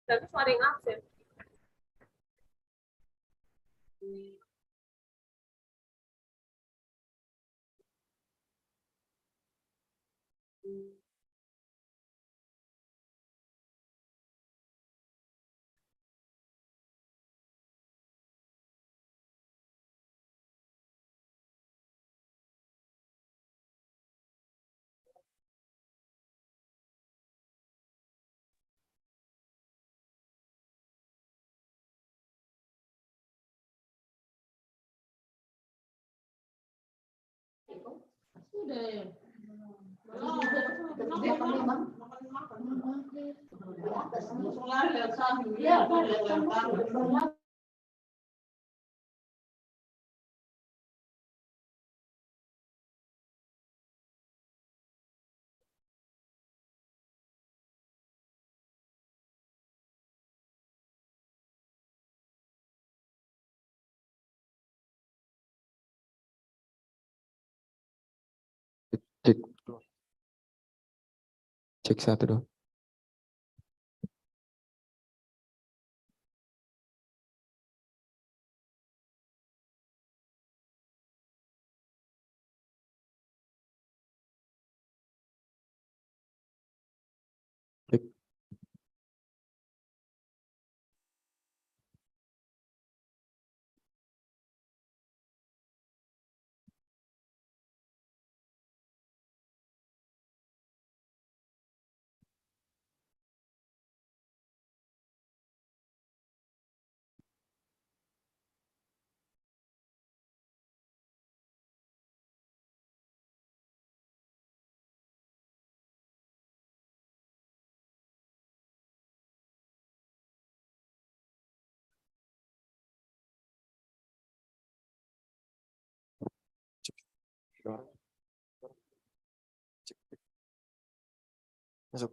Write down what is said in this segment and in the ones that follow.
Tapi ada yang absen. Cek, cek satu dong. Cek. Masuk.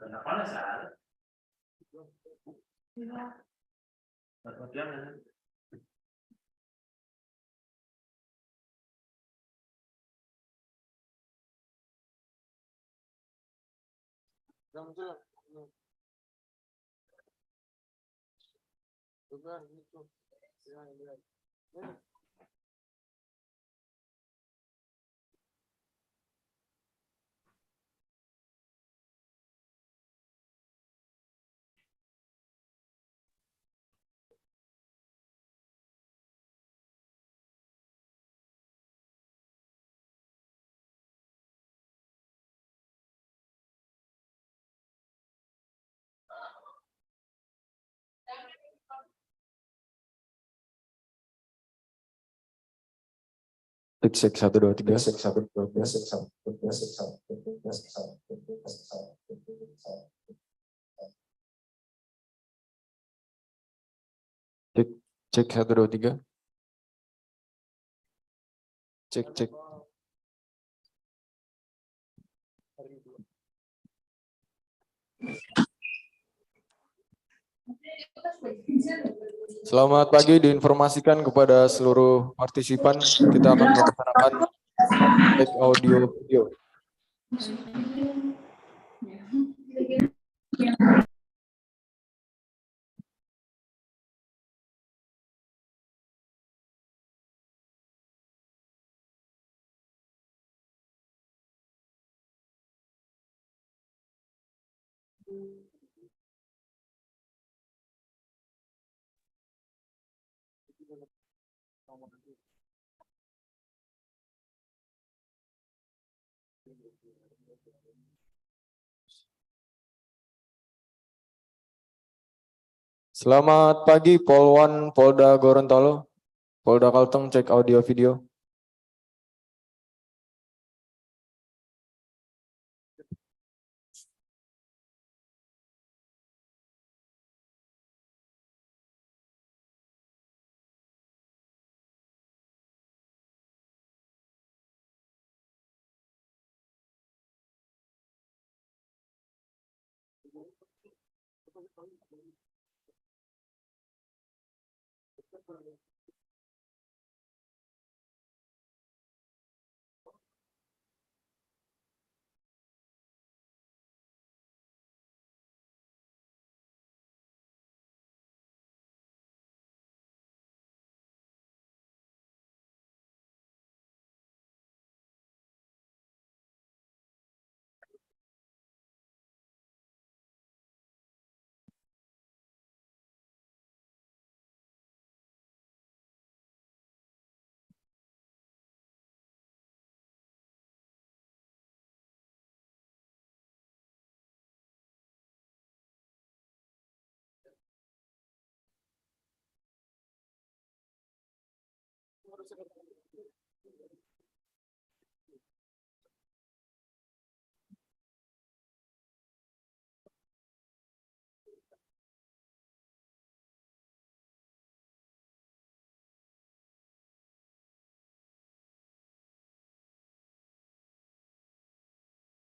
Kenapa sih? Cek 1 2 3. Cek 1 2 3. Cek 1 2 3. Cek. Selamat pagi, diinformasikan kepada seluruh partisipan kita akan melaksanakan cek audio video. Selamat pagi, Polwan Polda Gorontalo, Polda Kalteng, cek audio video.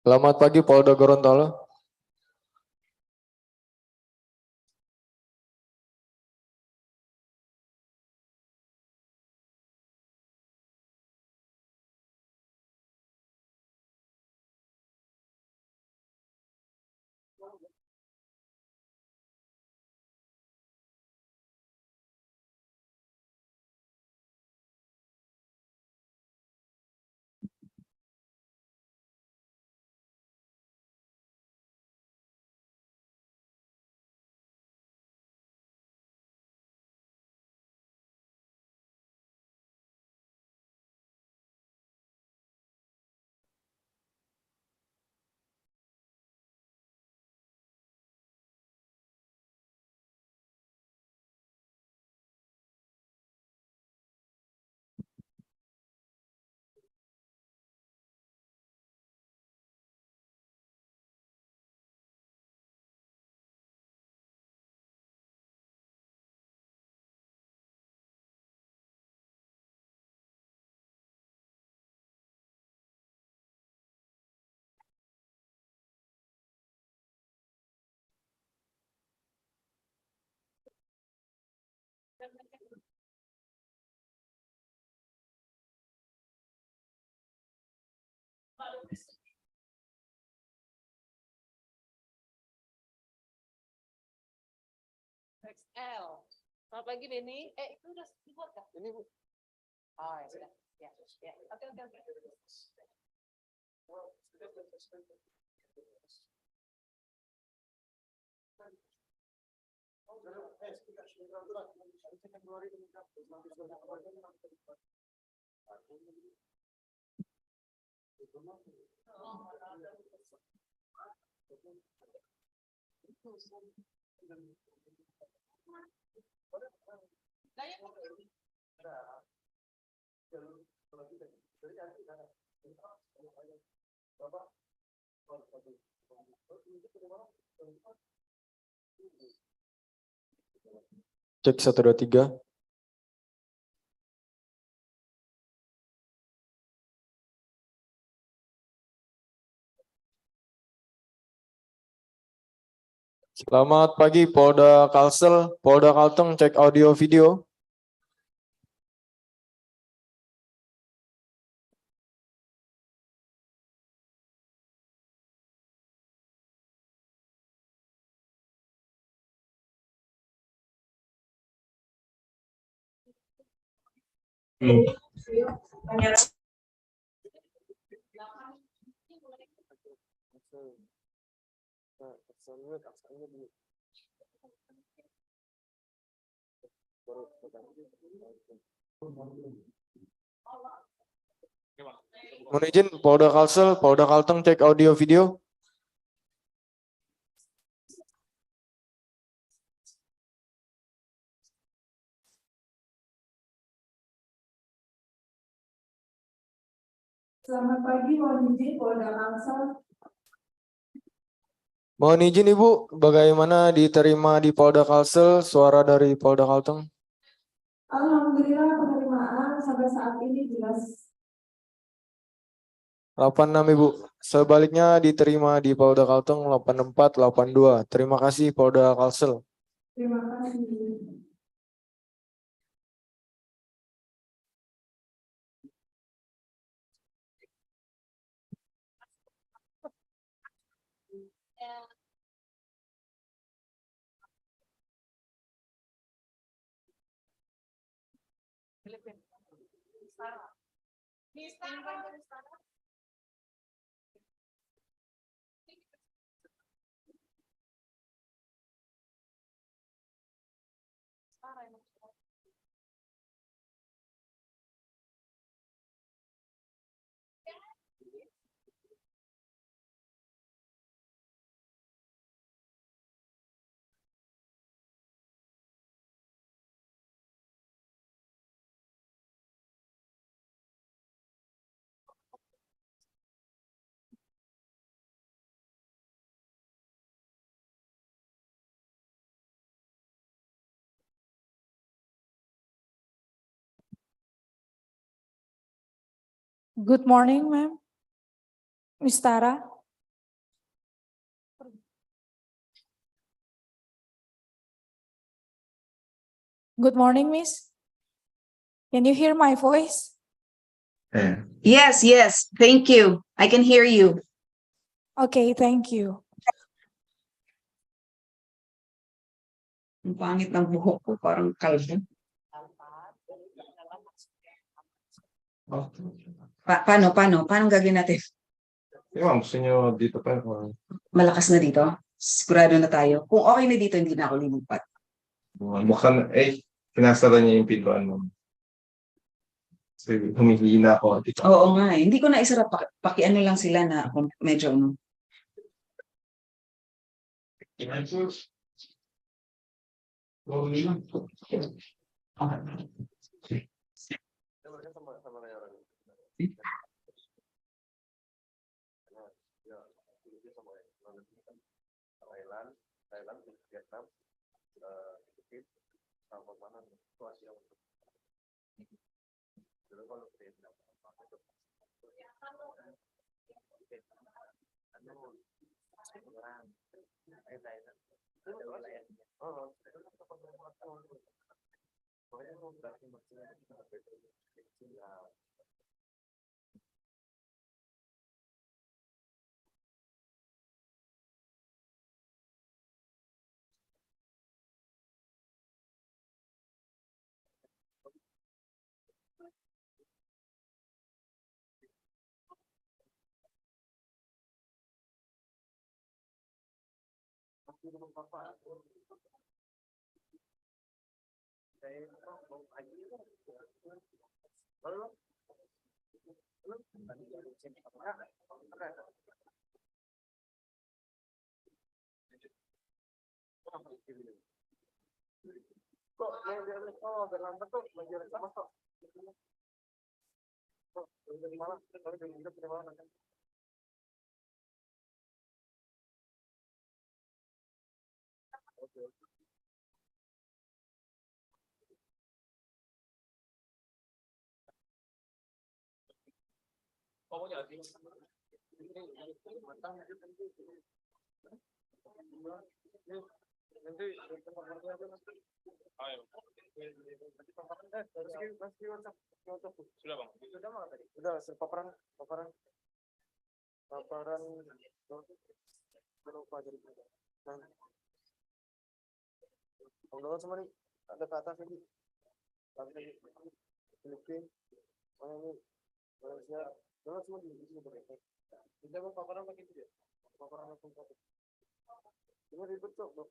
Selamat pagi, Polda Gorontalo. XL. Selamat pagi, Beni. Itu udah dibuat kah? Ini Bu. Oh, ya sudah. Ya. Oke. Cek 1 2 3. Selamat pagi Polda Kalsel, Polda Kalteng, cek audio video. Mohon izin Polda Kalsel, Polda Kalteng, cek audio video. Selamat pagi, mohon izin Polda Kalsel. Mohon izin Ibu, bagaimana diterima di Polda Kalsel suara dari Polda Kalteng? Alhamdulillah penerimaan sampai saat ini jelas. 86 Ibu. Sebaliknya diterima di Polda Kalteng 84 82. Terima kasih Polda Kalsel. Terima kasih. Good morning, ma'am. Miss Tara. Good morning, Miss. Can you hear my voice? Yes, yes. Thank you. I can hear you. Okay, thank you. Ang pangit ng buhok ko, parang kalbo. Paano gagawin natin? Ma'am, gusto nyo dito pa? Malakas na dito? Sigurado na tayo. Kung okay na dito, hindi na ako lilipat. Buksan, pinasara niya yung pintuan mo. So, humihina ako. Oo nga eh. Hindi ko na isara. Pakiano lang sila na medyo ano. Sudah bang. Udah, paparan, paparan, paparan. Lupa jadi. Download semua nih. Ada ke atas lagi. Filipin. Mana ini? Malaysia. Download semua di sini boleh. Tidak mau paparan pakai itu ya. Paparan langsung pakai. Ini ribet tuh, buat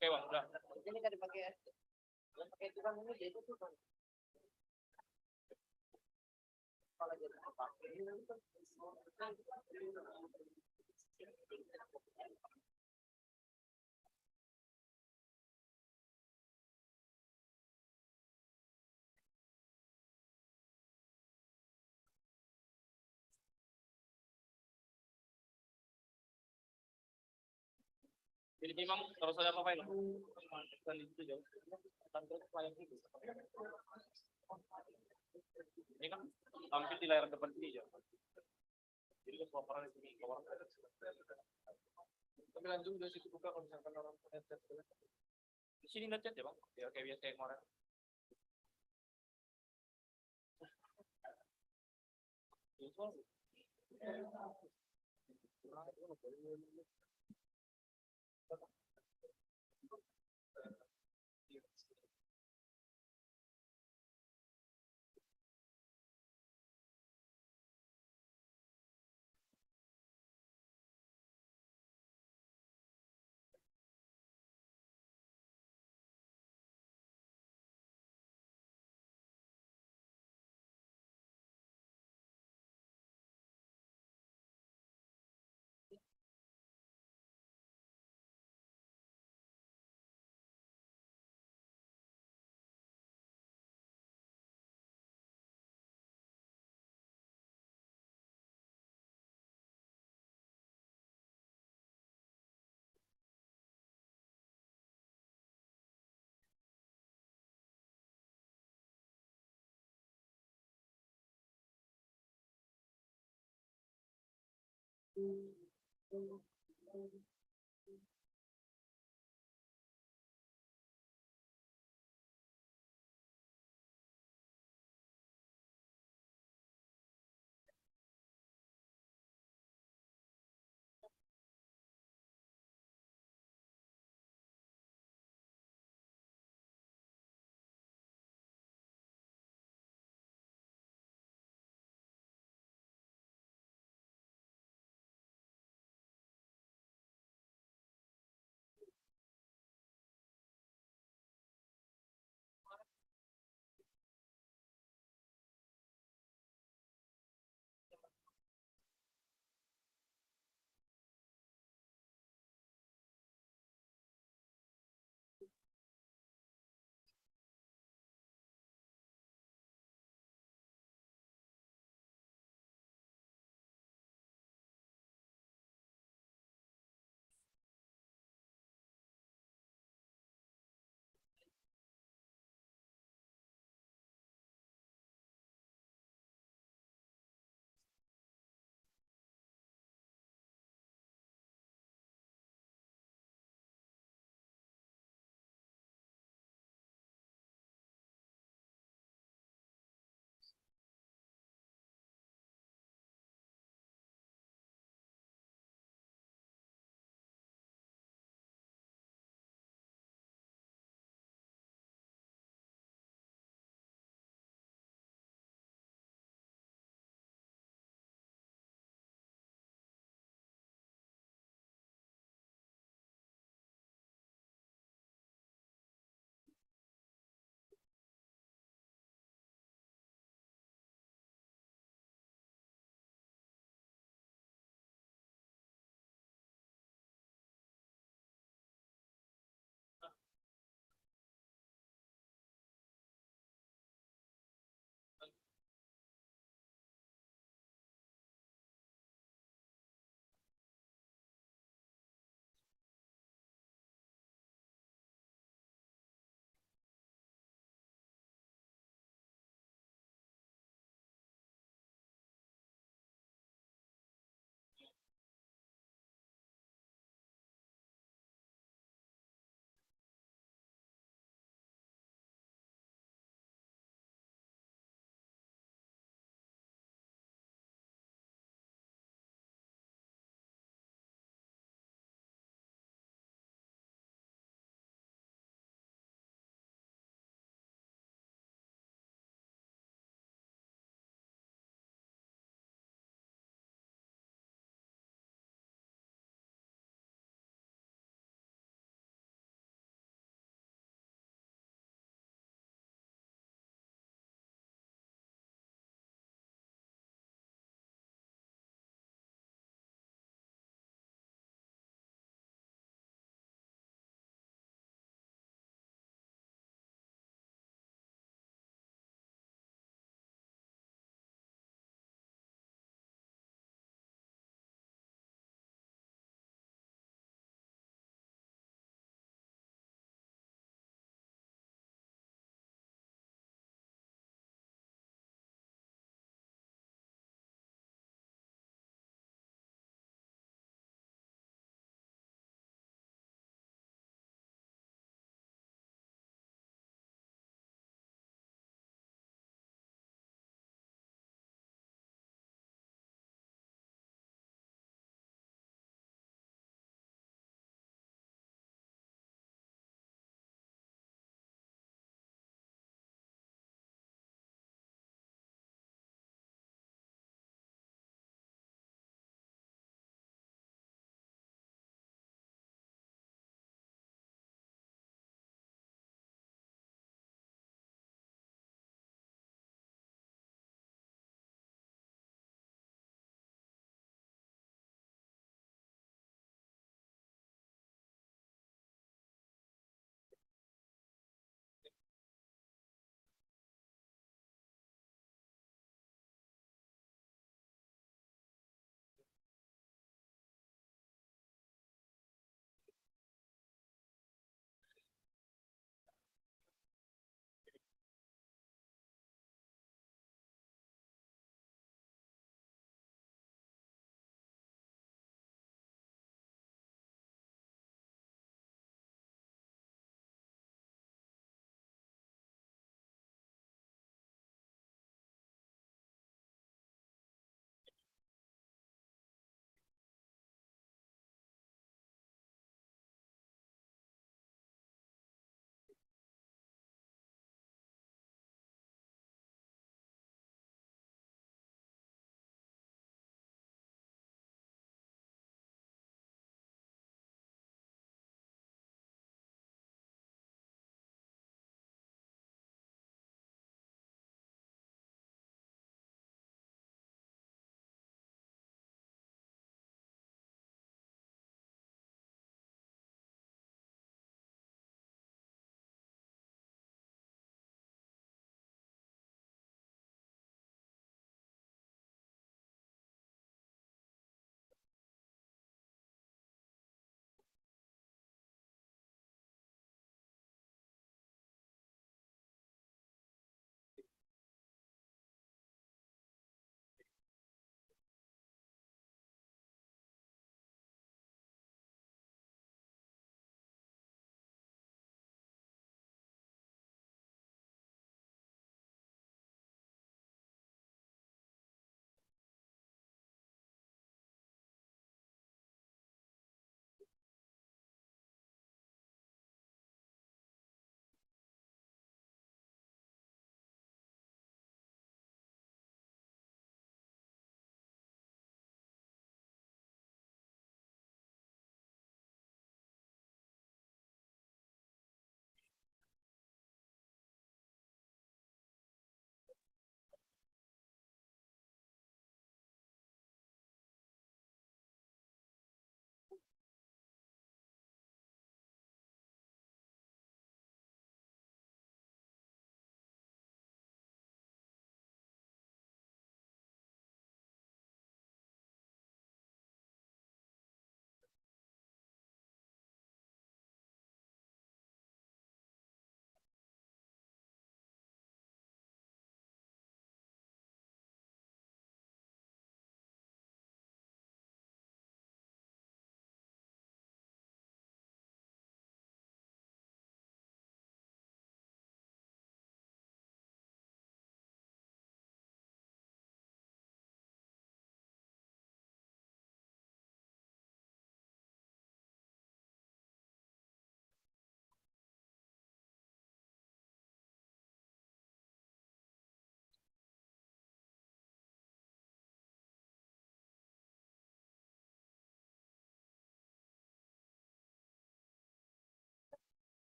Oke bang, udah. Ini kan dipakai ya. Pakai itu kan ini jadi itu kan. Kalau jadi apa? Jadi memang terus ada apa ini? Dan itu jauh. Terus layar itu. Ini kan tampil di layar depan sini aja. Jadi kan paparan di sini, paparan. Tapi langsung dari situ buka kalau misalkan orang headset. Di sini ngechat ya bang, ya kayak biasa yang kemarin.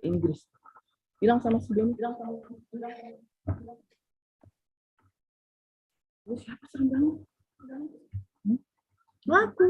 Inggris. Bilang sama si Benny, bilang sama lu siapa sih bilang? Ngaku.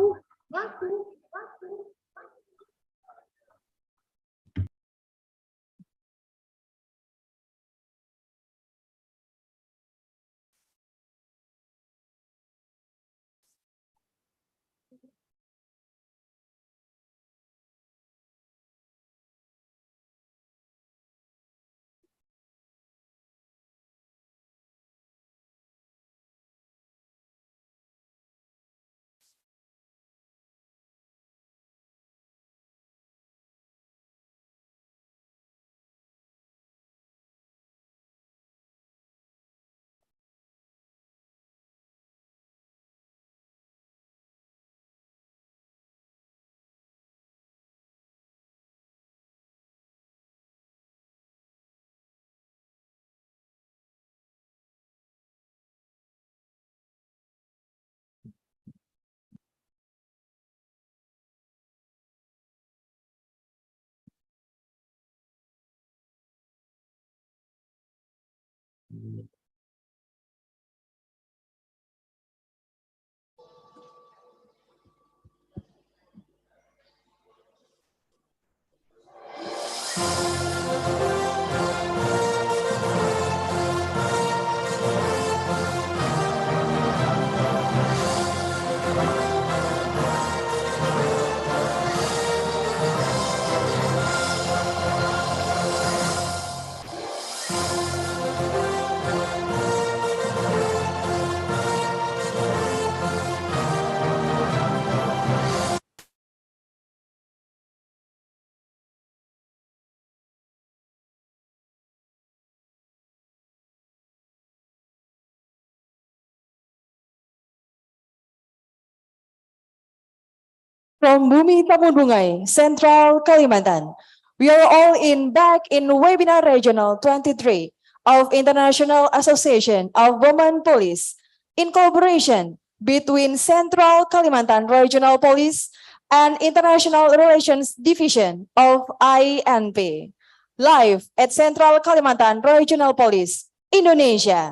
From Bumi Tamunbungai, Central Kalimantan, we are all back in webinar regional 23 of International Association of Women Police in collaboration between Central Kalimantan Regional Police and International Relations Division of INP, live at Central Kalimantan Regional Police, Indonesia.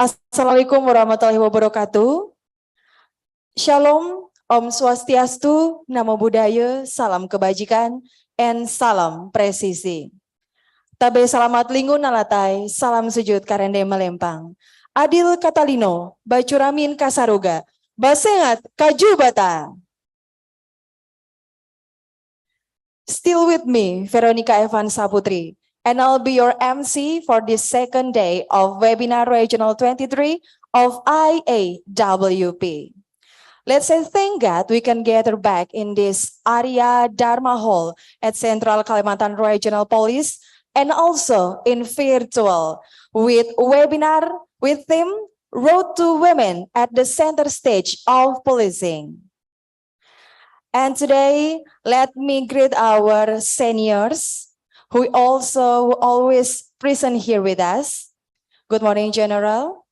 Assalamualaikum warahmatullahi wabarakatuh. Shalom, Om Swastiastu, Namo Buddhaya, Salam Kebajikan, and Salam Presisi. Tabe salamat linggun nalatai, salam sujud karende melempang. Adil Katalino, Bacuramin Kasaruga, Basengat Kajubata. Still with me, Veronica Evan Saputri, and I'll be your MC for this second day of Webinar Regional 23 of IAWP. Let's say thank God we can gather back in this area Dharma Hall at Central Kalimantan Regional Police and also in virtual with webinar with theme Road to Women at the center stage of policing. And today, let me greet our seniors who also always present here with us. Good morning, General.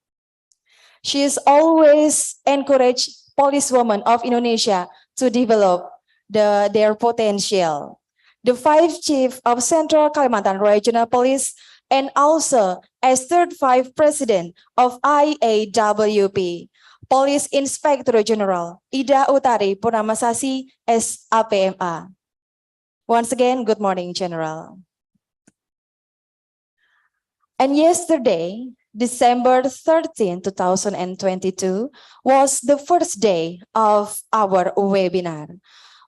She is always encouraged policewomen of Indonesia to develop their potential. The 5 chief of Central Kalimantan Regional Police and also as third 5 president of IAWP, Police Inspector General Ida Utari Purnamasasi SAPMA. Once again, good morning, General. And yesterday, December 13, 2022 was the first day of our webinar.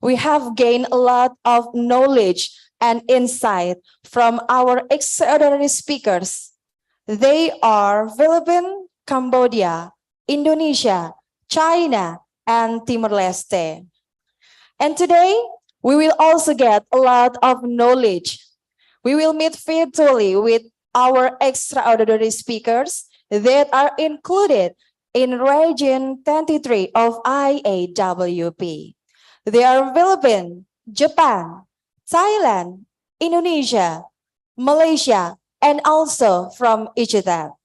We have gained a lot of knowledge and insight from our extraordinary speakers. They are Philippines, Cambodia, Indonesia, China, and Timor-Leste. And today, we will also get a lot of knowledge. We will meet virtually with our extraordinary speakers that are included in Region 23 of IAWP. They are Philippines, Japan, Thailand, Indonesia, Malaysia, and also from Egypt.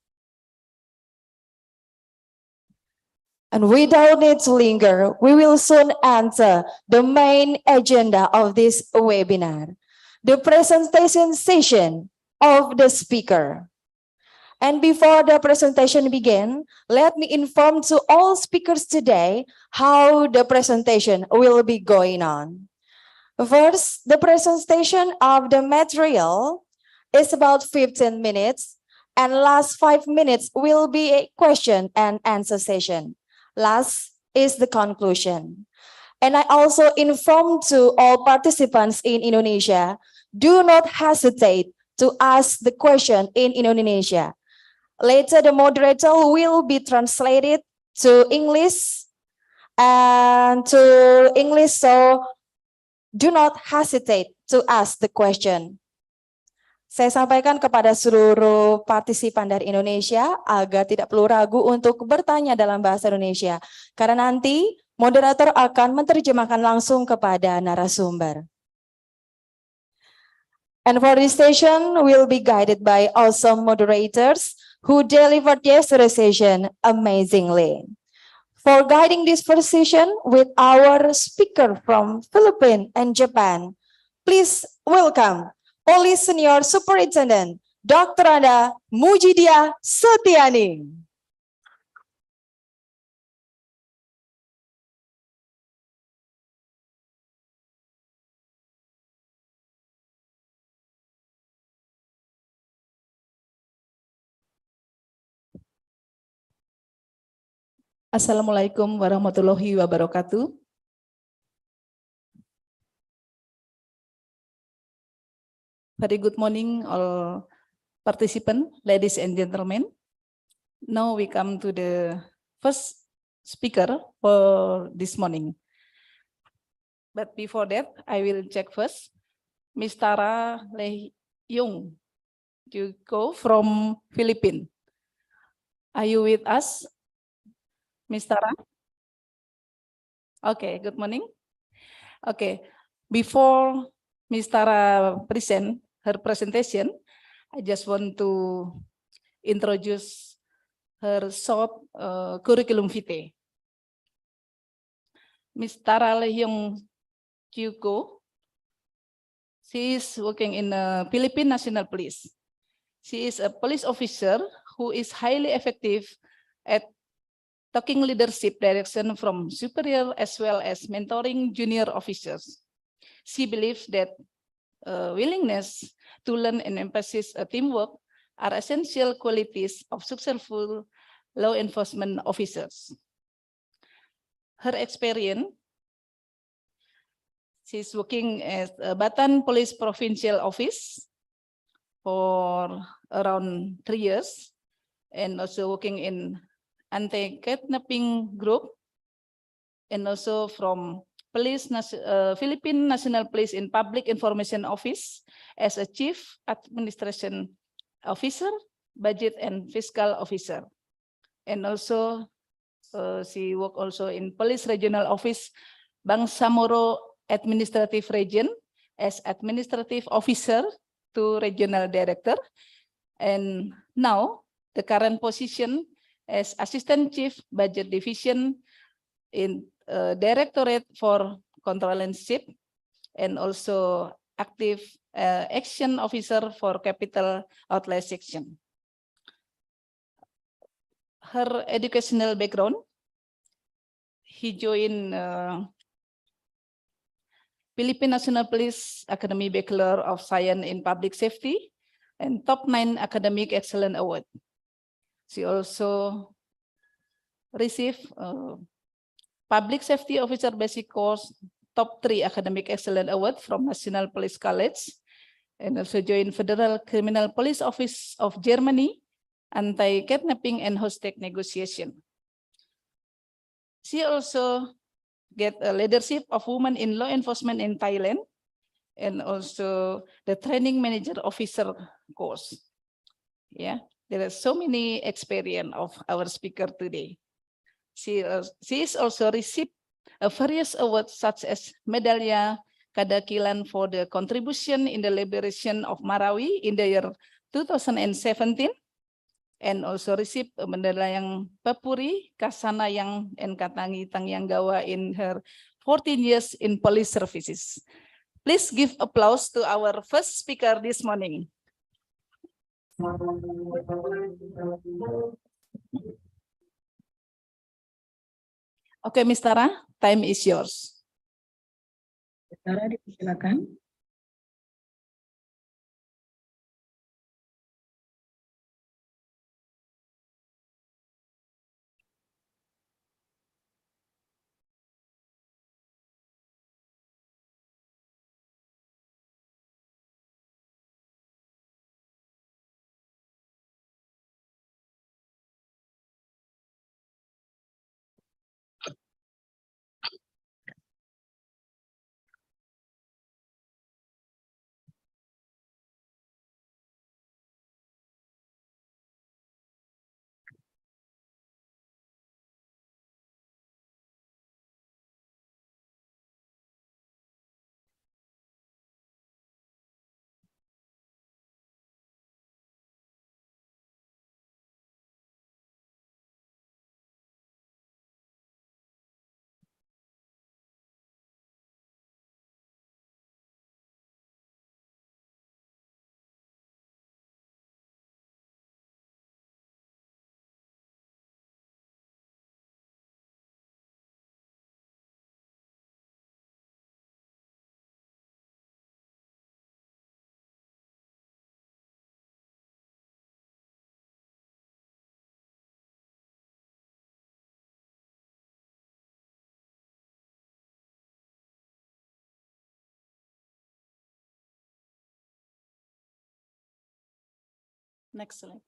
And without need to linger, we will soon enter the main agenda of this webinar, the presentation session of the speaker. And before the presentation begin, let me inform to all speakers today how the presentation will be going on. First, the presentation of the material is about 15 minutes, and last 5 minutes will be a question and answer session. Last is the conclusion. And I also inform to all participants in Indonesia, do not hesitate to ask the question in Indonesia. Later, the moderator will be translated to English so do not hesitate to ask the question. Saya sampaikan kepada seluruh partisipan dari Indonesia agar tidak perlu ragu untuk bertanya dalam bahasa Indonesia, karena nanti moderator akan menerjemahkan langsung kepada narasumber. And for this session, we'll be guided by awesome moderators who delivered yesterday's session amazingly. For guiding this first session with our speaker from Philippines and Japan, please welcome Police Senior Superintendent Dr. Anda Mujidia Setiani. Assalamualaikum warahmatullahi wabarakatuh. Very good morning, all participants, ladies and gentlemen. Now we come to the first speaker for this morning. But before that, I will check first. Ms. Tara Lehyung, you go from Philippines. Are you with us, Ms. Tara? Okay, good morning. Okay, before Ms. Tara present her presentation, I just want to introduce her short curriculum vitae. Ms. Tara Lehyung Chiuko, she is working in the Philippine National Police. She is a police officer who is highly effective at taking leadership direction from superior as well as mentoring junior officers. She believes that willingness to learn and emphasis teamwork are essential qualities of successful law enforcement officers. Her experience, she's working as a Bataan Police Provincial Office for around 3 years, and also working in anti-kidnapping group, and also from Philippine National Police in Public Information Office as a Chief Administration Officer, Budget and Fiscal Officer. And also she worked also in Police Regional Office, Bangsamoro Administrative Region as Administrative Officer to Regional Director. And now the current position as Assistant Chief Budget Division in Directorate for Controllership, and also active action officer for Capital Outlay Section. Her educational background, he joined Philippine National Police Academy Bachelor of Science in Public Safety and Top 9 Academic Excellence Award. She also received Public Safety Officer Basic Course Top 3 Academic Excellence Award from National Police College, and also joined Federal Criminal Police Office of Germany, Anti-Kidnapping and Hostage Negotiation. She also get a leadership of women in law enforcement in Thailand, and also the training manager officer course. Yeah, there are so many experience of our speaker today. She is also received various awards such as Medalya Kadakilan for the contribution in the liberation of Marawi in the year 2017, and also receive medalla yang papuri kasana yang and katangi tang yang gawa in her 14 years in police services. Please give applause to our first speaker this morning. Okay, Miss Tara, time is yours. Tara, silakan. Next slide.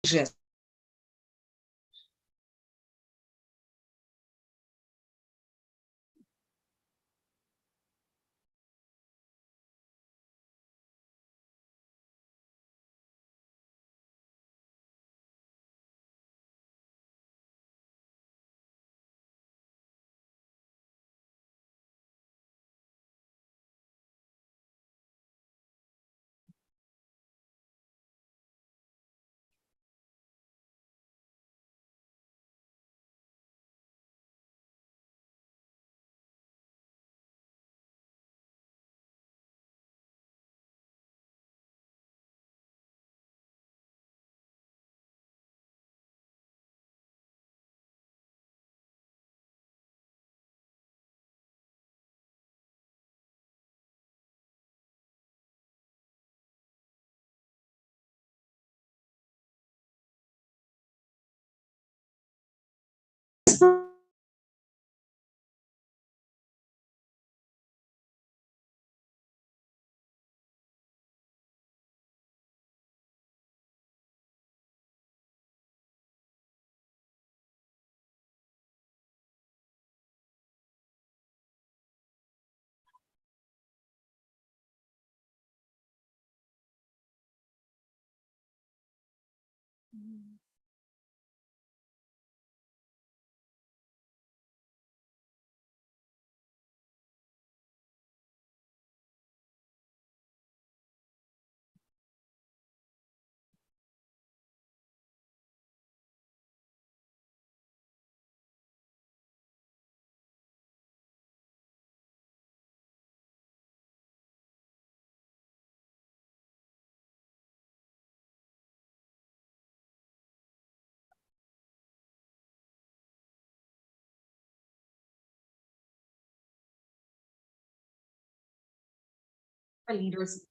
Жест. Leaders.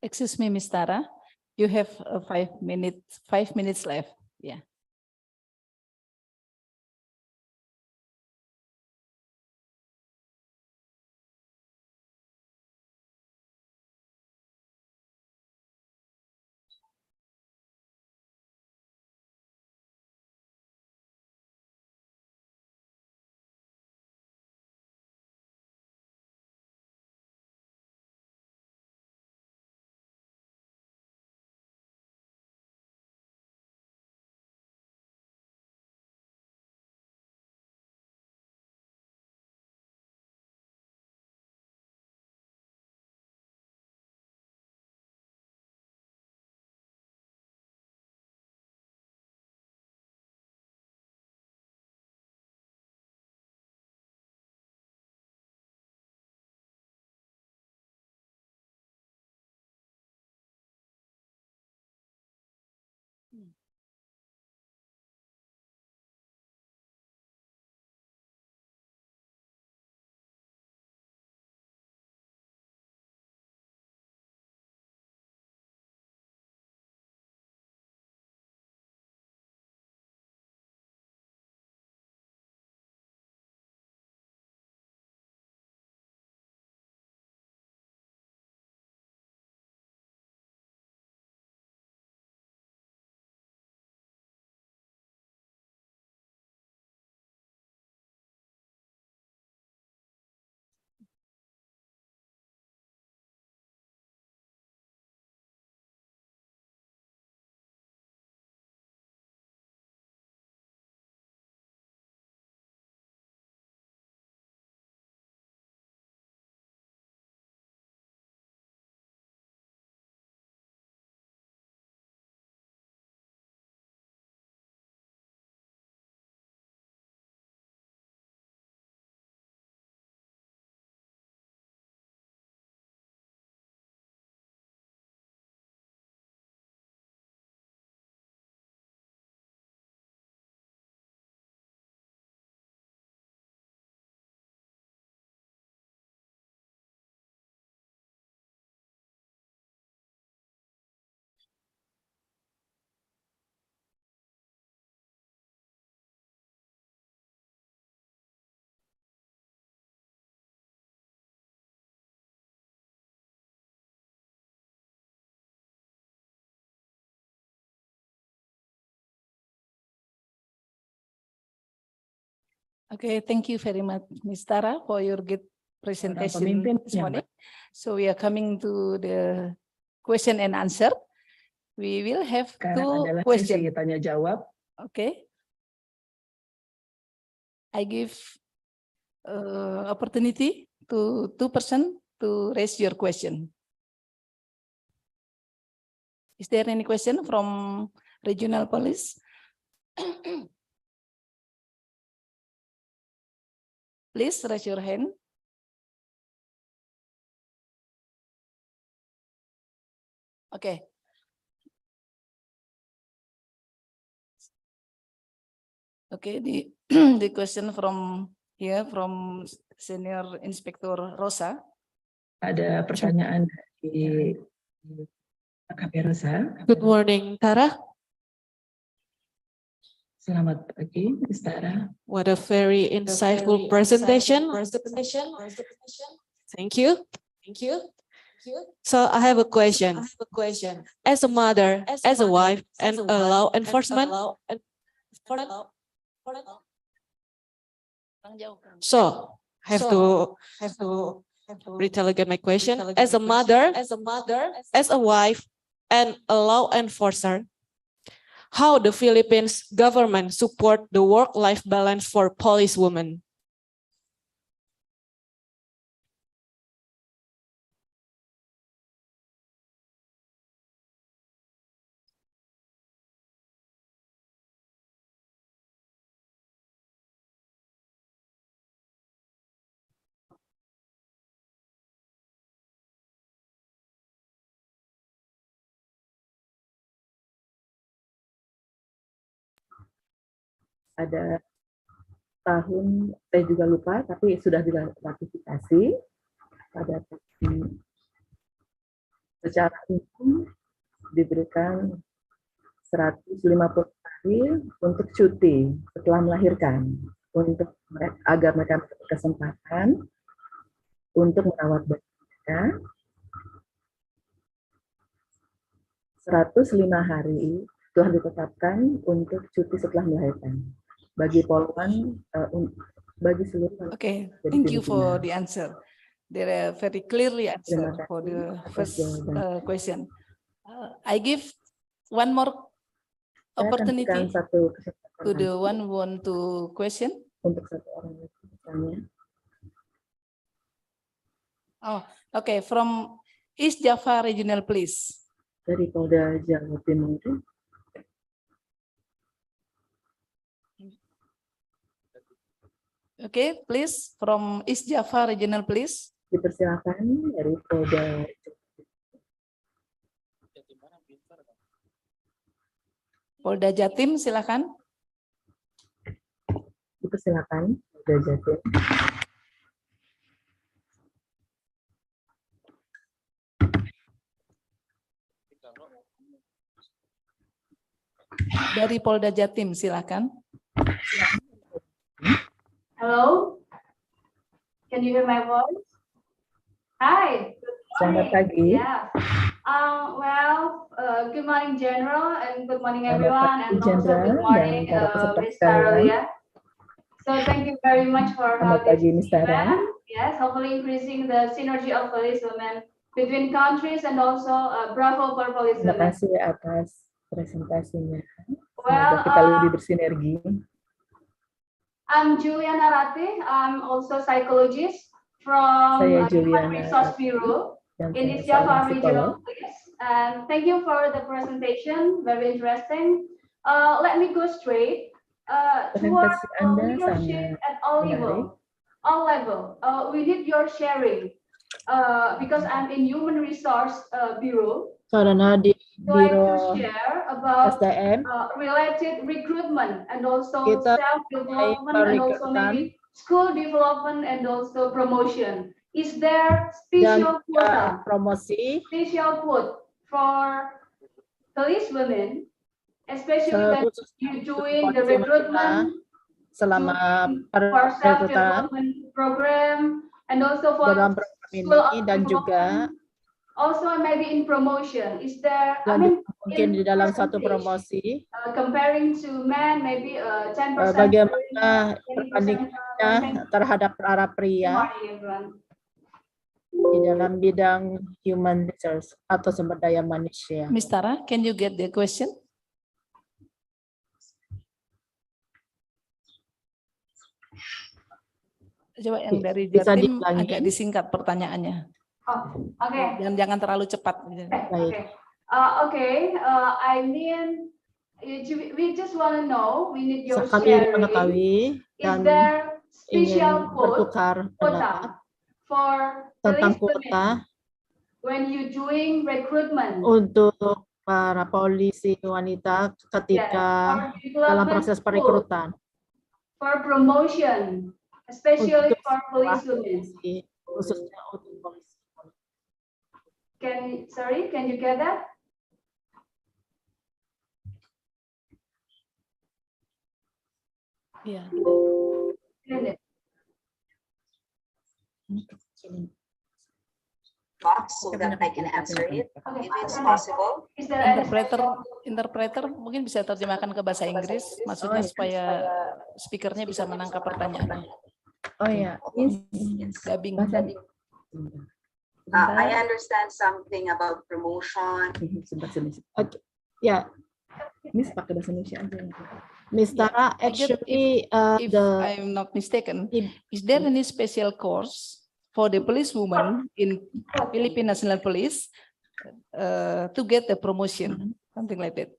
Excuse me, Miss Tara. You have 5 minutes left. Yeah. Okay, thank you very much, Ms. Tara, for your good presentation pemimpin this yang morning. So we are coming to the question and answer. We will have Sekarang two adalah questions. sesi tanya jawab. Okay. I give opportunity to two person to raise your question. Is there any question from regional police? Please raise your hand. Okay. Okay, the the question from here from Senior Inspector Rosa. Ada pertanyaan dari AKP Rosa. Good morning, Tara. Selamat pagi, Ms. Tara. What a very insightful presentation. Thank you. So I have a question. As a mother, as a wife, and a law enforcement, so have to retell again my question. As a mother, as a wife, and a law enforcer, how the Philippines government support the work-life balance for police women? Ada tahun, saya juga lupa, tapi sudah diratifikasi pada tahun secara umum diberikan 150 hari untuk cuti setelah melahirkan agar mereka berkesempatan untuk merawat bayi mereka. 105 hari telah ditetapkan untuk cuti setelah melahirkan bagi polwan, bagi seluruh. Okay, thank you for the answer. They are very clearly answer for the first question. I give one more opportunity to the one who want to question. Untuk satu orang bertanya. Oh, okay. From East Java Regional, please. Dari Polda Jawa Timur. Okay, please from East Java Regional, please. Dipersilakan dari Polda. Polda Jatim, silakan. Dipersilakan Polda Jatim. Dari Polda Jatim, silakan. Hello, can you hear my voice? Hi. Selamat pagi. Yeah. Good morning, General, and good morning, everyone, and also good morning, Ms. Tarolia. So thank you very much for having me. Yes, hopefully increasing the synergy of police women between countries and also bravo for police women. Terima kasih atas presentasinya. Semoga kita lebih bersinergi. I'm Juliana Rate. I'm also psychologist from Human Resource Bureau in East Java Regional Police. And thank you for the presentation. Very interesting. Let me go straight towards leadership at all level. We need your sharing because I'm in Human Resource Bureau. Karena di Biro SDM related recruitment and also self-development and also maybe school development and also promotion. Is there special quota, special quote for police women, especially when you're doing the recruitment for self-development program and also for school dan juga also maybe in promotion, is there? Mungkin di dalam satu promosi, comparing to men, maybe 10%. Bagaimana perbandingannya terhadap para pria di dalam bidang human resource atau sumber daya manusia? Ms. Tara, can you get the question? Coba yang dari Jatim agak disingkat pertanyaannya. Okay. Dan jangan terlalu cepat. I mean, we just want to know. We need your sharing. Is there special quota for tentang police kuota when you doing recruitment untuk para polisi wanita ketika dalam proses perekrutan? For promotion, especially for police women. Khususnya untuk polisi. Can you get that? Yeah. Box so that I can answer it if it's possible. Interpreter mungkin bisa terjemahkan ke bahasa Inggris, maksudnya supaya speakernya bisa menangkap pertanyaannya. Oh ya, dubbing. I understand something about promotion. Okay. Ya, Miss pakai bahasa Indonesia aja. Miss Tara, actually, if I'm not mistaken, is there any special course for the policewoman in Philippine National Police to get the promotion, something like that?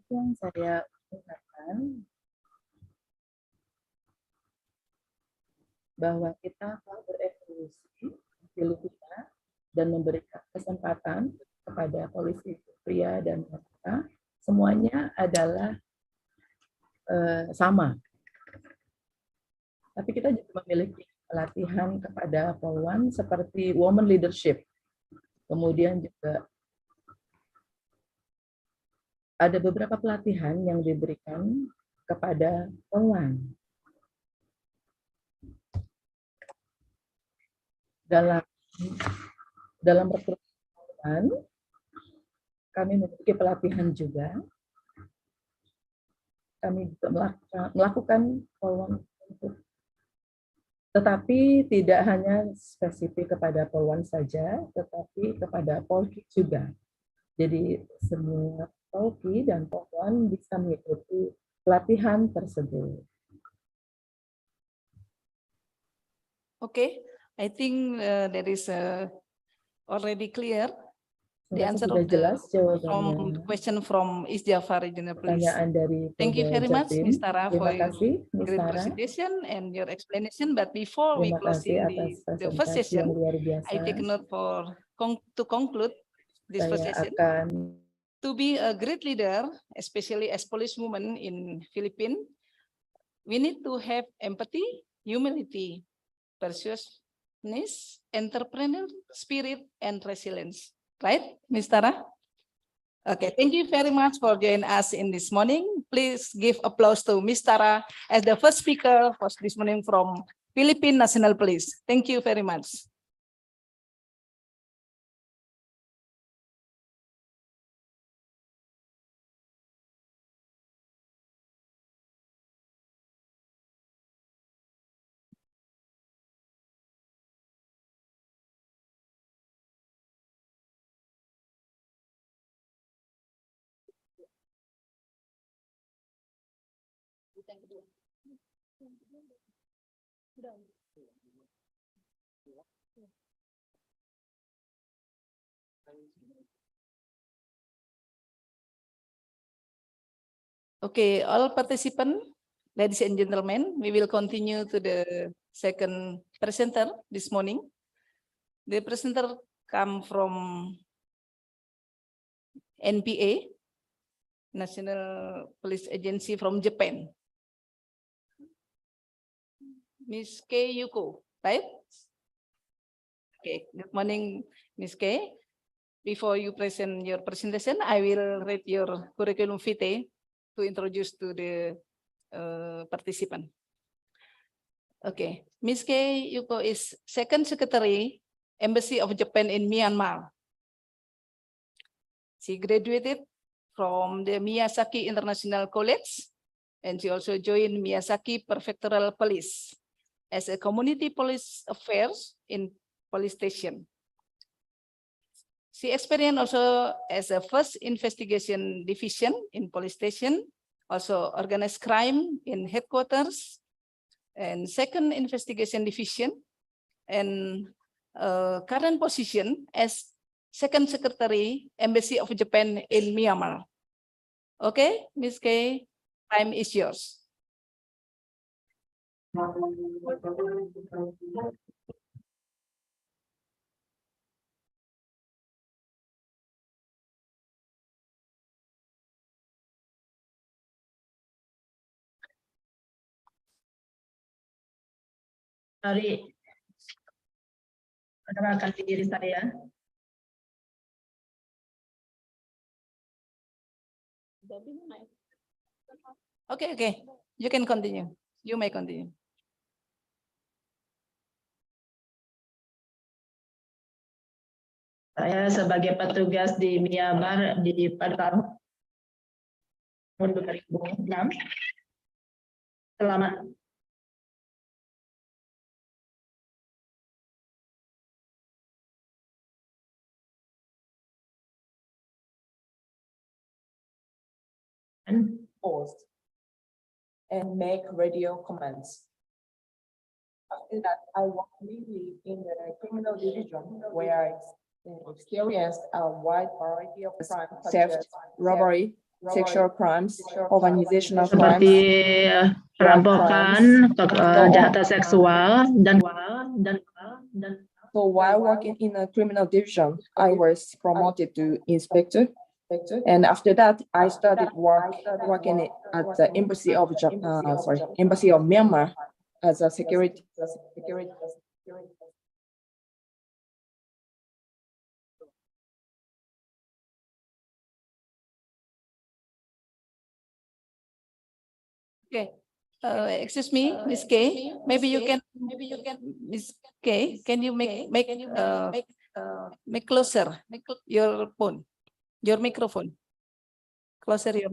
Yang saya ingatkan bahwa kita telah berevolusi di Filipina dan memberikan kesempatan kepada polisi pria dan wanita, semuanya adalah sama. Tapi kita juga memiliki pelatihan kepada polwan seperti woman leadership. Kemudian juga ada beberapa pelatihan yang diberikan kepada polwan. Dalam rekrutmen kami memiliki pelatihan juga. Kami juga melakukan polwan, tetapi tidak hanya spesifik kepada polwan saja, tetapi kepada polki juga. Jadi semua polki dan polwan bisa mengikuti pelatihan tersebut. Okay, I think that is already clear. The answer Sudah of jelas from jawabannya. question from East Java Regional Police. Pertanyaan dari Thank you Polda very much, Jatim. Ms. Tara, for Terima your kasih, Ms. great Tara. presentation and your explanation. But before we Terima closing kasih atas the first presentasi session, yang luar biasa. I take note for to conclude this first Saya session. akan To be a great leader, especially as policewoman in Philippines, we need to have empathy, humility, persuasiveness, entrepreneurial spirit, and resilience. Right, Ms. Tara? Okay, thank you very much for joining us in this morning. Please give applause to Ms. Tara as the first speaker for this morning from Philippine National Police. Thank you very much. Okay, all participants, ladies and gentlemen, we will continue to the second presenter this morning. The presenter come from NPA, National Police Agency from Japan. Ms. Kei Yuko, right? Okay, good morning, Ms. Kei. Before you present your presentation, I will read your curriculum vitae to introduce to the participant. Okay, Ms. Kei Yuko is Second Secretary, Embassy of Japan in Myanmar. She graduated from the Miyazaki International College, and she also joined Miyazaki Prefectural Police as a community police affairs in police station. She experienced also as a first investigation division in police station, also organized crime in headquarters, and second investigation division, and current position as Second Secretary, Embassy of Japan in Myanmar. Okay, Ms. Kei, time is yours. Mari perkenalkan diri saya. Okay, you can continue. You may continue. Saya sebagai petugas di Myanmar pada tahun 2006. Selama post and make radio comments. After that, I worked mainly in the criminal division where I experienced a wide variety of crimes, theft, robbery, sexual crimes, organizational crimes, seperti perampokan, kejahatan seksual, dan so while working in a criminal division, I was promoted to inspector. And after that, I started working at the Embassy of Myanmar as a security. Okay. Excuse me, Miss K. Maybe you can, Miss K. Can you make closer your phone, your microphone, closer your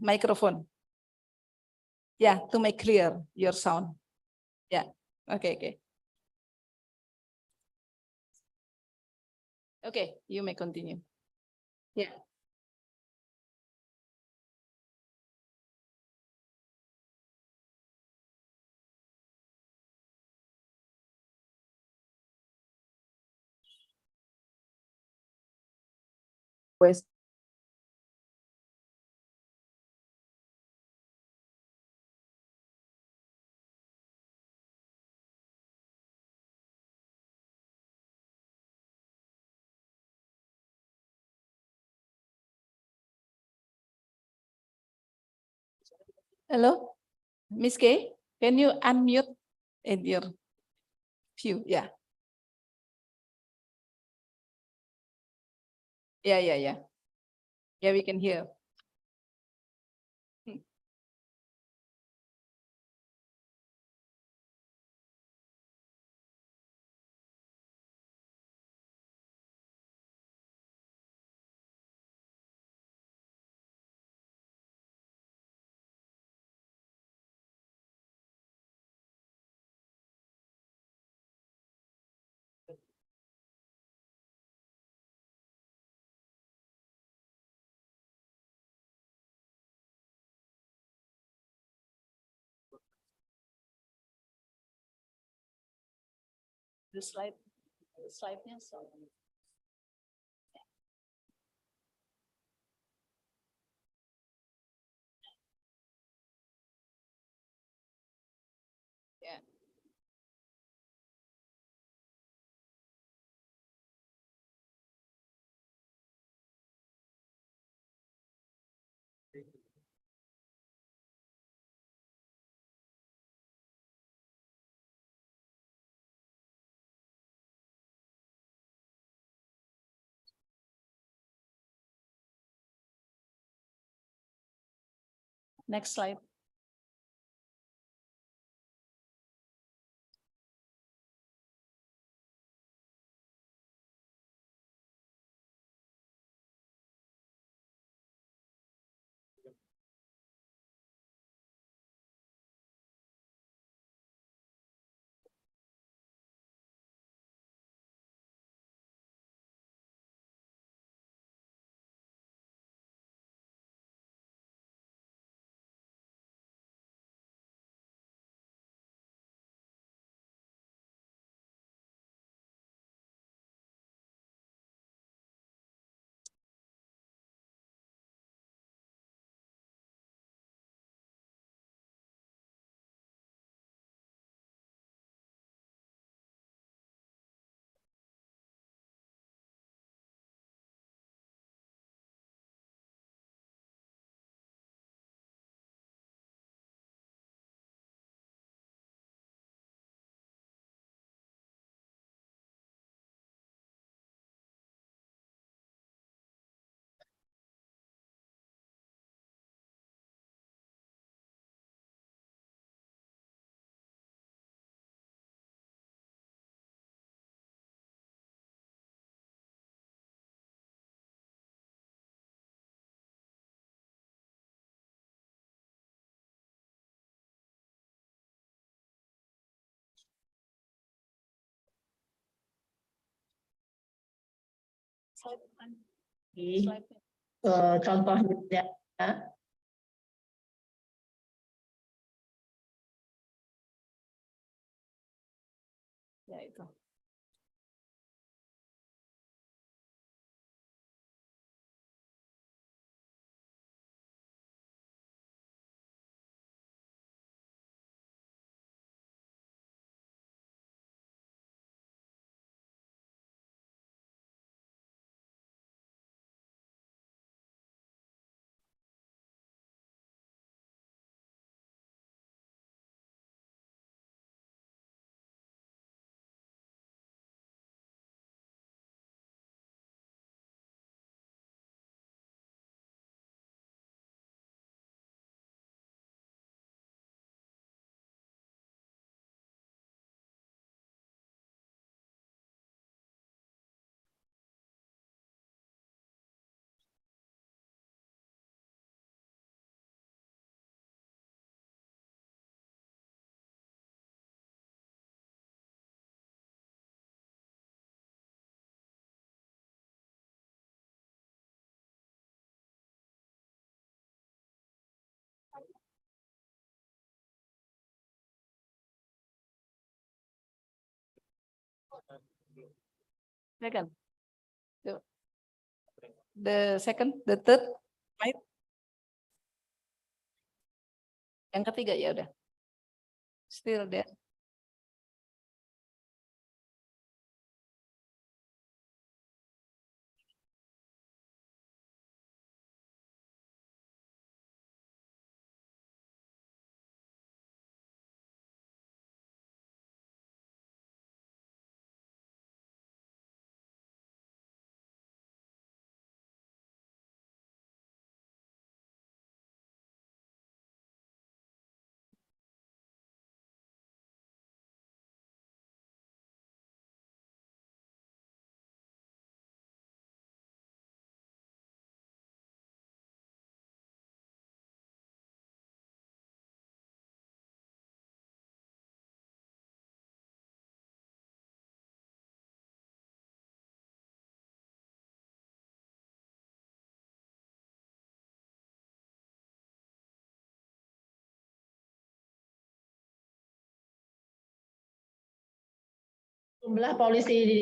microphone. Yeah, to make clear your sound. Yeah. Okay. Okay. Okay. You may continue. Yeah. Pues Hello, Miss K. Can you unmute in your view? Yeah. Yeah. Yeah, we can hear. The slide-nya. Yeah. Next slide. Contohnya Ya itu. Second. The second, the third, right? Yang ketiga ya udah. Still there. Jumlah polisi di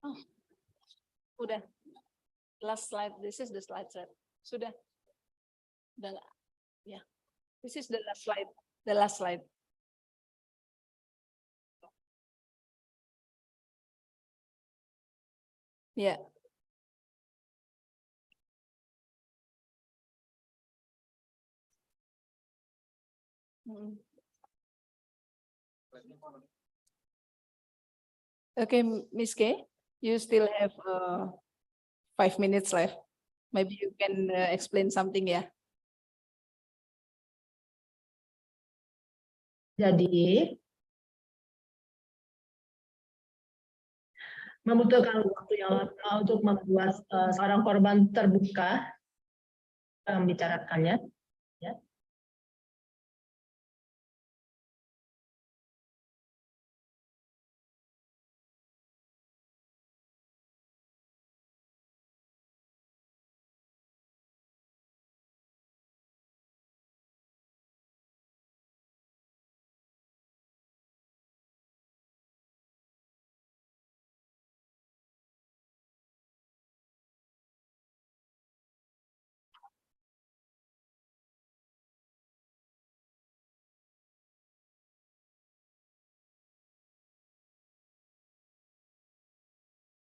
Oh, udah. Last slide. This is the slide set. Sudah. Udah nggak? Ya. This is the last slide. The last slide. Ya. Okay, Miss K, you still have 5 minutes left. Maybe you can explain something ya. Jadi membutuhkan waktu yang lama untuk membuat seorang korban terbuka membicarakannya. Ya.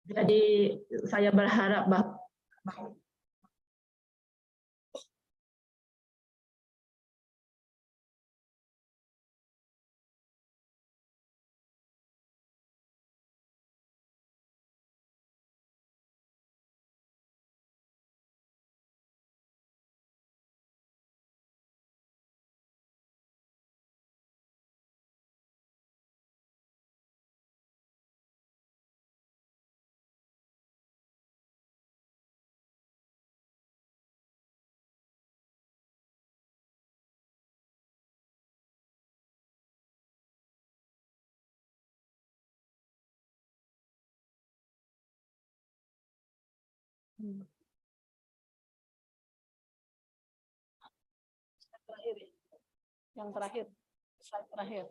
Jadi saya berharap bahwa Yang terakhir, slide terakhir.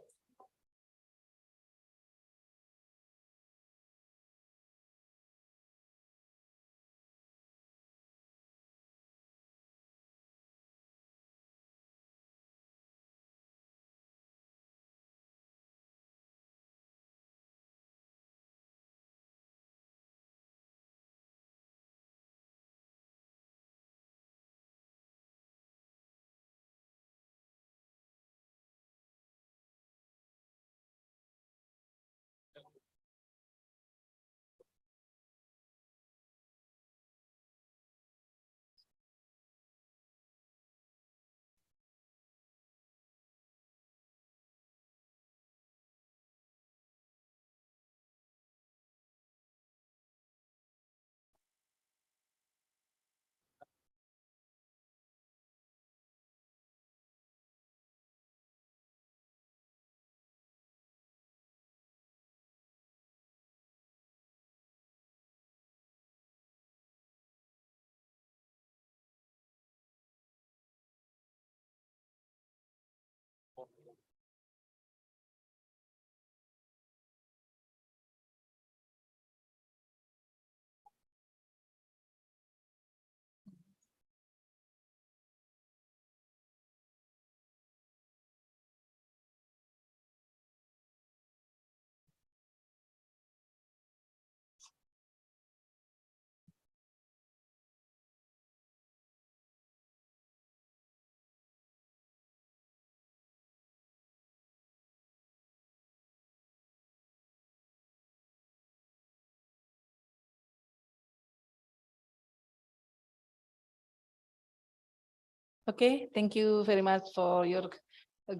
Okay, thank you very much for your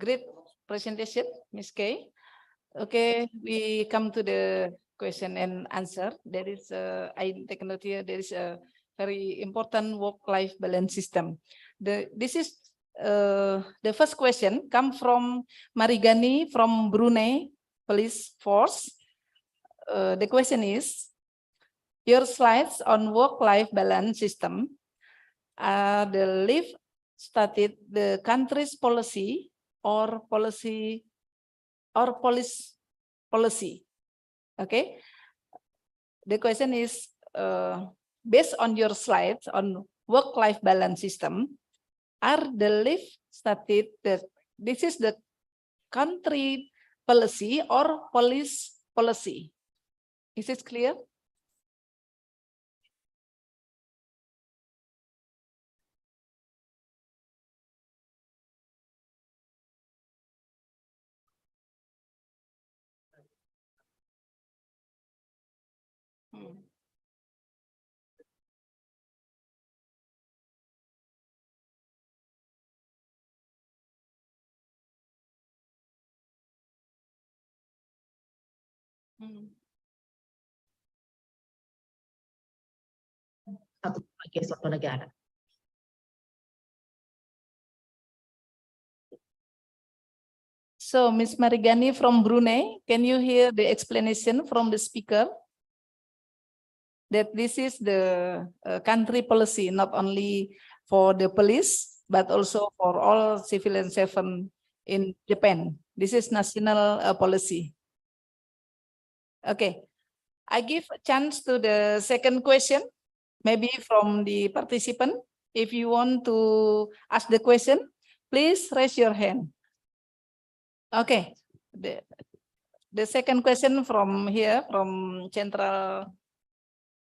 great presentation, Ms. Kay. Okay, we come to the question and answer. There is, I take note here, there is a very important work-life balance system. This is the first question come from Marigani from Brunei Police Force. The question is, your slides on work-life balance system are the live stated the country's policy or policy or policy. Okay. the question is based on your slides on work-life balance system, are the leave stated that this is the country policy or police policy? Is it clear? Satu sebagai suatu negara. So, Ms. Marigani from Brunei, can you hear the explanation from the speaker? That this is the country policy, not only for the police, but also for all civilian servants in Japan. This is national policy. Okay, I give a chance to the second question, maybe from the participant. If you want to ask the question, please raise your hand. Okay, the second question from here, from Central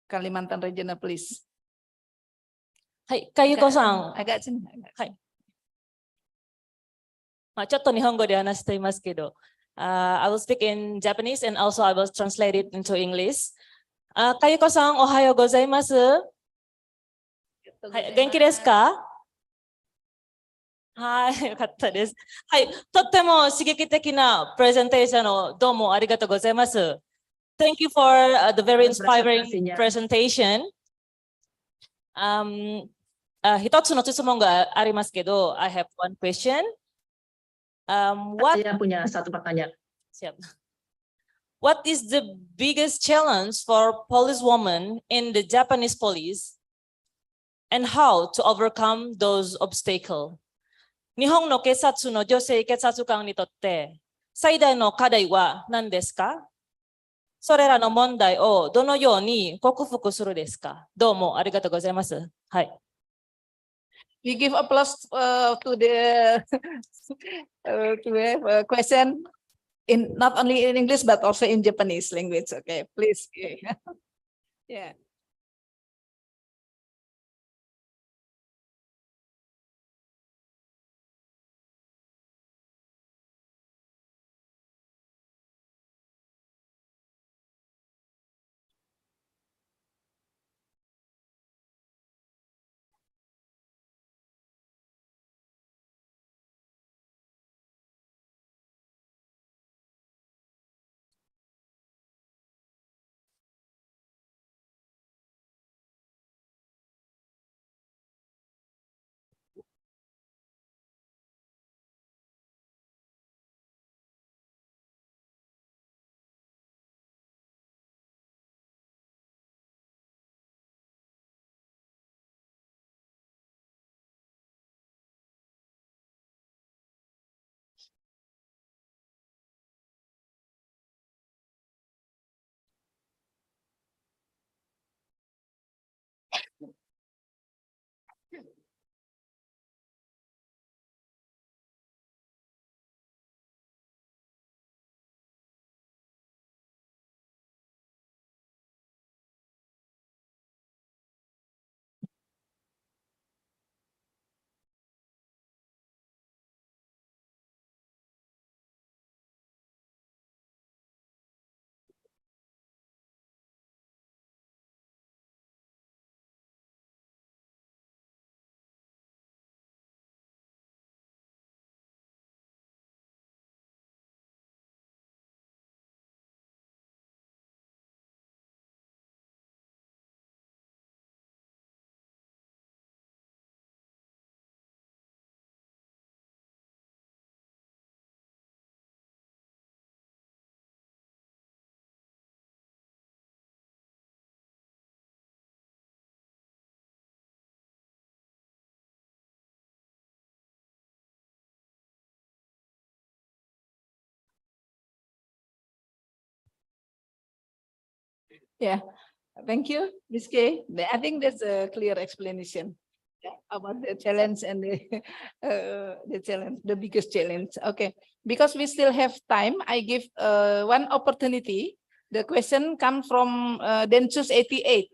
Kalimantan Regional, please. はい、かゆこさん。agak sini. はい。まあ、ちょっと日本語で話していますけど、I will speak in Japanese and also I will translate it into English. かゆこさん、おはようございます。はい、元気ですか？はい、よかったです。はい、とっても刺激的なプレゼンテーションをどうもありがとうございます。Thank you for the very inspiring presentation. 一つの質問がありますけど、I have one question. Saya punya satu pertanyaan. What is the biggest challenge for policewomen in the Japanese police and how to overcome those obstacles? 日本の警察の女性警察官にとって最大の課題は何ですか？それらの問題をどのように克服するですか？どうもありがとうございます。はい。We give applause to the question in not only in English but also in Japanese language. Okay, please. Yeah. Yeah, Thank you, Ms. K. I think that's a clear explanation about the challenge and the challenge, the biggest challenge. Okay, because we still have time, I give one opportunity. The question comes from Densus 88.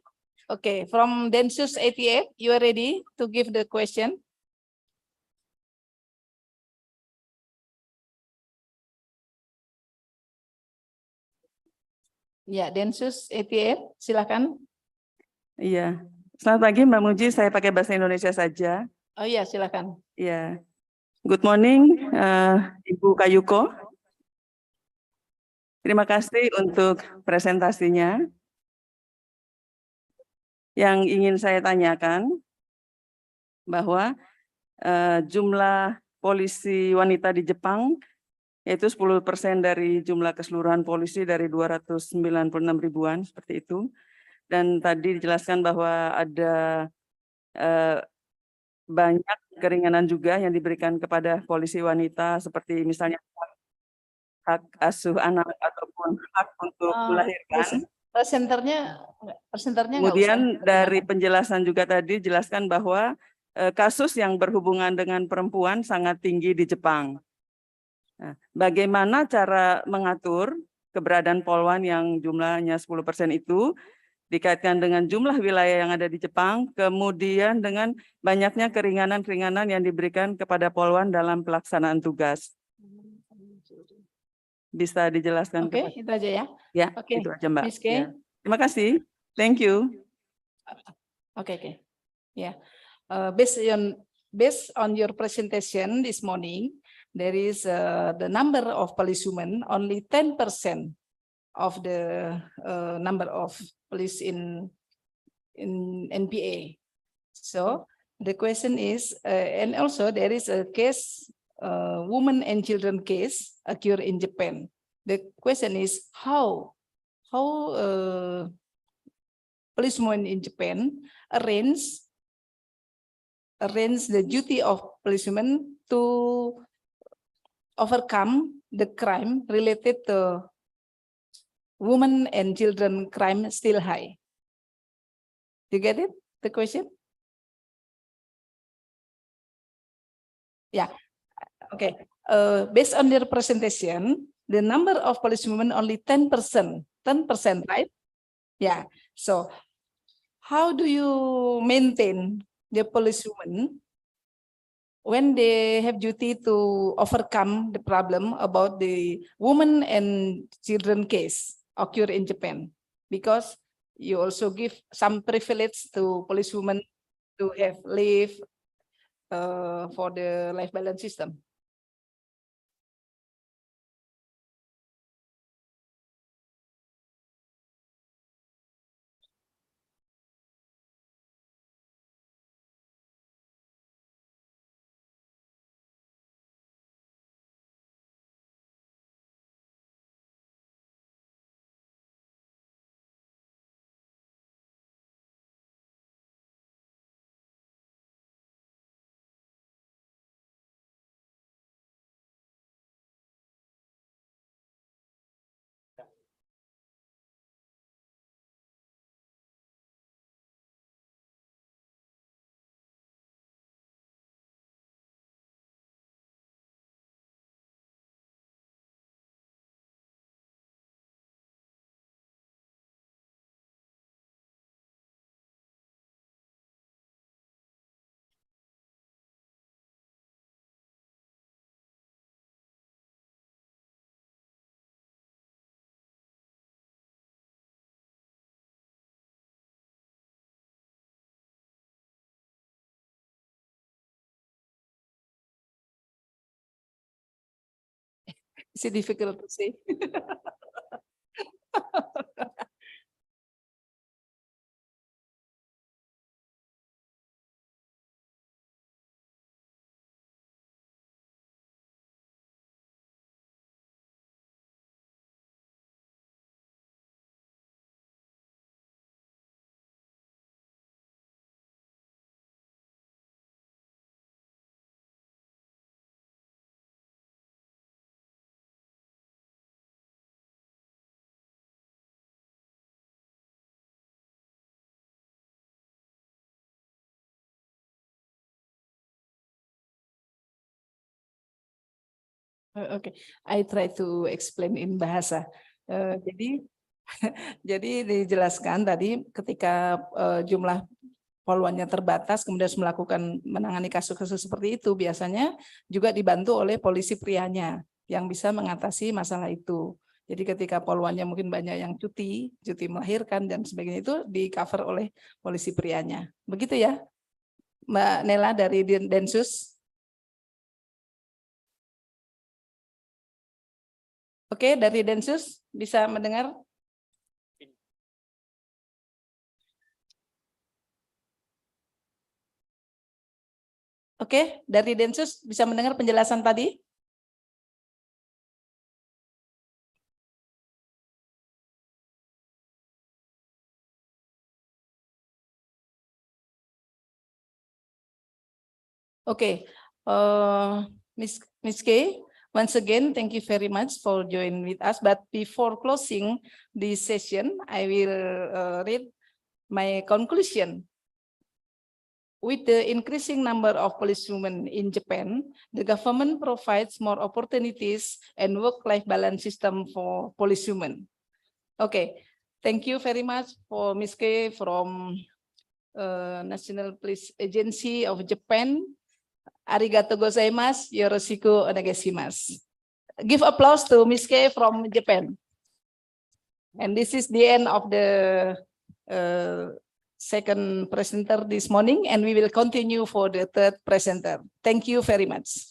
Okay, from Densus 88, you are ready to give the question? Ya, Densus 88, silakan. Iya, selamat pagi Mbak Muji, saya pakai bahasa Indonesia saja. Oh iya, silakan. Iya, good morning Ibu Kayuko. Terima kasih untuk presentasinya. Yang ingin saya tanyakan bahwa jumlah polisi wanita di Jepang yaitu 10% dari jumlah keseluruhan polisi dari 296 ribuan seperti itu. Dan tadi dijelaskan bahwa ada banyak keringanan juga yang diberikan kepada polisi wanita seperti misalnya hak asuh anak ataupun hak untuk melahirkan. Presenternya nggak Kemudian usah. dari penjelasan juga tadi jelaskan bahwa kasus yang berhubungan dengan perempuan sangat tinggi di Jepang. Nah, bagaimana cara mengatur keberadaan polwan yang jumlahnya 10% itu dikaitkan dengan jumlah wilayah yang ada di Jepang, kemudian dengan banyaknya keringanan-keringanan yang diberikan kepada polwan dalam pelaksanaan tugas. Bisa dijelaskan? Oke, itu aja ya. Ya, Oke, itu aja Mbak. Ms. K. Ya. Terima kasih. Thank you. Okay. Yeah. Based on your presentation this morning, there is the number of policewomen, only 10% of the number of police in NPA. So the question is, and also there is a case, women and children case occur in Japan. The question is how policemen in Japan arrange the duty of policemen to overcome the crime related to women and children crime still high. You get it? The question? Yeah. Okay. Based on their presentation, the number of policemen only 10%. 10%, right? Yeah. So how do you maintain the policewomen when they have duty to overcome the problem about the women and children case occur in Japan? Because you also give some privilege to policewomen to have leave for the life balance system. Is it difficult to say? Okay, I try to explain in bahasa. Jadi, jadi dijelaskan tadi ketika jumlah polwannya terbatas, kemudian melakukan menangani kasus-kasus seperti itu, biasanya juga dibantu oleh polisi prianya yang bisa mengatasi masalah itu. Jadi ketika polwannya mungkin banyak yang cuti melahirkan dan sebagainya itu di cover oleh polisi prianya. Begitu ya, Mbak Nela dari Densus. Oke, dari Densus bisa mendengar? Oke, dari Densus bisa mendengar penjelasan tadi? Oke, Miss K, once again, thank you very much for joining with us. But before closing this session, I will read my conclusion. With the increasing number of policewomen in Japan, the government provides more opportunities and work-life balance system for policewomen. Okay, thank you very much for Ms. K from National Police Agency of Japan. Arigato gozaimasu, yoroshiku onegaishimasu. Give applause to Ms. K from Japan. And this is the end of the second presenter this morning, and we will continue for the third presenter. Thank you very much.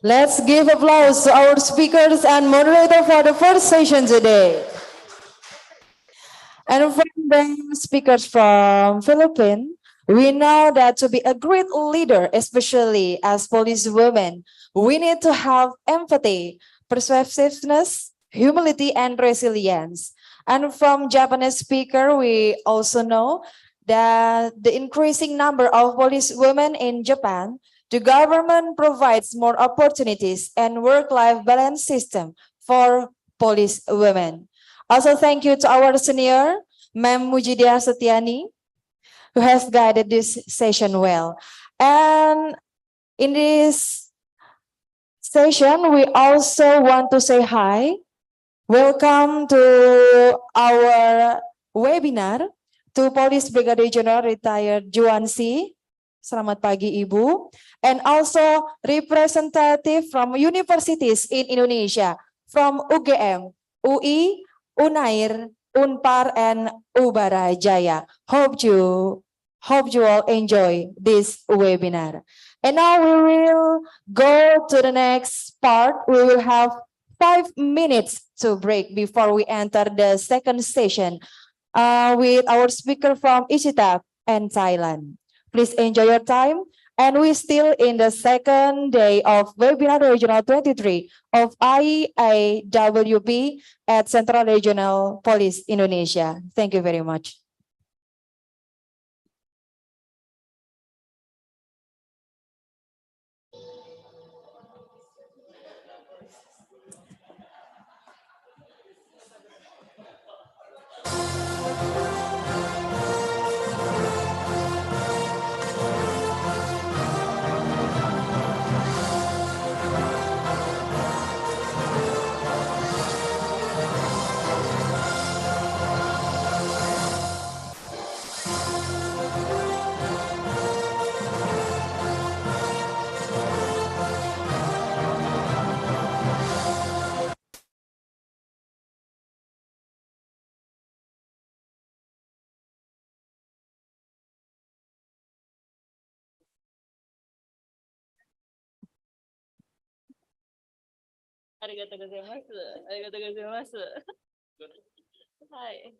Let's give applause to our speakers and moderator for the first session today. And from the speakers from Philippines, we know that to be a great leader, especially as police women, we need to have empathy, persuasiveness, humility, and resilience. And from Japanese speaker, we also know that the increasing number of police women in Japan, the government provides more opportunities and work-life balance system for police women. Also, thank you to our senior, Ma'am Mujidia Setiani, who has guided this session well. And in this session, we also want to say hi. Welcome to our webinar to Police Brigadier General Retired Juansi. Selamat pagi, Ibu. And also representative from universities in Indonesia, from UGM, UI, UNAIR, Unpar, and Ubara Jaya. Hope you all enjoy this webinar. And now we will go to the next part. We will have 5 minutes to break before we enter the second session with our speaker from Ishita and Thailand. Please enjoy your time. And we're still in the second day of Webinar Regional 23 of IAWP at Central Regional Police Indonesia. Thank you very much. Arigatou gozaimasu. Arigatou gozaimasu. Hai.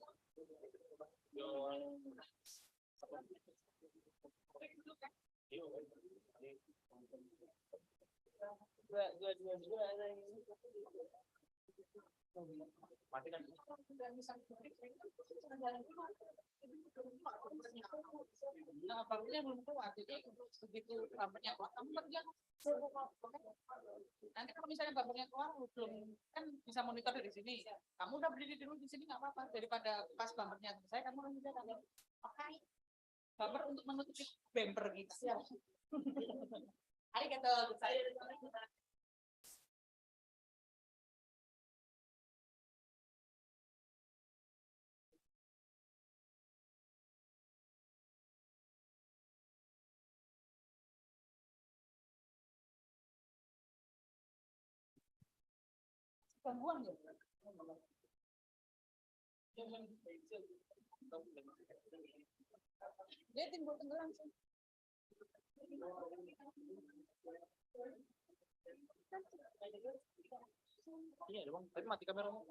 Nah, bangkunya belum keluar, jadi begitu bumpernya keluar, kamu kerja. Nanti kalau misalnya bumpernya keluar, belum kan bisa monitor dari sini. Kamu udah berdiri dulu di sini nggak apa-apa, daripada pas bumpernya selesai kamu langsung jalan. Oke. Bumper untuk menutupi bumper kita. Arigato gozaimasu. Gangguan ya? Dia timbul tenggelam sih. Iya dong, tapi mati kameramu.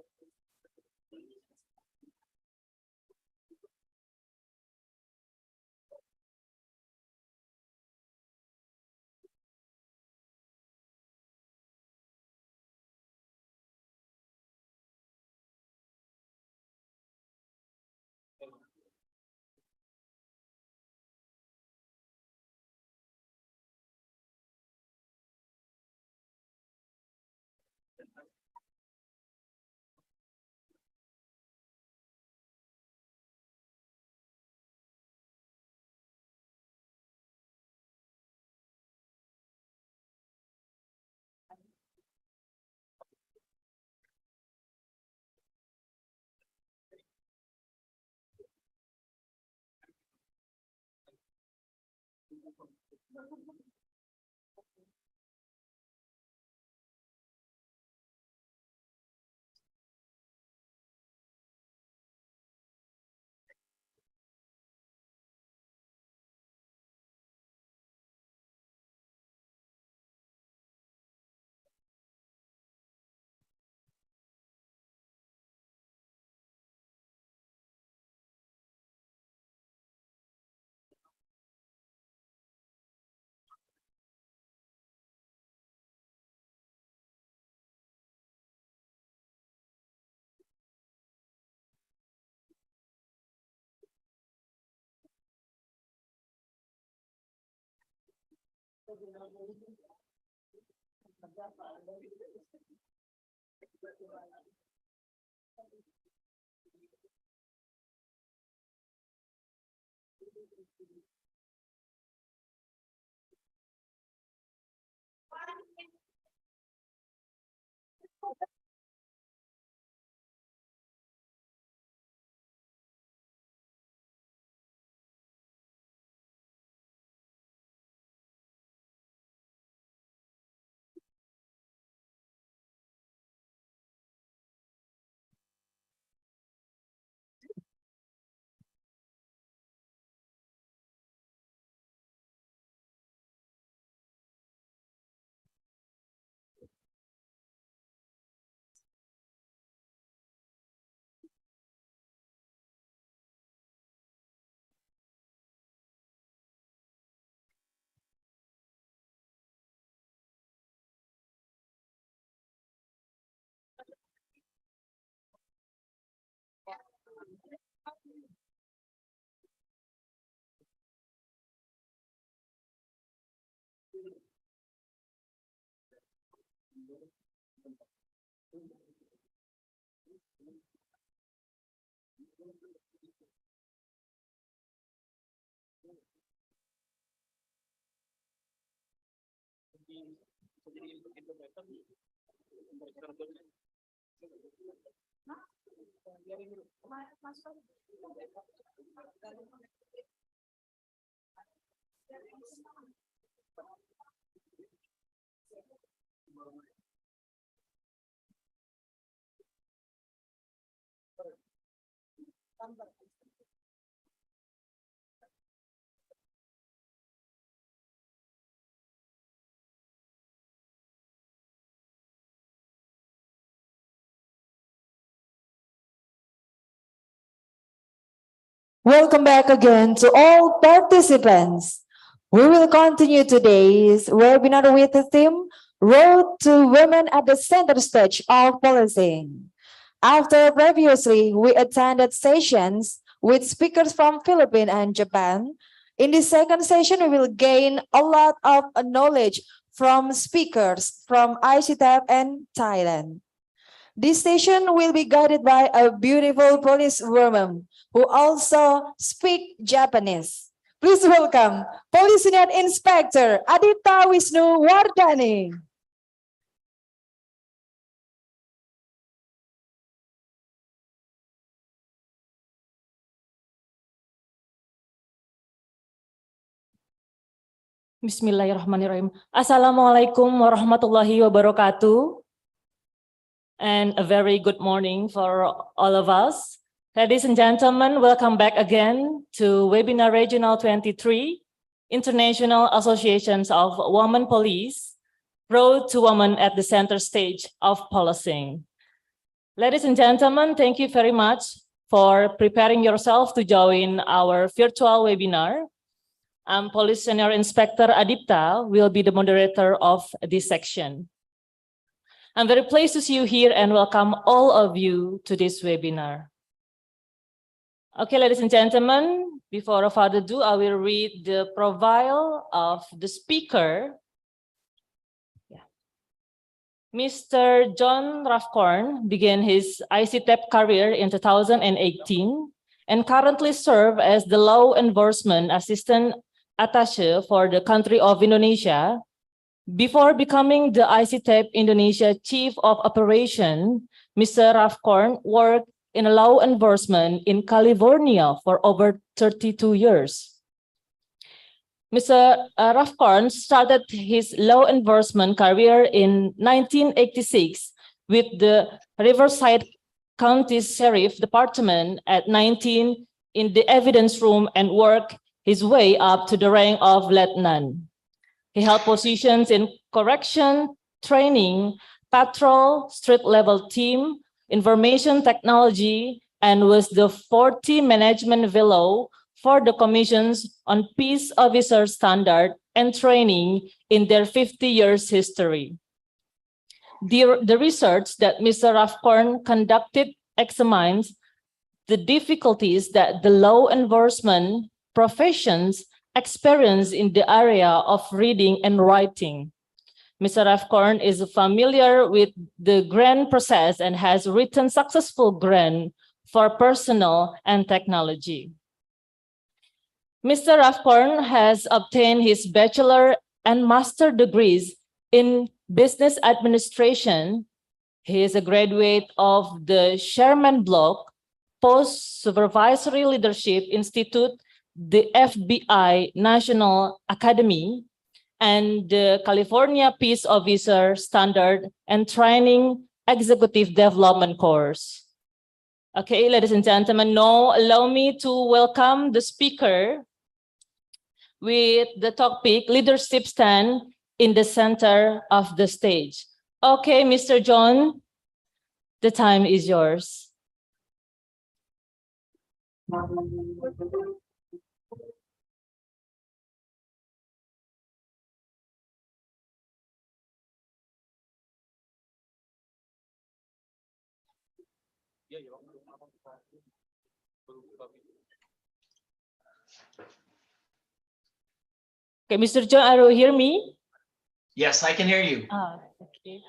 Welcome back again to all participants. We will continue today's webinar with the theme Road to Women at the Center Stage of Policing. After previously we attended sessions with speakers from Philippines and Japan, in the second session we will gain a lot of knowledge from speakers from ICTAP and Thailand. This session will be guided by a beautiful police woman who also speak Japanese. Please welcome Police Unit Inspector Adita Wisnu Wardani. Bismillahirrahmanirrahim. Assalamualaikum warahmatullahi wabarakatuh. And a very good morning for all of us. Ladies and gentlemen, welcome back again to Webinar Regional 23, International Associations of Women Police, Road to Women at the Center Stage of Policing. Ladies and gentlemen, thank you very much for preparing yourself to join our virtual webinar. I'm Police Senior Inspector Adipta, will be the moderator of this section. I'm very pleased to see you here and welcome all of you to this webinar. Okay, ladies and gentlemen, before further ado, I will read the profile of the speaker. Mr. John Rafcorn began his ICTAP career in 2018 and currently serves as the Law Enforcement Assistant Attaché for the country of Indonesia. Before becoming the ICTAP Indonesia Chief of Operation, Mr. Rafcorn worked in law enforcement in California for over 32 years. Mr. Rafcorn started his law enforcement career in 1986 with the Riverside County Sheriff Department at 19 in the evidence room and worked his way up to the rank of lieutenant. He held positions in correction, training, patrol, street level team, information technology, and was the 40 management fellow for the commissions on peace officer standard and training in their 50 years history. The research that Mr. Rafcorn conducted examines the difficulties that the law enforcement professions experience in the area of reading and writing. Mr. Rafcorn is familiar with the grant process and has written successful grant for personnel and technology. Mr. Rafcorn has obtained his bachelor and master degrees in business administration. He is a graduate of the Sherman Block Post-Supervisory Leadership Institute, the FBI National Academy, and the California Peace Officer Standard and Training Executive Development Course. Okay, ladies and gentlemen, now allow me to welcome the speaker with the topic Leadership Stand in the Center of the Stage. Okay, Mr. John, the time is yours. Okay, Mr. John, are you hear me? Yes, I can hear you. Okay.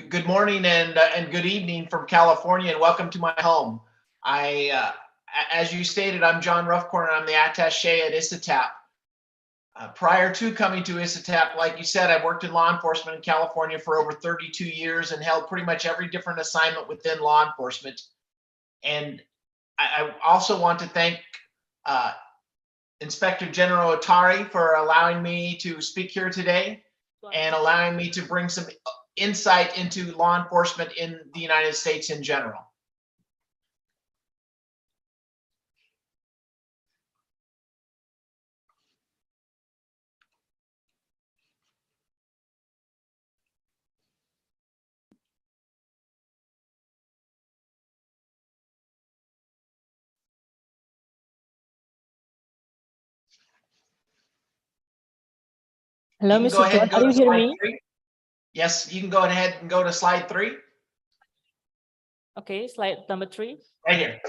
Good morning and good evening from California, and welcome to my home. As you stated, I'm John Rafcorn, and I'm the attaché at ICTAP. Prior to coming to ICTAP, like you said, I've worked in law enforcement in California for over 32 years and held pretty much every different assignment within law enforcement. And I also want to thank Inspector General Otari for allowing me to speak here today and allowing me to bring some insight into law enforcement in the United States in general. Hello, You can go Mr. ahead John, and go are to you hear slide me? 3. Yes, you can go ahead and go to slide 3. Okay, slide number 3. Right here.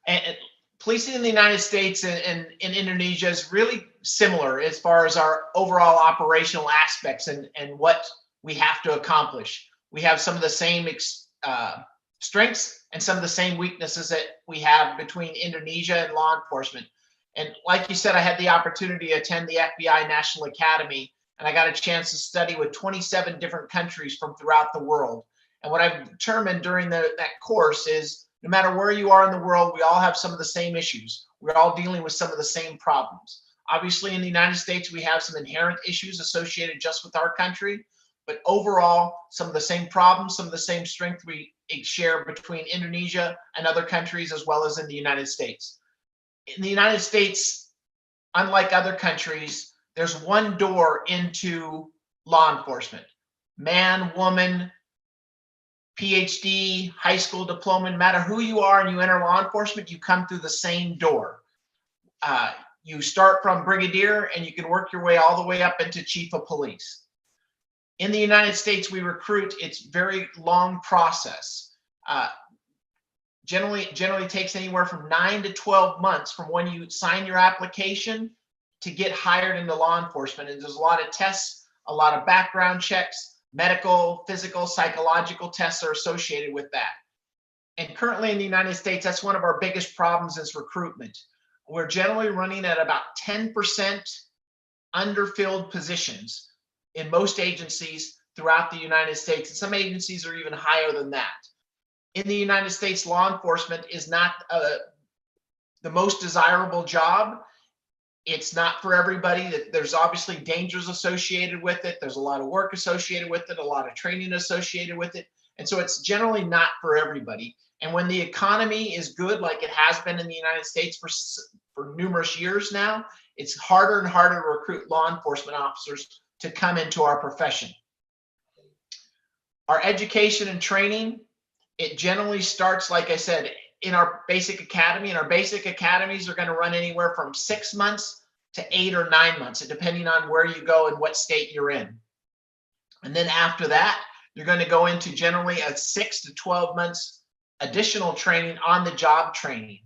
And policing in the United States and in Indonesia is really similar as far as our overall operational aspects and what we have to accomplish. We have some of the same strengths and some of the same weaknesses that we have between Indonesia and law enforcement. And like you said, I had the opportunity to attend the FBI National Academy, and I got a chance to study with 27 different countries from throughout the world. And what I've determined during that course is no matter where you are in the world, we all have some of the same issues. We're all dealing with some of the same problems. Obviously, in the United States, we have some inherent issues associated just with our country, but overall, some of the same problems, some of the same strength we share between Indonesia and other countries, as well as in the United States. In the United States, unlike other countries, there's one door into law enforcement. Man, woman, PhD, high school diploma, no matter who you are and you enter law enforcement, you come through the same door. You start from brigadier and you can work your way all the way up into chief of police. In the United States, we recruit, it's very long process. Generally takes anywhere from 9 to 12 months from when you sign your application to get hired into law enforcement. And there's a lot of tests, a lot of background checks, medical, physical, psychological tests are associated with that. And currently in the United States, that's one of our biggest problems is recruitment. We're generally running at about 10% underfilled positions in most agencies throughout the United States. And some agencies are even higher than that. In the United States, law enforcement is not the most desirable job. It's not for everybody. There's obviously dangers associated with it. There's a lot of work associated with it, a lot of training associated with it. And so it's generally not for everybody. And when the economy is good, like it has been in the United States for numerous years now, it's harder and harder to recruit law enforcement officers to come into our profession. Our education and training, it generally starts, like I said, in our basic academy, and our basic academies are going to run anywhere from 6 months to 8 or 9 months, depending on where you go and what state you're in. And then after that, you're going to go into generally a 6 to 12 months additional training on the job training.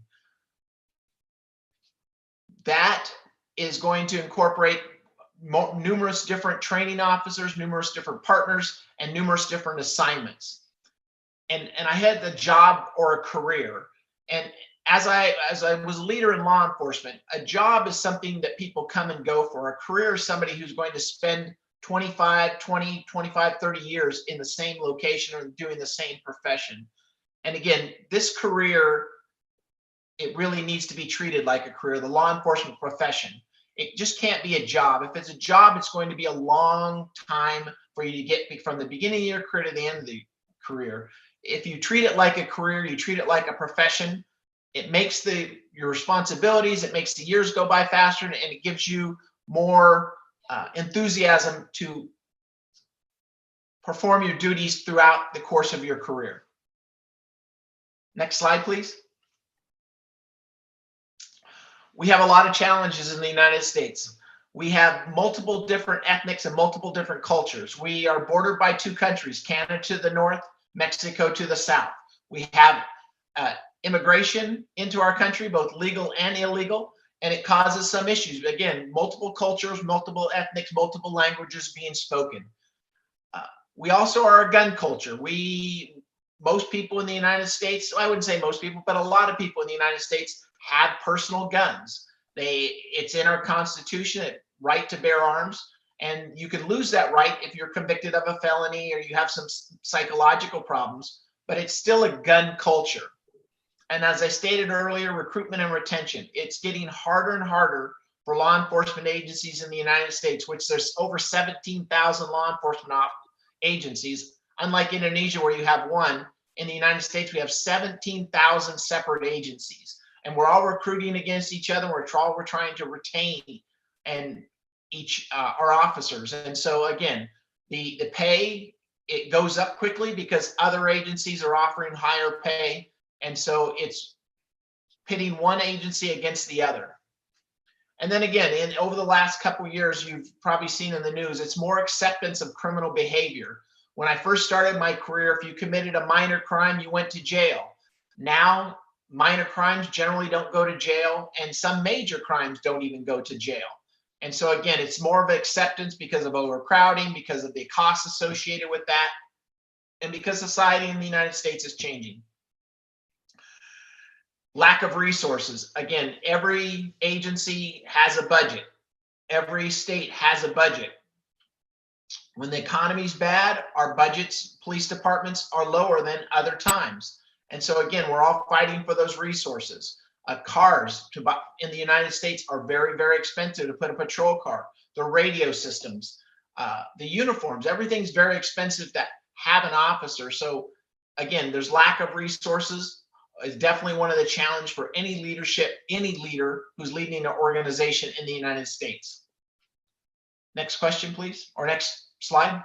That is going to incorporate numerous different training officers, numerous different partners, and numerous different assignments. And I had the job or a career. And as I was a leader in law enforcement, a job is something that people come and go for. A career is somebody who's going to spend 25, 30 years in the same location or doing the same profession. And again, this career, it really needs to be treated like a career, the law enforcement profession. It just can't be a job. If it's a job, it's going to be a long time for you to get from the beginning of your career to the end of the career. If you treat it like a career, you treat it like a profession, it makes your responsibilities, it makes the years go by faster, and it gives you more enthusiasm to perform your duties throughout the course of your career. Next slide, please. We have a lot of challenges in the United States. We have multiple different ethnics and multiple different cultures. We are bordered by 2 countries, Canada to the north, Mexico to the south. We have immigration into our country, both legal and illegal, and it causes some issues. Again, multiple cultures, multiple ethnics, multiple languages being spoken. We also are a gun culture. Most people in the United States, I wouldn't say most people, but a lot of people in the United States have personal guns. It's in our Constitution, right to bear arms. And you can lose that right if you're convicted of a felony or you have some psychological problems, but it's still a gun culture. And as I stated earlier, recruitment and retention, it's getting harder and harder for law enforcement agencies in the United States, which there's over 17,000 law enforcement agencies. Unlike Indonesia, where you have one, in the United States, we have 17,000 separate agencies. And we're all recruiting against each other. We're trying to retain and our officers. And so again, the pay, it goes up quickly because other agencies are offering higher pay. And so it's pitting one agency against the other. And then again, over the last couple of years, you've probably seen in the news, it's more acceptance of criminal behavior. When I first started my career, if you committed a minor crime, you went to jail. Now, minor crimes generally don't go to jail, and some major crimes don't even go to jail. And so again, it's more of acceptance because of overcrowding, because of the costs associated with that, and because society in the United States is changing. Lack of resources. Again, every agency has a budget. Every state has a budget. When the economy's bad, our budgets, police departments are lower than other times. And so again, we're all fighting for those resources. Cars to buy in the United States are very, very expensive to put a patrol car. The radio systems, the uniforms, everything's very expensive to have an officer. So again, there's lack of resources. Is definitely one of the challenge for any leadership, any leader who's leading an organization in the United States. Next question, please, or next slide.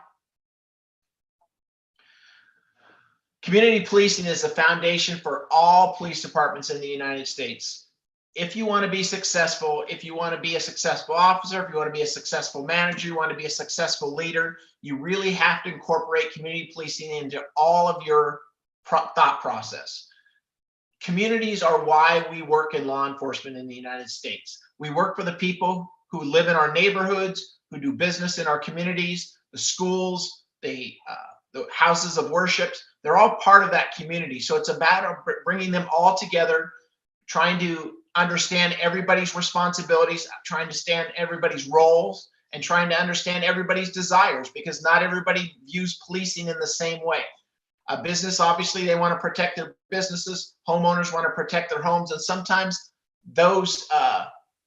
Community policing is the foundation for all police departments in the United States. If you want to be successful, if you want to be a successful officer, if you want to be a successful manager, you want to be a successful leader, you really have to incorporate community policing into all of your thought process. Communities are why we work in law enforcement in the United States. We work for the people who live in our neighborhoods, who do business in our communities, the schools, the houses of worship. They're all part of that community. So it's about bringing them all together, trying to understand everybody's responsibilities, trying to understand everybody's roles, and trying to understand everybody's desires, because not everybody views policing in the same way. A business, obviously, they want to protect their businesses. Homeowners want to protect their homes. And sometimes those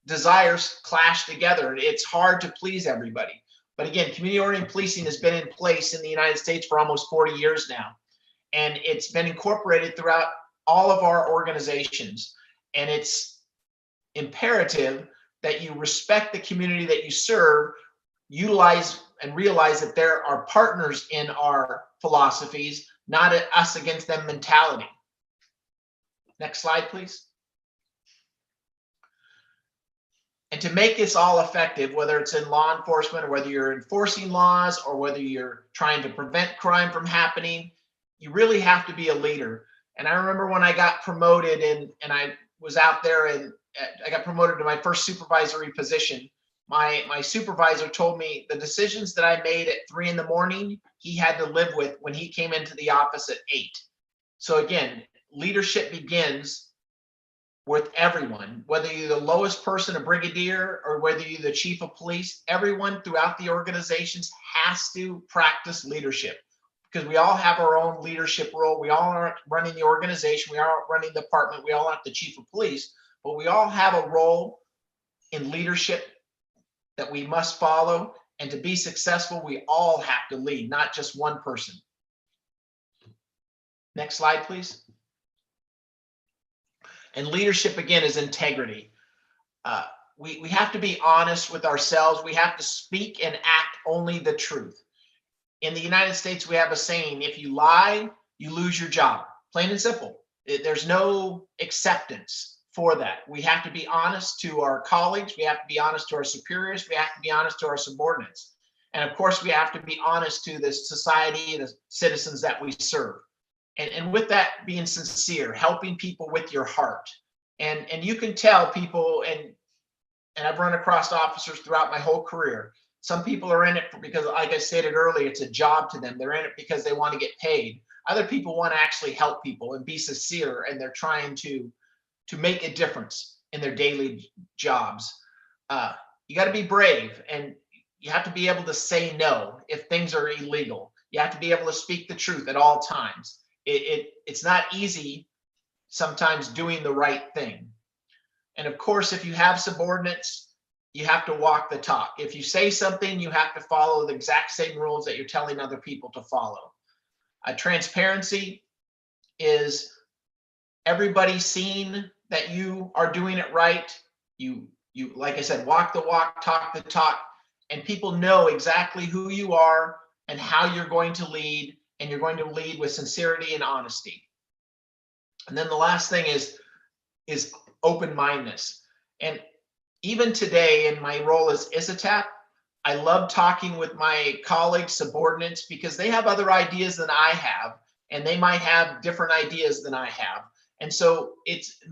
desires clash together. It's hard to please everybody. But again, community-oriented policing has been in place in the United States for almost 40 years now. And it's been incorporated throughout all of our organizations. And it's imperative that you respect the community that you serve, utilize and realize that there are partners in our philosophies, not an us against them mentality. Next slide, please. And to make this all effective, whether it's in law enforcement or whether you're enforcing laws or whether you're trying to prevent crime from happening, you really have to be a leader. And I remember when I got promoted and I was out there and I got promoted to my first supervisory position, my supervisor told me the decisions that I made at 3 in the morning, he had to live with when he came into the office at 8. So again, leadership begins with everyone, whether you're the lowest person, a brigadier, or whether you're the chief of police. Everyone throughout the organizations has to practice leadership, because we all have our own leadership role. We all aren't running the organization. We aren't running the department. We all have the chief of police, but we all have a role in leadership that we must follow. And to be successful, we all have to lead, not just one person. Next slide, please. And leadership, again, is integrity. We have to be honest with ourselves. We have to speak and act only the truth. In the United States, we have a saying, if you lie, you lose your job. Plain and simple. There's no acceptance for that. We have to be honest to our colleagues. We have to be honest to our superiors. We have to be honest to our subordinates. And of course, we have to be honest to the society, the citizens that we serve. And with that, being sincere, helping people with your heart. And you can tell people, and I've run across officers throughout my whole career. Some people are in it because, like I stated earlier, it's a job to them. They're in it because they want to get paid. Other people want to actually help people and be sincere, and they're trying to make a difference in their daily jobs. You got to be brave, and you have to be able to say no if things are illegal. You have to be able to speak the truth at all times. It's not easy sometimes doing the right thing. And of course, if you have subordinates, you have to walk the talk. If you say something, you have to follow the exact same rules that you're telling other people to follow. Transparency is everybody seeing that you are doing it right. You, like I said, walk the walk, talk the talk, and people know exactly who you are and how you're going to lead, and you're going to lead with sincerity and honesty. And then the last thing is open-mindedness. And even today in my role as ISATAP, I love talking with my colleagues, subordinates, because they have other ideas than I have, and they might have different ideas than I have. And so it's,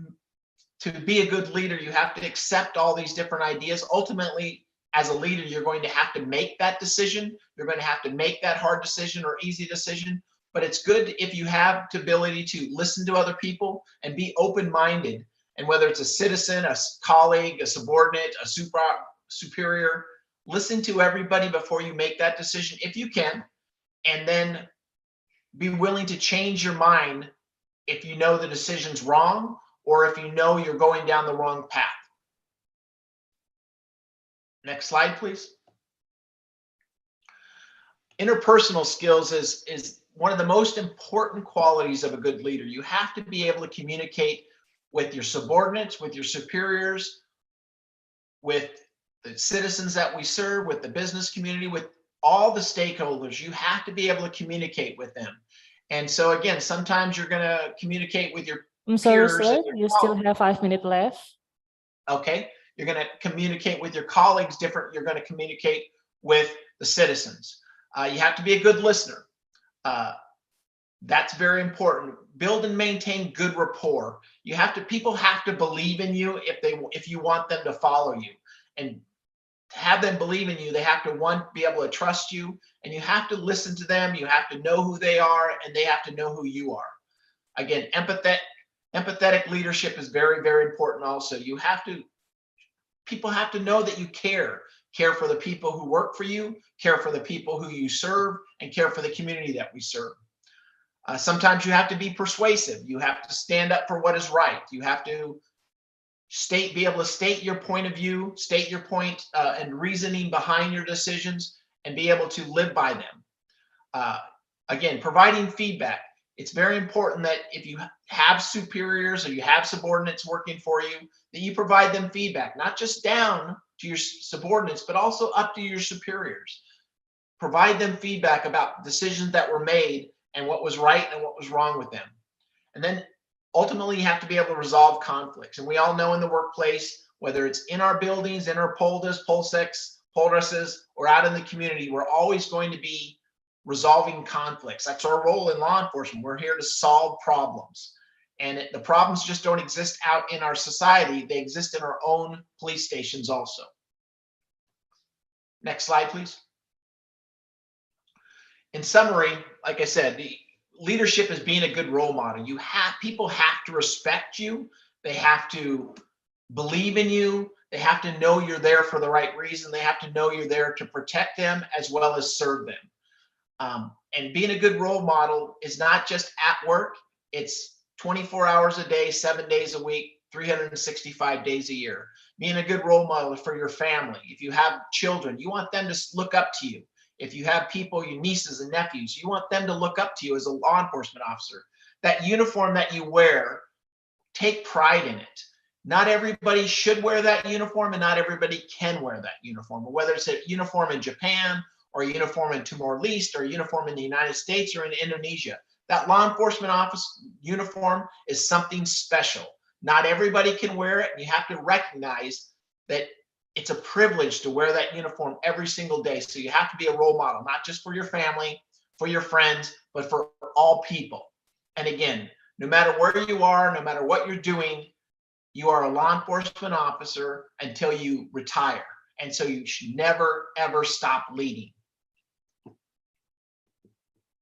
to be a good leader, you have to accept all these different ideas. Ultimately, as a leader, you're going to have to make that decision. You're going to have to make that hard decision or easy decision. But it's good if you have the ability to listen to other people and be open-minded. And whether it's a citizen, a colleague, a subordinate, a superior, listen to everybody before you make that decision if you can, and then be willing to change your mind if you know the decision's wrong or if you know you're going down the wrong path. Next slide, please. Interpersonal skills is one of the most important qualities of a good leader. You have to be able to communicate with your subordinates, with your superiors, with the citizens that we serve, with the business community, with all the stakeholders. You have to be able to communicate with them. And so again, sometimes you're going to communicate with your I'm sorry, peers sir. and your You still have 5 minutes left. Okay, you're going to communicate with your colleagues different. You're going to communicate with the citizens. You have to be a good listener. That's very important. Build and maintain good rapport. You have to, people have to believe in you if you want them to follow you. And to have them believe in you, they have to be able to trust you, and you have to listen to them. You have to know who they are, and they have to know who you are. Again, empathetic leadership is very, very important also. People have to know that you care for the people who work for you, care for the people who you serve, and care for the community that we serve. Sometimes you have to be persuasive. You have to stand up for what is right. You have to be able to state your point of view, state your point and reasoning behind your decisions, and be able to live by them. Again, providing feedback. It's very important that if you have superiors or you have subordinates working for you, that you provide them feedback, not just down to your subordinates, but also up to your superiors. Provide them feedback about decisions that were made and what was right and what was wrong with them. And then ultimately you have to be able to resolve conflicts. And we all know in the workplace, whether it's in our buildings, in our poldas, polsecs, poldrases, or out in the community, we're always going to be resolving conflicts. That's our role in law enforcement. We're here to solve problems. And the problems just don't exist out in our society. They exist in our own police stations also. Next slide, please. In summary, like I said, the leadership is being a good role model. People have to respect you. They have to believe in you. They have to know you're there for the right reason. They have to know you're there to protect them as well as serve them. And being a good role model is not just at work. It's 24 hours a day, 7 days a week, 365 days a year. Being a good role model for your family. If you have children, you want them to look up to you. If you have people, your nieces and nephews, you want them to look up to you as a law enforcement officer. That uniform that you wear, take pride in it. Not everybody should wear that uniform, and not everybody can wear that uniform. Whether it's a uniform in Japan, or a uniform in Timor-Leste, or a uniform in the United States or in Indonesia, that law enforcement office uniform is something special. Not everybody can wear it, and you have to recognize that it's a privilege to wear that uniform every single day. So you have to be a role model, not just for your family, for your friends, but for all people. And again, no matter where you are, no matter what you're doing, you are a law enforcement officer until you retire. And so you should never, ever stop leading.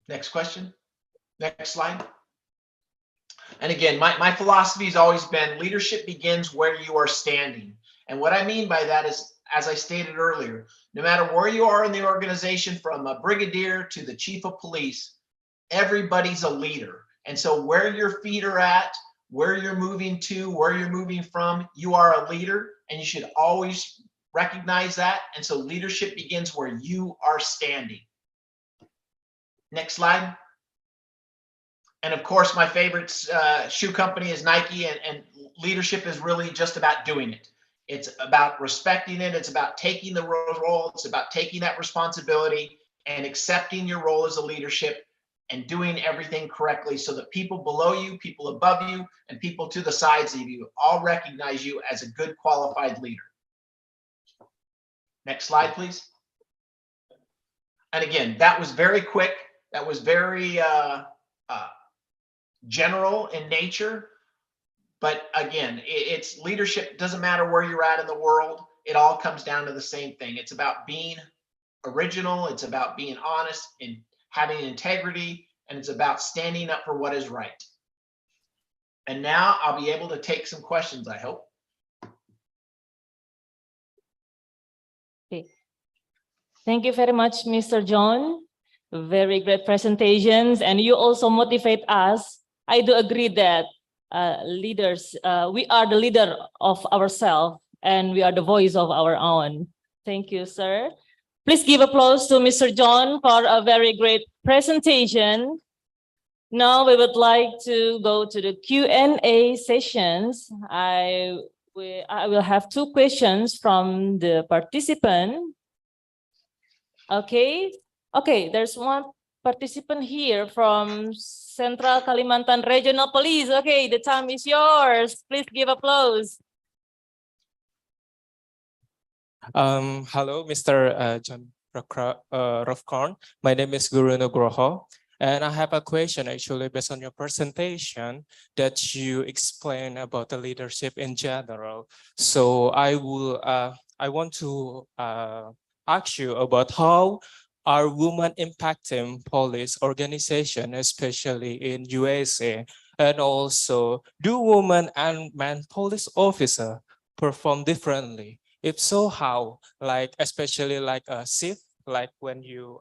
Next question. Next slide. And again, my philosophy has always been leadership begins where you are standing. And what I mean by that is, as I stated earlier, no matter where you are in the organization, from a brigadier to the chief of police, everybody's a leader. And so where your feet are at, where you're moving to, where you're moving from, you are a leader, and you should always recognize that. And so leadership begins where you are standing. Next slide. And of course, my favorite shoe company is Nike, and leadership is really just about doing it. It's about respecting it. It's about taking the role. It's about taking that responsibility and accepting your role as a leadership and doing everything correctly so that people below you, people above you, and people to the sides of you all recognize you as a good, qualified leader. Next slide, please. And again, that was very quick. That was very general in nature. But again, it's leadership. Doesn't matter where you're at in the world. It all comes down to the same thing. It's about being original. It's about being honest and having integrity. And it's about standing up for what is right. And now I'll be able to take some questions, I hope. Okay. Thank you very much, Mr. John. Very great presentations. And you also motivate us. I do agree that leaders, we are the leader of ourselves and we are the voice of our own. Thank you, sir. Please give applause to Mr. John for a very great presentation. Now we would like to go to the Q&A sessions. I will have 2 questions from the participant. Okay, there's one participant here from Central Kalimantan Regional Police. Okay, the time is yours. Please give applause. Hello, Mr. John Rofkorn. My name is Guru Nugroho, and I have a question actually based on your presentation that you explained about the leadership in general. So I want to ask you about how are women impacting police organization, especially in USA, and also do women and men police officer perform differently? If so, how? Like especially like a shift, like when you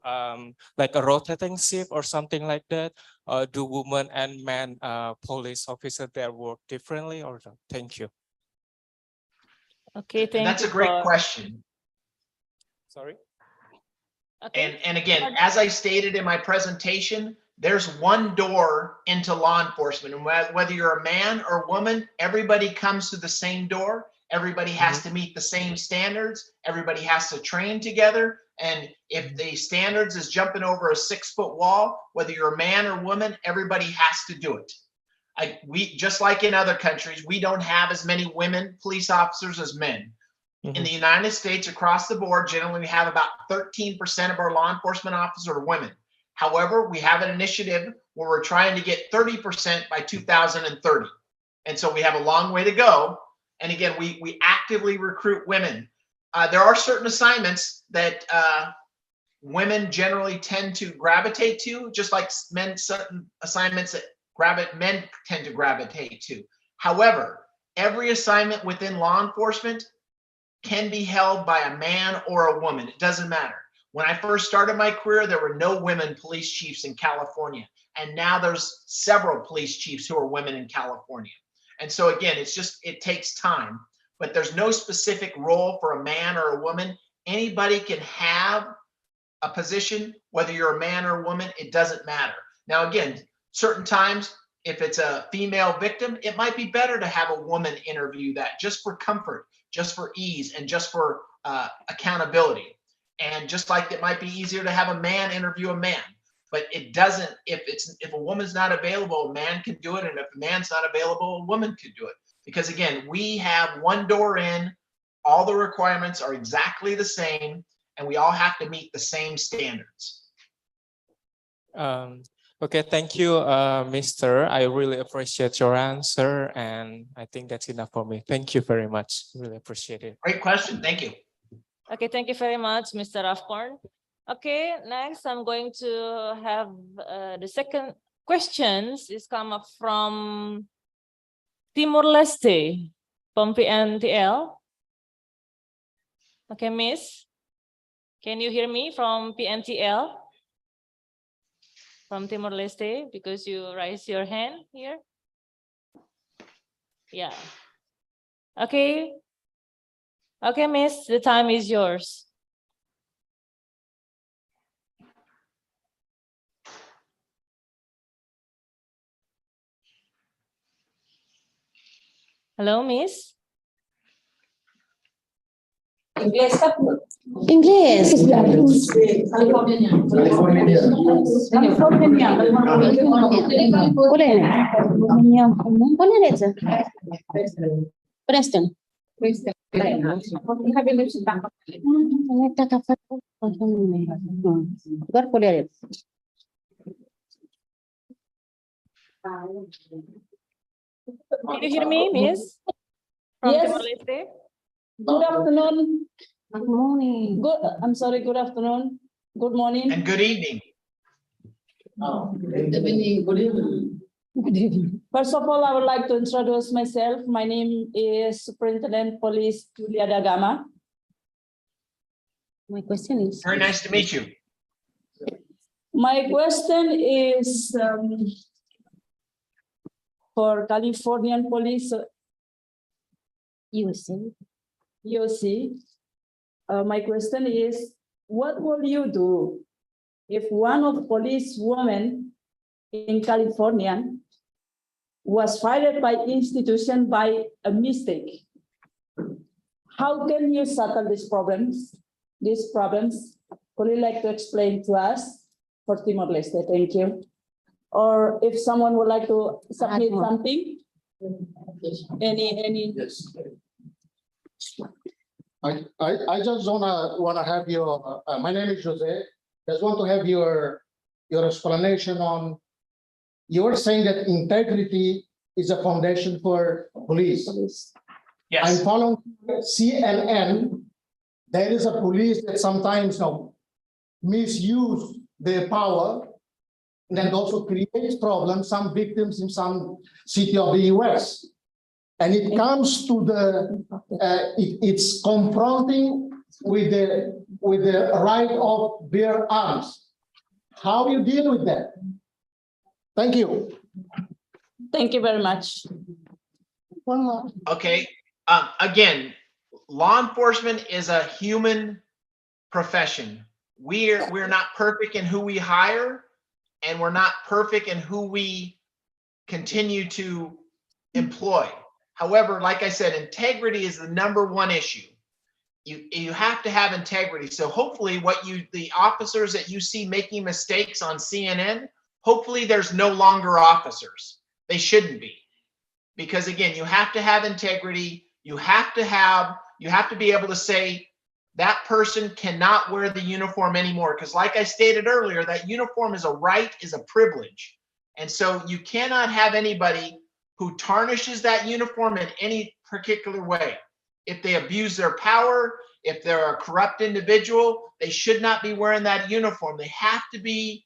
like a rotating shift or something like that. Do women and men police officer there work differently or not? Thank you. Okay, thank you. That's a great question. Sorry. Okay. And again, as I stated in my presentation, there's one door into law enforcement, and whether you're a man or woman, everybody comes to the same door. Everybody has to meet the same standards. Everybody has to train together. And if the standards is jumping over a 6-foot wall, whether you're a man or woman, everybody has to do it. We just like in other countries, we don't have as many women police officers as men. In the United States, across the board, generally we have about 13% of our law enforcement officers are women. However, we have an initiative where we're trying to get 30% by 2030. And so we have a long way to go. And again, we actively recruit women. There are certain assignments that women generally tend to gravitate to, just like men, certain assignments that men tend to gravitate to. However, every assignment within law enforcement can be held by a man or a woman. It doesn't matter. When I first started my career, there were no women police chiefs in California. And now there's several police chiefs who are women in California. And so again, it takes time, but there's no specific role for a man or a woman. Anybody can have a position, whether you're a man or a woman, it doesn't matter. Now, again, certain times, if it's a female victim, it might be better to have a woman interview that just for comfort, just for ease, and just for accountability. And just like it might be easier to have a man interview a man. But it doesn't, if a woman's not available, a man can do it. And if a man's not available, a woman could do it. Because again, we have one door in, all the requirements are exactly the same, and we all have to meet the same standards. Okay, thank you, Mr. I really appreciate your answer, and I think that's enough for me. Thank you very much. Really appreciate it. Great question. Thank you. Okay, thank you very much, Mr. Rafkorn. Okay, next I'm going to have the second questions is come up from Timor-Leste, from PNTL. Okay, Miss, can you hear me from PNTL? From Timor-Leste, because you raise your hand here. Yeah. Okay. Okay, Miss, the time is yours. Hello, Miss. Inggris. Inggris. Preston. Can you hear me, Miss? From Yes. Timor-Leste? Good afternoon. Good morning. I'm sorry, good afternoon. Good morning. And good evening. Good evening. Good evening. First of all, I would like to introduce myself. My name is Superintendent Police Julia Dagama. My question is. Very nice to meet you. My question is for Californian Police UC. My question is, what will you do if one of police women in California was fired by institution by a mistake? How can you settle these problems? Would you like to explain to us for Timor-Leste? Thank you. Or if someone would like to submit something, any. Yes. I just wanna have your. My name is Jose. Just want to have your explanation on. You were saying that integrity is a foundation for police. Yes. I'm following CNN. There is a police that sometimes misuse their power and then also creates problems, some victims in some city of the US. And it comes to it's confronting with the right of bear arms. How do you deal with that? Thank you. Thank you very much. One more. Okay. Again, law enforcement is a human profession. We're not perfect in who we hire, and we're not perfect in who we continue to employ. However, like I said, integrity is the #1 issue. You have to have integrity. So hopefully the officers that you see making mistakes on CNN, hopefully there's no longer officers. They shouldn't be. Because again, you have to have integrity. You have to be able to say that person cannot wear the uniform anymore. Because like I stated earlier, that uniform is a right, is a privilege. And so you cannot have anybody who tarnishes that uniform in any particular way. If they abuse their power, if they're a corrupt individual, they should not be wearing that uniform. They have to be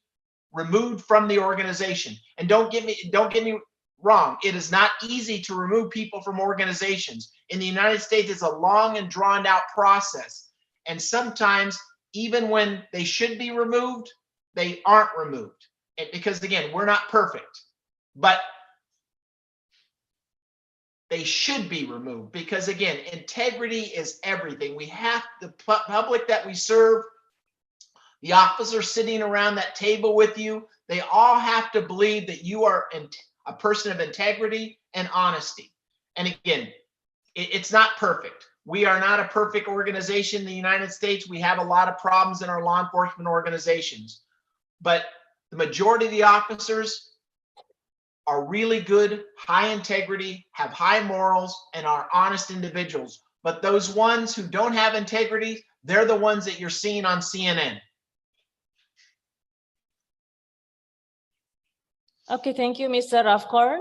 removed from the organization. And don't get me wrong. It is not easy to remove people from organizations. In the United States, it's a long and drawn out process. And sometimes, even when they should be removed, they aren't removed. Because again, we're not perfect, but they should be removed because again, integrity is everything. We have the public that we serve, the officers sitting around that table with you, they all have to believe that you are a person of integrity and honesty. And again, it's not perfect. We are not a perfect organization in the United States. We have a lot of problems in our law enforcement organizations, but the majority of the officers are really good, high integrity, have high morals, and are honest individuals. But those ones who don't have integrity, they're the ones that you're seeing on CNN. Okay, thank you, Mr. Rafkorn.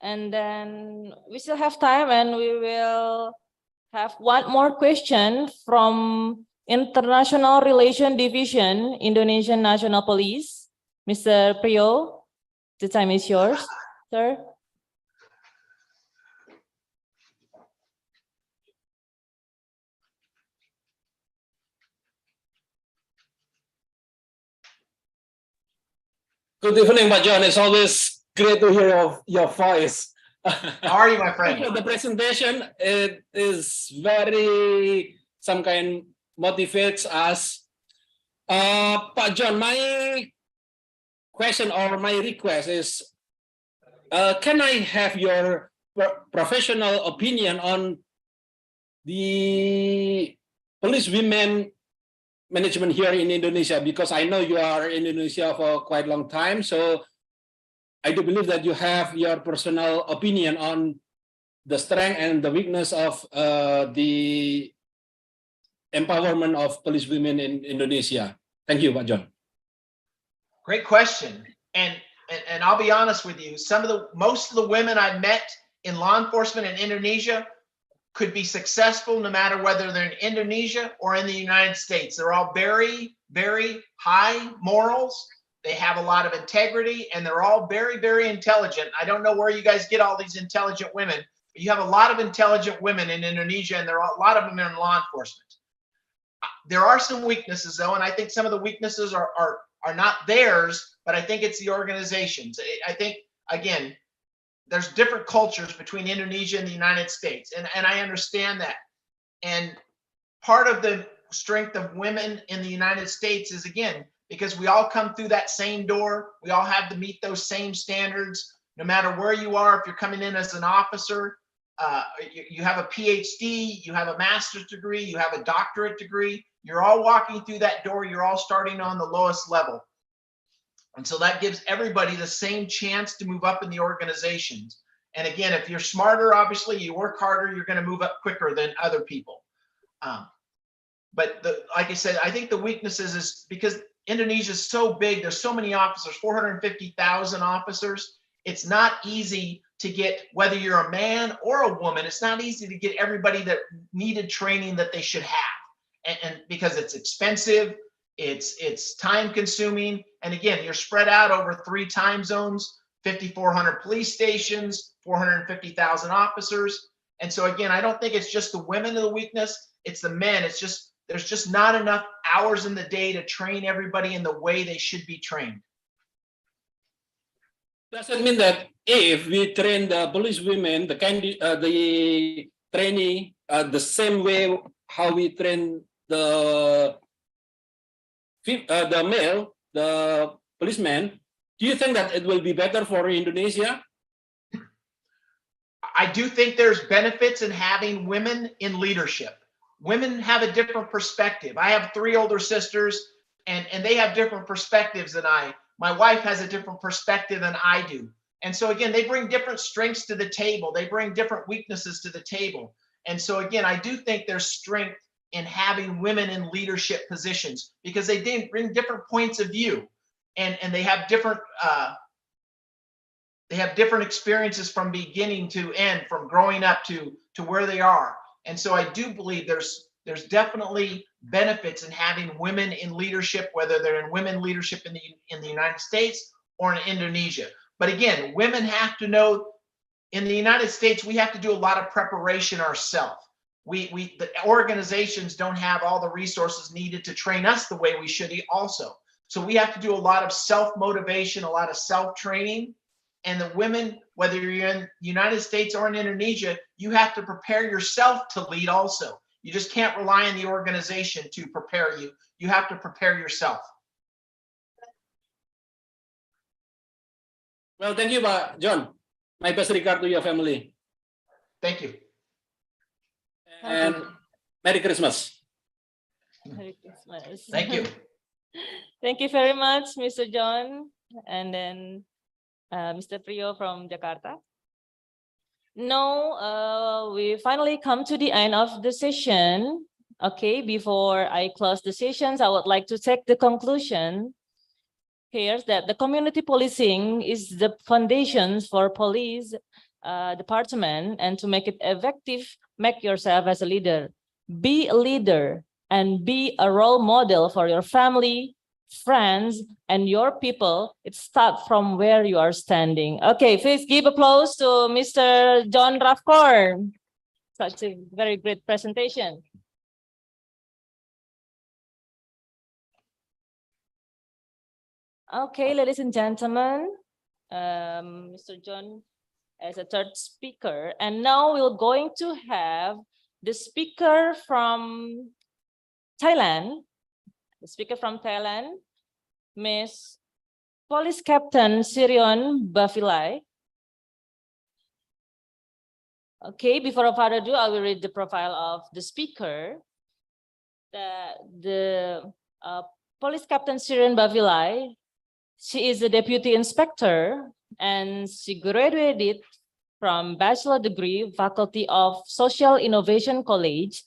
And then we still have time and we will have one more question from International Relation Division, Indonesian National Police. Mr. Priyo, the time is yours, sir. Good evening, Pak John. It's always great to hear your voice. How are you, my friend? The presentation, it is very some kind motivates us. Pak John, my question or my request is, can I have your professional opinion on the police women management here in Indonesia? Because I know you are in Indonesia for quite a long time, so I do believe that you have your personal opinion on the strength and the weakness of the empowerment of police women in Indonesia? Thank you, Pak John. Great question. And I'll be honest with you, most of the women I met in law enforcement in Indonesia could be successful no matter whether they're in Indonesia or in the United States. They're all very, very high morals. They have a lot of integrity, and they're all very, very intelligent. I don't know where you guys get all these intelligent women, but you have a lot of intelligent women in Indonesia, and there are a lot of them in law enforcement. There are some weaknesses though, and I think some of the weaknesses are not theirs, but I think it's the organizations. I think, again, there's different cultures between Indonesia and the United States, and I understand that. And part of the strength of women in the United States is, again, because we all come through that same door. We all have to meet those same standards, no matter where you are. If you're coming in as an officer, you have a PhD, you have a master's degree, you have a doctorate degree. You're all walking through that door. You're all starting on the lowest level. And so that gives everybody the same chance to move up in the organizations. And again, if you're smarter, obviously, you work harder, you're going to move up quicker than other people. But like I said, I think the weaknesses is because Indonesia is so big, there's so many officers, 450,000 officers. It's not easy to get, whether you're a man or a woman, it's not easy to get everybody that needed training that they should have. And because it's expensive, it's time consuming. And again, you're spread out over 3 time zones, 5,400 police stations, 450,000 officers. And so again, I don't think it's just the women of the weakness, it's the men. It's just, there's just not enough hours in the day to train everybody in the way they should be trained. Does it mean that if we train the police women, the trainee, the same way how we train the male, the policeman, do you think that it will be better for Indonesia? I do think there's benefits in having women in leadership. Women have a different perspective. I have 3 older sisters, and they have different perspectives than I. My wife has a different perspective than I do. And so again, they bring different strengths to the table. They bring different weaknesses to the table. And so again, I do think there's strength in having women in leadership positions because they bring different points of view, and they have different experiences from beginning to end, from growing up to where they are. And so I do believe there's definitely benefits in having women in leadership, whether they're in women leadership in the United States or in Indonesia. But again, women have to know, in the United States, we have to do a lot of preparation ourselves. The organizations don't have all the resources needed to train us the way we should also. So we have to do a lot of self-motivation, a lot of self-training. And the women, whether you're in the United States or in Indonesia, you have to prepare yourself to lead also. You just can't rely on the organization to prepare you. You have to prepare yourself. Well, thank you, Pak John. My best regard to your family. Thank you. And Merry Christmas. Merry Christmas. Thank you. Thank you very much, Mr. John. And then Mr. Priyo from Jakarta. Now, we finally come to the end of the session. Okay, before I close the sessions, I would like to take the conclusion here that the community policing is the foundation for police department, and to make it effective, make yourself as a leader. Be a leader and be a role model for your family, friends, and your people. It starts from where you are standing. Okay, please give applause to Mr. John Rafcorn. Such a very great presentation. Okay, ladies and gentlemen, Mr. John as a third speaker. And now we're going to have the speaker from Thailand. The speaker from Thailand, Miss Police Captain Sirion Bavilai. Okay, before further ado, I will read the profile of the speaker. The Police Captain Sirion Bavilai, she is a deputy inspector, and she graduated from bachelor degree, Faculty of Social Innovation College,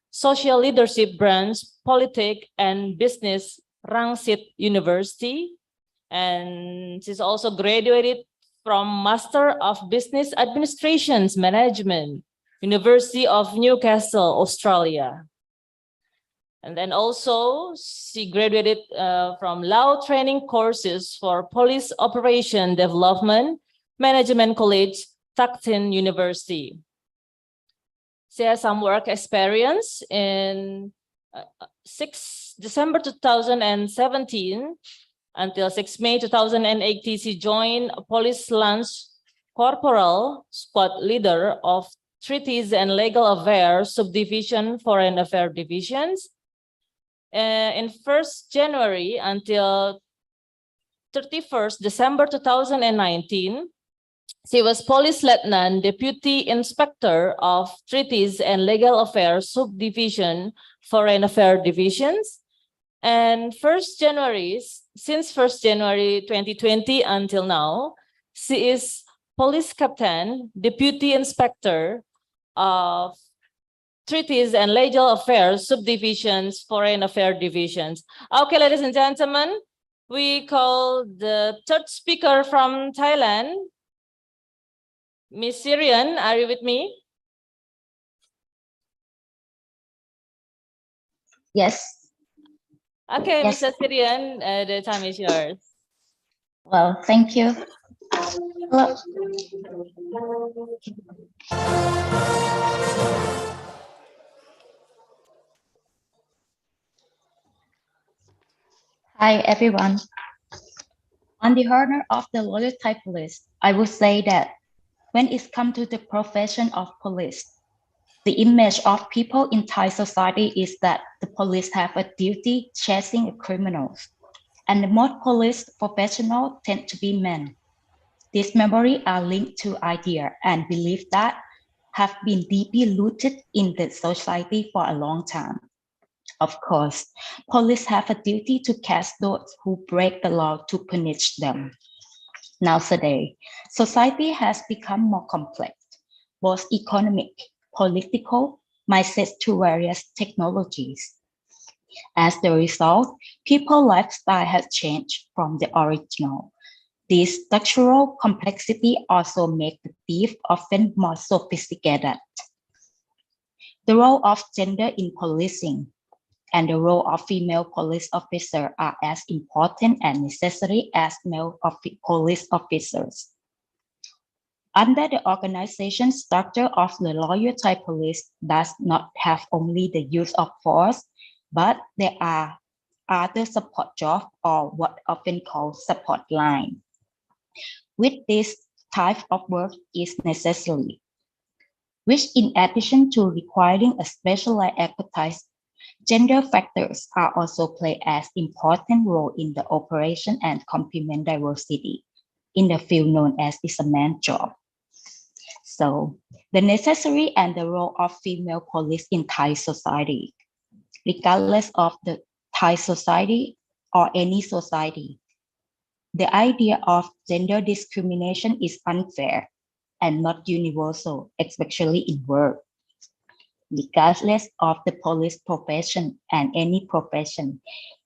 Social Leadership Branch, Politic and Business, Rangsit University. And she's also graduated from Master of Business Administrations Management, University of Newcastle, Australia. And then also she graduated from Law Training Courses for Police Operation Development, Management College, Kalteng University. She has some work experience in 6 December 2017 until 6 May 2018. She joined Police Lance Corporal Squad Leader of Treaties and Legal Affairs Subdivision Foreign Affairs Divisions. In 1st January until 31st December 2019, she was Police Lieutenant Deputy Inspector of Treaties and Legal Affairs Subdivision Foreign Affairs Divisions. And since 1st January 2020 until now, she is Police Captain, Deputy Inspector of Treaties and Legal Affairs Subdivisions, Foreign Affairs Divisions. Okay, ladies and gentlemen, we call the third speaker from Thailand. Miss Syrian, are you with me? Yes. Okay, Yes. Mr. Syrian, the time is yours. Well, thank you. Hello. Hi, everyone. On the honor of the loyal Thai police, I would say that when it comes to the profession of police, the image of people in Thai society is that the police have a duty chasing criminals, and the most police professionals tend to be men. These memories are linked to ideas and beliefs that have been deeply rooted in the society for a long time. Of course, police have a duty to catch those who break the law to punish them. Nowadays, society has become more complex, both economic, political, mindset to various technologies. As the result, people's lifestyle has changed from the original. This structural complexity also makes the thief often more sophisticated. The role of gender in policing and the role of female police officers are as important and necessary as male police officers. Under the organization structure of the Loyal Thai Police does not have only the use of force, but there are other support jobs or what often called support line. With this type of work is necessary, which in addition to requiring a specialized expertise, gender factors are also play as important role in the operation and complement diversity in the field known as is a man job. So the necessary and the role of female police in Thai society, regardless of the Thai society or any society, the idea of gender discrimination is unfair and not universal, especially in work. Regardless of the police profession and any profession,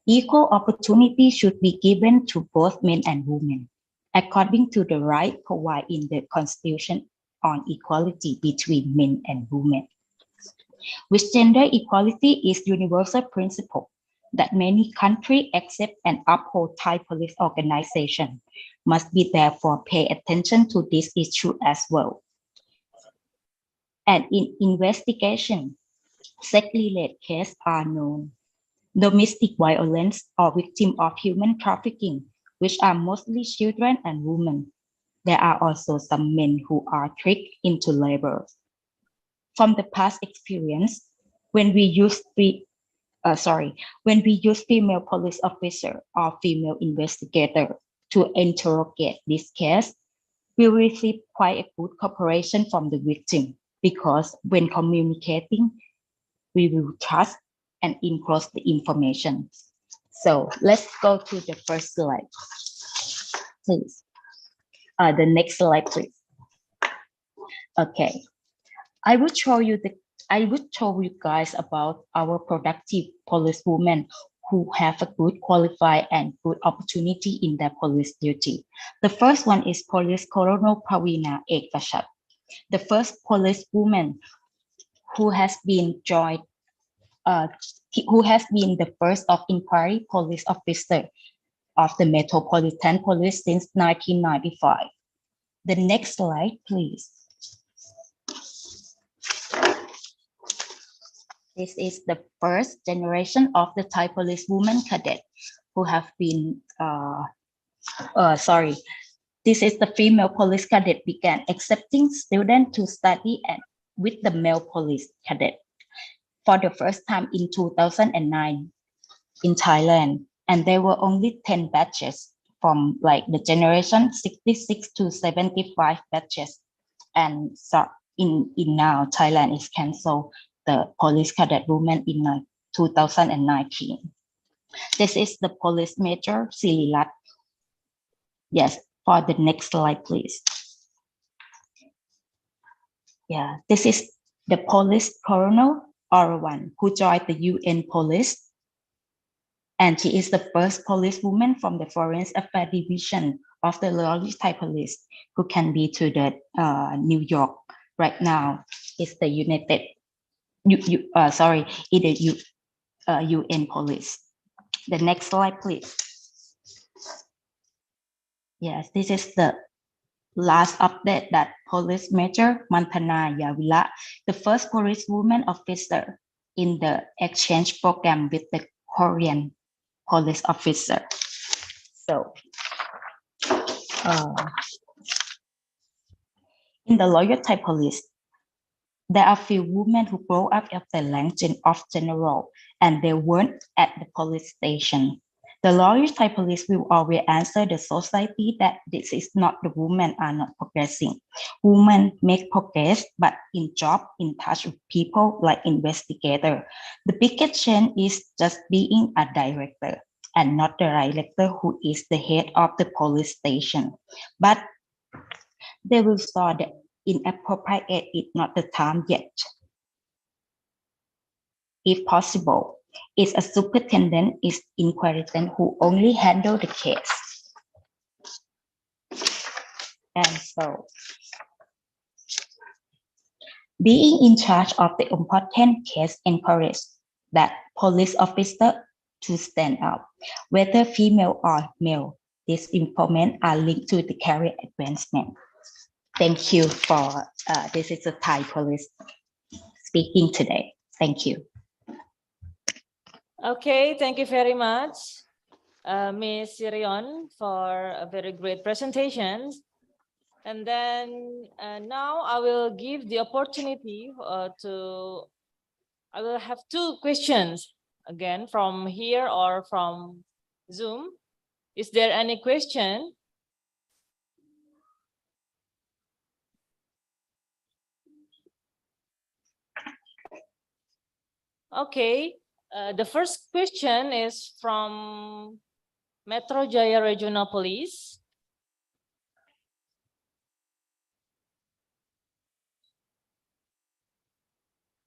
equal opportunity should be given to both men and women, according to the right provided in the Constitution on equality between men and women. With gender equality is universal principle that many countries accept and uphold. Thai police organization must be therefore pay attention to this issue as well. And in investigation, sex-related cases are known. Domestic violence or victims of human trafficking, which are mostly children and women. There are also some men who are tricked into labor. From the past experience, when we use female police officer or female investigator to interrogate this case, we receive quite a good cooperation from the victim because when communicating, we will trust and enclose the information. So let's go to the first slide, please. The next slide, please. Okay, I would show you guys about our productive policewomen who have a good qualified and good opportunity in their police duty. The first one is Police Colonel Pravina Ekashat, the first policewoman who has been the first of inquiry police officer of the Metropolitan Police since 1995. The next slide, please. This is the first generation of the Thai police woman cadet who have been, this is the female police cadet began accepting students to study with the male police cadet for the first time in 2009 in Thailand. And there were only 10 batches from like the generation 66 to 75 batches. And so in now Thailand is canceled the police cadet woman in 2019. This is the police major Sililat. Yes, for the next slide, please. Yeah, this is the police colonel Orwan who joined the UN police. And she is the first policewoman from the Foreign Affairs Division of the Royal Thai Police who can be to the New York right now. It's the UN police. The next slide, please. Yes, this is the last update that Police Major Mantana Yavila, the first policewoman officer in the exchange program with the Korean police officer. So, in the Loyal Thai Police, there are few women who grow up at the rank of general and they weren't at the police station. The Loyal Thai Police will always answer the society that this is not the women are not progressing. Women make progress, but in job, in touch with people like investigator. The biggest change is just being a director and not the director who is the head of the police station. But they will saw that inappropriate is not the time yet. If possible, it's a superintendent is inquisition who only handle the case. And so, being in charge of the important case encourages that police officer to stand up, whether female or male. These improvements are linked to the career advancement. Thank you for, this is a Thai police speaking today. Thank you. Okay, thank you very much, Ms. Sirion, for a very great presentation. And then now I will give the opportunity I will have two questions again from here or from Zoom. Is there any question? Okay, the first question is from Metro Jaya Regional Police.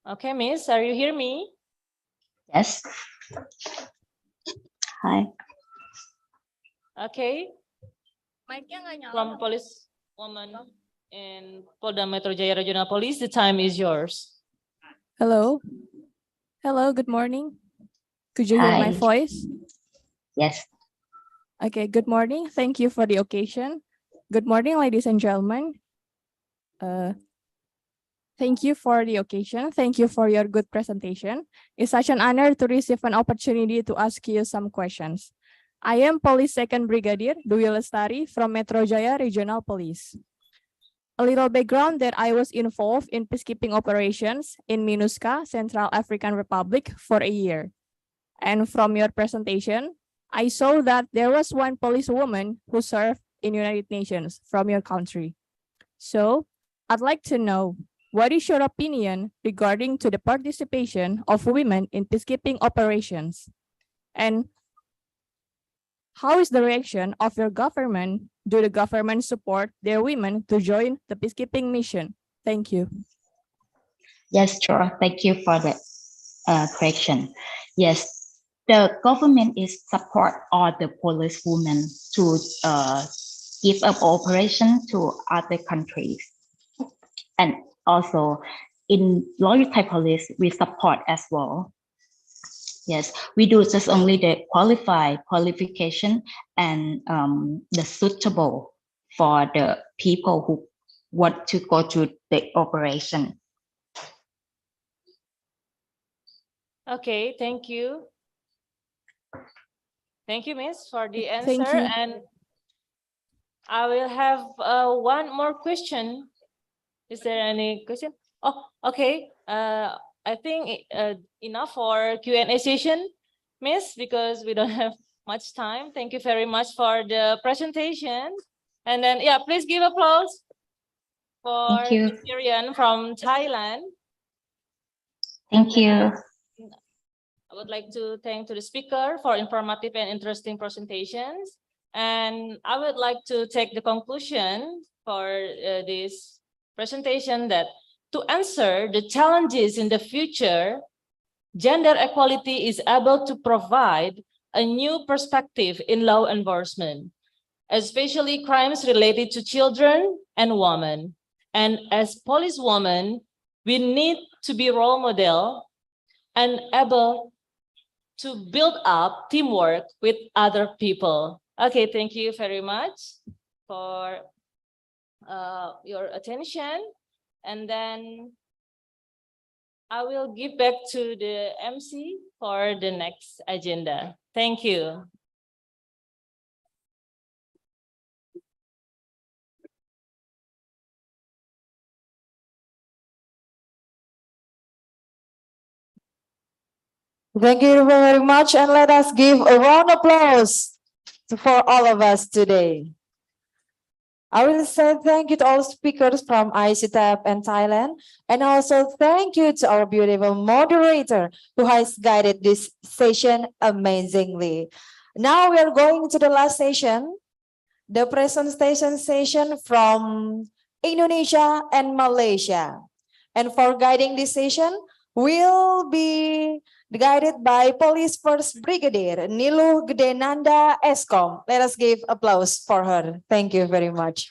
Okay, Miss, are you hear me? Yes. Hi. Okay. From police woman in Polda Metro Jaya Regional Police, the time is yours. Hello. Hello, good morning. Could you hear my voice? Yes. Okay, good morning. Thank you for the occasion. Good morning, ladies and gentlemen. Thank you for the occasion. Thank you for your good presentation. It's such an honor to receive an opportunity to ask you some questions. I am Police Second Brigadier Dwi Lestari from Metro Jaya Regional Police. A little background that I was involved in peacekeeping operations in MINUSCA, Central African Republic, for a year. And from your presentation, I saw that there was one policewoman who served in United Nations from your country. So I'd like to know, what is your opinion regarding to the participation of women in peacekeeping operations? And how is the reaction of your government? Do the government support their women to join the peacekeeping mission Thank you. Yes, sure. Thank you for the correction. Yes, the government is support all the police women to give up operation to other countries. And also in loyal type police, we support as well. Yes, we do just only the qualification and the suitable for the people who want to go to the operation. Okay, thank you. Thank you, Miss, for the Thank answer. you. And I will have one more question. Is there any question? Oh, okay. I think enough for Q&A session, Miss, because we don't have much time. Thank you very much for the presentation. And then, yeah, please give applause for Thank you. Miss Syrian from Thailand. Thank you. I would like to thank to the speaker for informative and interesting presentations. And I would like to take the conclusion for this presentation that to answer the challenges in the future, gender equality is able to provide a new perspective in law enforcement, especially crimes related to children and women. And as policewomen, we need to be role model and able to build up teamwork with other people. Okay, thank you very much for your attention. And then I will give back to the MC for the next agenda. Thank you. Thank you very much, and let us give a round of applause for all of us today. I will say thank you to all speakers from ICTAP and Thailand, and also thank you to our beautiful moderator who has guided this session amazingly. Now we are going to the last session, the presentation session from Indonesia and Malaysia. And for guiding this session, will be guided by Police First Brigadier Niluh Gedenanda Eskom. Let us give applause for her. Thank you very much.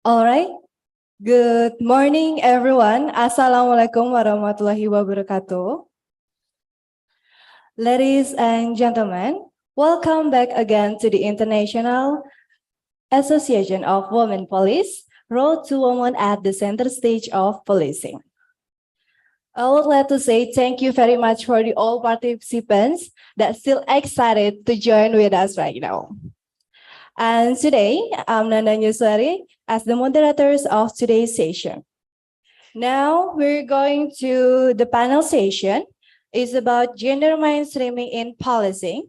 All right. Good morning, everyone. Assalamualaikum warahmatullahi wabarakatuh. Ladies and gentlemen, welcome back again to the International Association of Women Police, Road to Women at the Center Stage of Policing. I would like to say thank you very much for the all participants that still excited to join with us right now. And today, I'm Nanda Nyuswari as the moderators of today's session. Now we're going to the panel session. It's about gender mainstreaming in policing,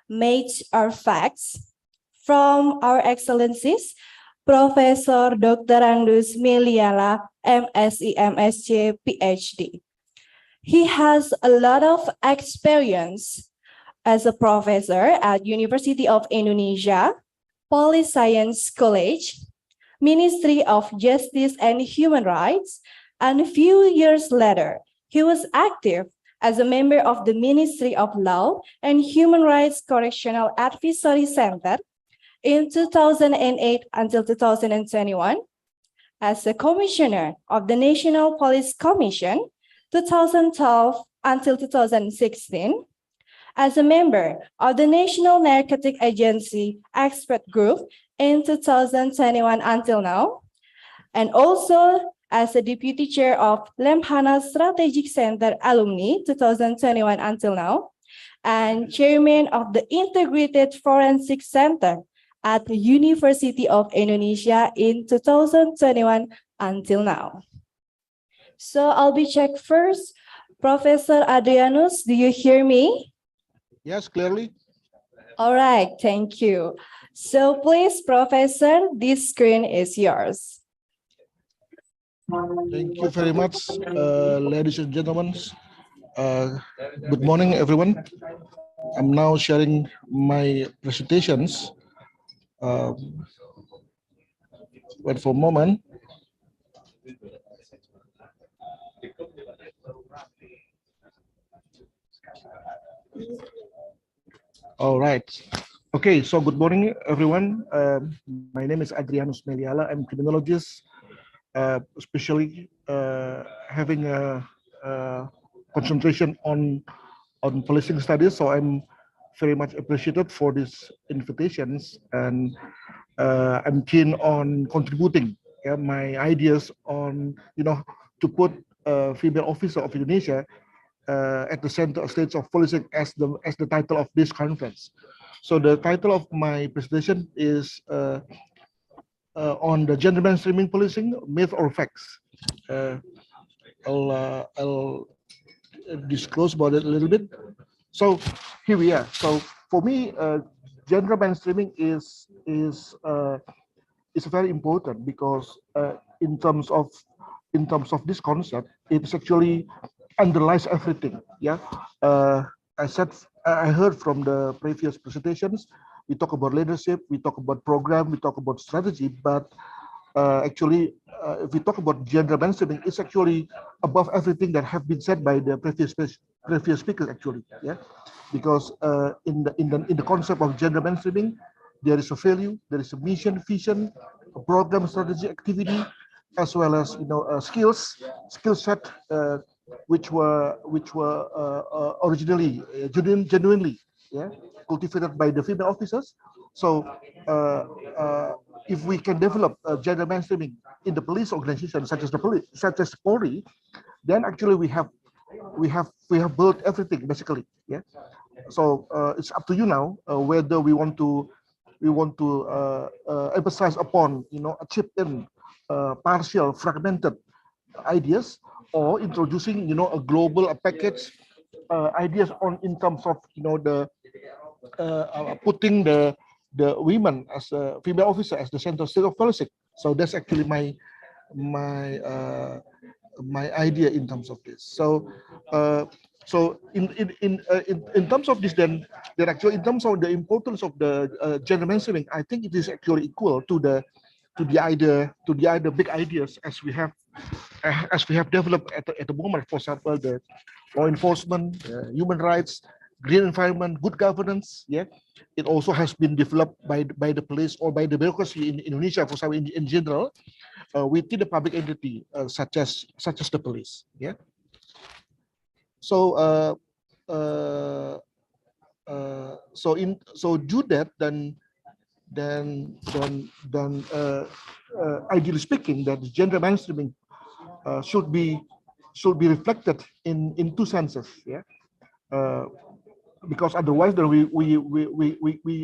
myths or facts, from our excellencies, Professor Dr. Andus Miliala, MSc, MSc, PhD. He has a lot of experience as a professor at University of Indonesia, Police Science College, Ministry of Justice and Human Rights, and a few years later, he was active as a member of the Ministry of Law and Human Rights Correctional Advisory Center in 2008 until 2021, as a commissioner of the National Police Commission, 2012 until 2016, as a member of the National Narcotic Agency Expert Group in 2021 until now, and also as a deputy chair of Lemhana Strategic Center Alumni 2021 until now, and chairman of the Integrated Forensic Center at the University of Indonesia in 2021 until now. So I'll be checked first. Professor Adrianus, do you hear me? Yes, clearly. All right, thank you. So please, Professor, this screen is yours. Thank you very much, ladies and gentlemen. Good morning, everyone. I'm now sharing my presentations. Wait for a moment. All right. Okay, so good morning, everyone. My name is Adrianus Meliala. I'm criminologist, especially having a concentration on policing studies. So I'm very much appreciated for these invitations, and I'm keen on contributing my ideas on to put female officer of Indonesia at the center stage of policing as the title of this conference. So the title of my presentation is on the gender mainstreaming policing, myth or facts. I'll disclose about it a little bit. So here we are. So for me, gender mainstreaming is very important because in terms of this concept, it actually underlies everything. Yeah, I heard from the previous presentations, we talk about leadership, we talk about program, we talk about strategy, but actually, if we talk about gender mainstreaming, it's actually above everything that have been said by the previous speakers. Actually, yeah, because in the concept of gender mainstreaming, there is a value, there is a mission, vision, a program, strategy, activity, as well as skill set, which were originally genuinely cultivated by the female officers. So if we can develop gender mainstreaming in the police organization, such as Polri, then actually we have built everything basically. Yeah. So it's up to you now whether we want to emphasize upon a chip in partial fragmented ideas, or introducing a global package ideas on in terms of the putting the women as a female officer as the center state of policy. So that's actually my idea in terms of this. So in terms of this, then actually in terms of the importance of the gender mainstreaming, I think it is actually equal to the big ideas as we have developed at the moment. For example, the law enforcement, human rights, green environment, good governance. Yeah, it also has been developed by the police or by the bureaucracy in Indonesia, for example, in general, within the public entity such as the police. Yeah. So do that, then ideally speaking, that gender mainstreaming should be reflected in two senses. Yeah. Because otherwise, then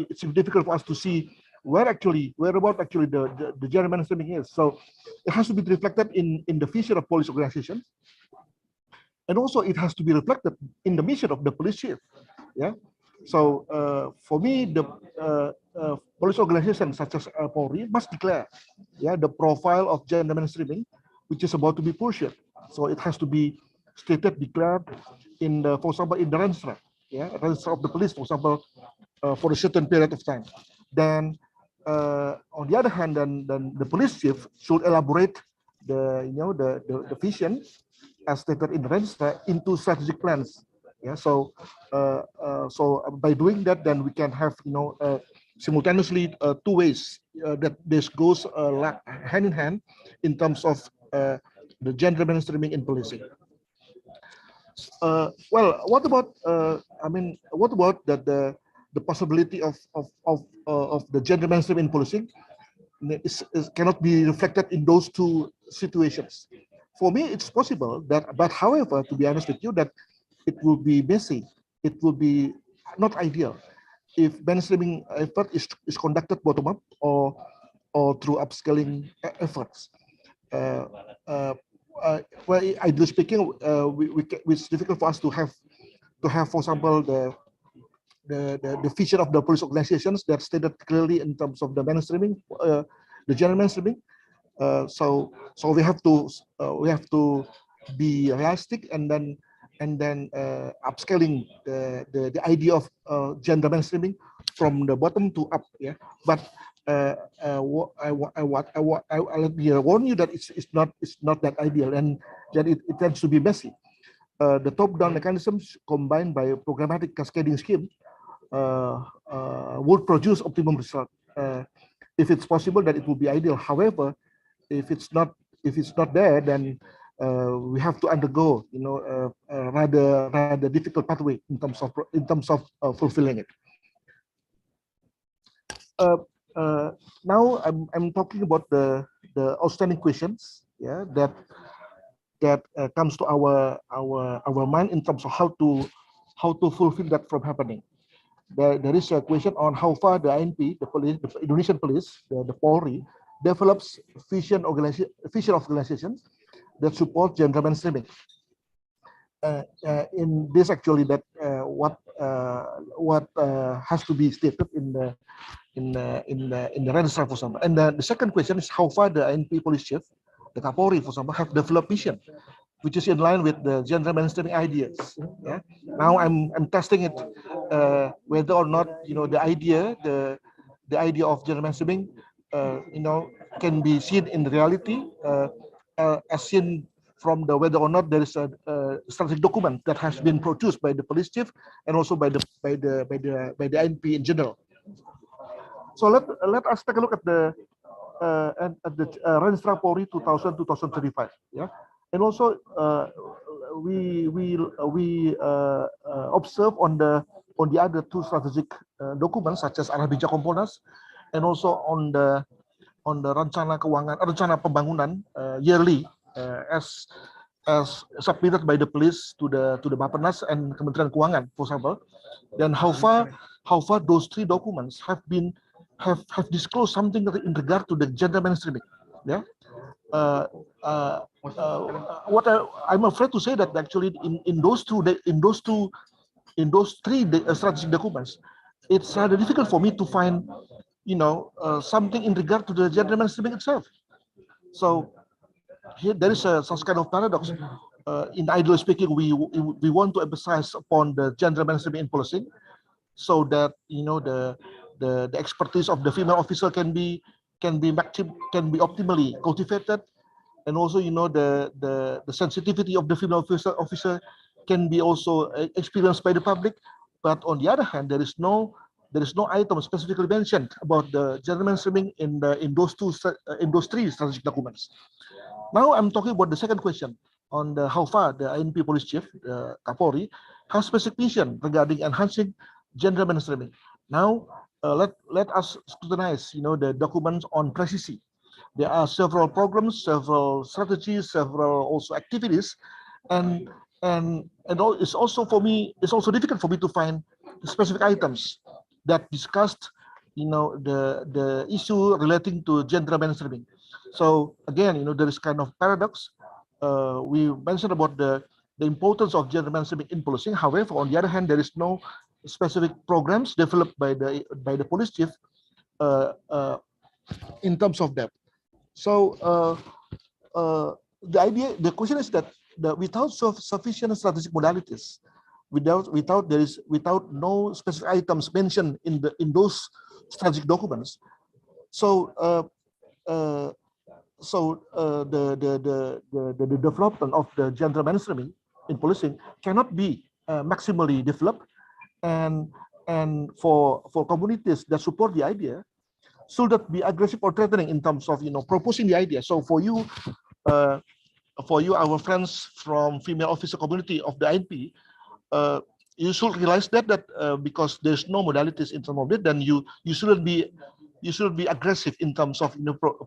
it's difficult for us to see where about the gender mainstreaming is. So it has to be reflected in the vision of police organization, and also it has to be reflected in the mission of the police chief. Yeah. So for me, the police organization such as Polri must declare, the profile of gender mainstreaming, which is about to be pursued. So it has to be stated, declared in the, for example, in the Renstra, Renstra of the police, for example, for a certain period of time. Then on the other hand, then the police chief should elaborate the vision as stated in the Renstra into strategic plans. Yeah, so by doing that, then we can have simultaneously two ways that this goes hand in hand in terms of the gender mainstreaming in policing. Well, what about what about that the possibility of the gender mainstream in policing cannot be reflected in those two situations? For me, it's possible that, but however, to be honest with you, that it will be messy. It will be not ideal if mainstreaming effort is conducted bottom up or through upscaling efforts. Well, ideally speaking, it's difficult for us to have, for example, the vision of the police organizations that stated clearly in terms of the mainstreaming, the general mainstreaming. So we have to be realistic, and then upscaling the idea of gender mainstreaming from the bottom to up. Yeah, but let me warn you that it's not that ideal, and that it tends to be messy. The top-down mechanisms combined by a programmatic cascading scheme would produce optimum result. If it's possible, that it would be ideal. However, if it's not there, then we have to undergo, a rather difficult pathway in terms of fulfilling it. Now I'm talking about the outstanding questions, yeah, that comes to our mind in terms of how to fulfill that from happening. There is a question on how far the INP, the Indonesian police, the Polri, develops efficient organizations that support gender mainstreaming. In this, actually, that what has to be stated in the registrar, for example. And the second question is how far the INP police chief, the Kapolri, for example, have developed vision, which is in line with the gender mainstreaming ideas. Yeah. Now I'm testing it, whether or not the idea of gender mainstreaming can be seen in reality, as seen from whether or not there is a strategic document that has been produced by the police chief and also by the INP in general. So let us take a look at the Registrar Polri 2035. Yeah, and also we observe on the other two strategic documents, such as Arah Bijak Kompolnas, and also on the rencana pembangunan yearly, as submitted by the police to the Bappenas and Kementerian Keuangan, for example. Then how far those three documents have disclosed something in regard to the gender mainstreaming. Yeah. What I'm afraid to say that actually in those three strategic documents, it's rather difficult for me to find something in regard to the gender mainstreaming itself. So here there is some kind of paradox. In ideally speaking, we want to emphasize upon the gender mainstreaming in policing, so that the expertise of the female officer can be optimally cultivated, and also the sensitivity of the female officer can be also experienced by the public. But on the other hand, there is no item specifically mentioned about the gender mainstreaming in those three strategic documents. Now I'm talking about the second question on how far the INP police chief, Kapolri, has specific vision regarding enhancing gender mainstreaming. Now let us scrutinize the documents on precision. There are several programs, several strategies, several also activities, and it's also difficult for me to find specific items that discussed the issue relating to gender mainstreaming. So again, there is kind of paradox. We mentioned about the importance of gender mainstreaming in policing. However, on the other hand, there is no specific programs developed by the police chief in terms of that. So the question is that without sufficient strategic modalities, without no specific items mentioned in those strategic documents, so the development of the gender mainstreaming in policing cannot be maximally developed, and for communities that support the idea, should not be aggressive or threatening in terms of proposing the idea. So for you, our friends from female officer community of the INP, you should realize that because there's no modalities in terms of it, then you shouldn't be aggressive in terms of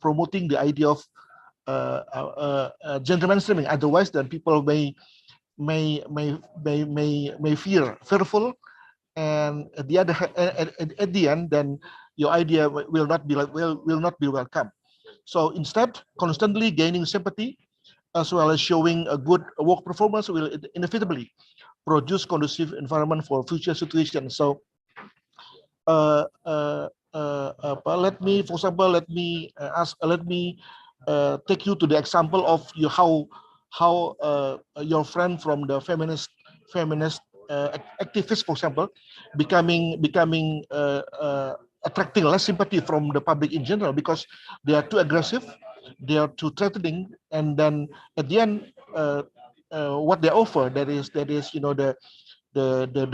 promoting the idea of gender mainstreaming. Otherwise, then people may fearful, and at the end, then your idea will not be welcome. So instead, constantly gaining sympathy as well as showing a good work performance will inevitably produce conducive environment for future situations. So let me take you to the example of how your friend from the feminist activists, for example, becoming attracting less sympathy from the public in general because they are too aggressive, they are too threatening, and then at the end, what they offer, that is the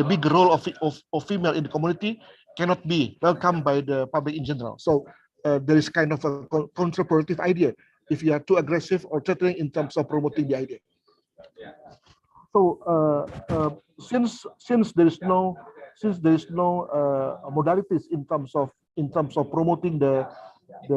big role of female in the community cannot be welcomed by the public in general. So there is kind of a counterproductive idea if you are too aggressive or threatening in terms of promoting the idea. So since there is no modalities in terms of promoting the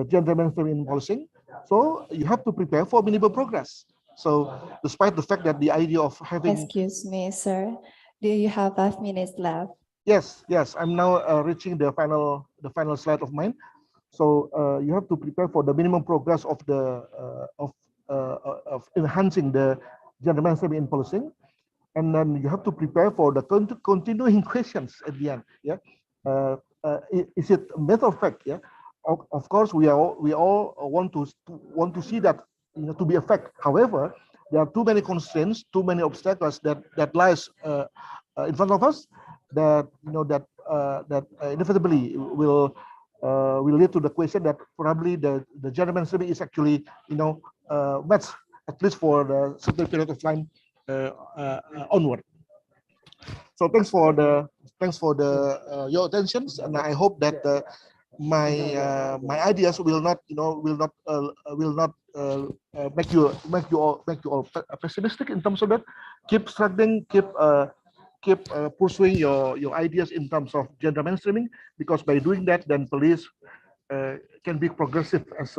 gender mainstream in policing, so you have to prepare for minimal progress. So despite the fact that the idea of having Excuse me, sir. Do you have 5 minutes left? Yes, I'm now reaching the final slide of mine. So you have to prepare for the minimum progress of enhancing the gender mainstream in policing, and then you have to prepare for the continuing questions at the end. Yeah, is it a matter of fact? Yeah, of course we all want to see that to be a fact. However, there are too many constraints, too many obstacles that lies in front of us that inevitably will lead to the question that probably the gender mainstream is actually met at least for the certain period of time onward. So thanks for your attention, and I hope that my ideas will not make you all pessimistic in terms of that. Keep struggling, keep pursuing your ideas in terms of gender mainstreaming, because by doing that, then police can be progressive as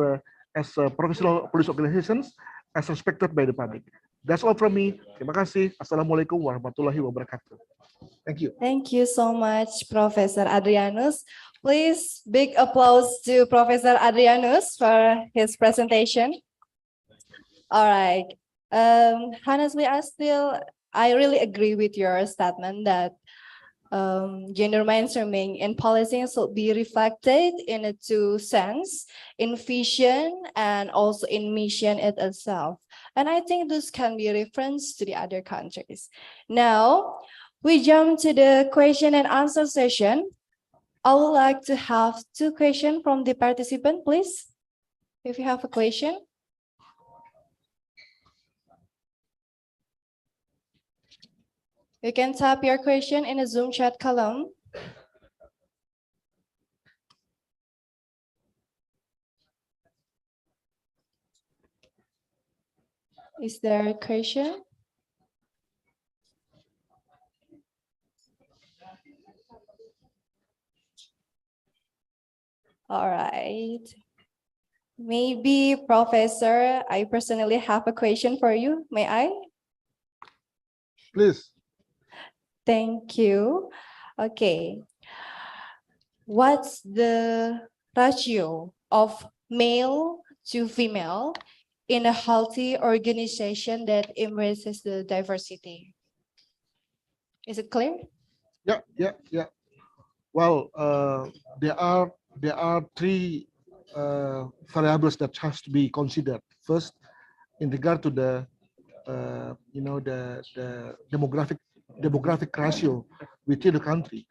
professional police organizations as respected by the public. That's all from me. Terima kasih. Assalamualaikum warahmatullahi wabarakatuh. Thank you. Thank you so much, Professor Adrianus. Please, big applause to Professor Adrianus for his presentation. All right. Honestly, I really agree with your statement that gender mainstreaming in policing should be reflected in a two sense, in vision and also in mission itself. And I think this can be a reference to the other countries. Now, we jump to the question and answer session. I would like to have 2 questions from the participant, please. If you have a question. You can type your question in the Zoom chat column. Is there a question? All right. Maybe, Professor, I personally have a question for you. May I? Please. Thank you. Okay. What's the ratio of male to female in a healthy organization that embraces the diversity? Is it clear? Yeah. Well, there are 3 variables that has to be considered. First, in regard to the demographic ratio within the country,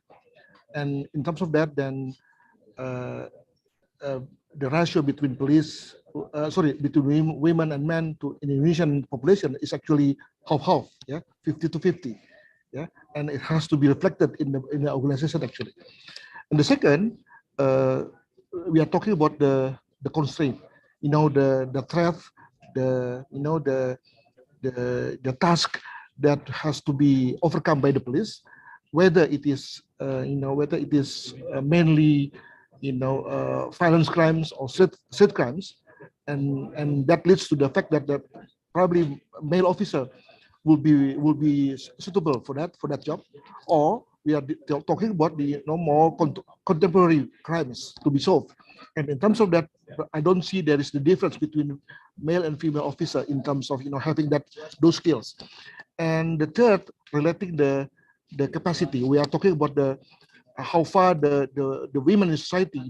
and in terms of that, then the ratio between between women and men to Indonesian population is actually half, yeah, 50-50, yeah, and it has to be reflected in the organization actually. And the second, we are talking about the constraint, the threat, the task that has to be overcome by the police, whether it is mainly violence crimes or street crimes, and that leads to the fact that probably male officer will be suitable for that job, or we are talking about the more contemporary crimes to be solved. And in terms of that, I don't see there is the difference between male and female officer in terms of having those skills. And the third, relating the capacity, we are talking about how far the women in society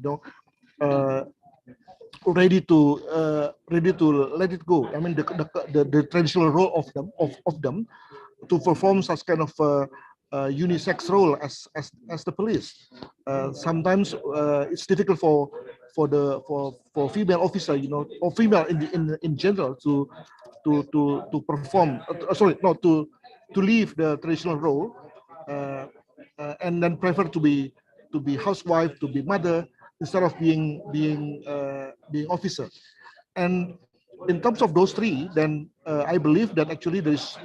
ready to let it go. I mean, the traditional role of them to perform such kind of unisex role as the police. Sometimes it's difficult for female officer, or female in general to perform. Sorry, no, to leave the traditional role, and then prefer to be housewife, to be mother, instead of being officer. And in terms of those three, then I believe that actually there is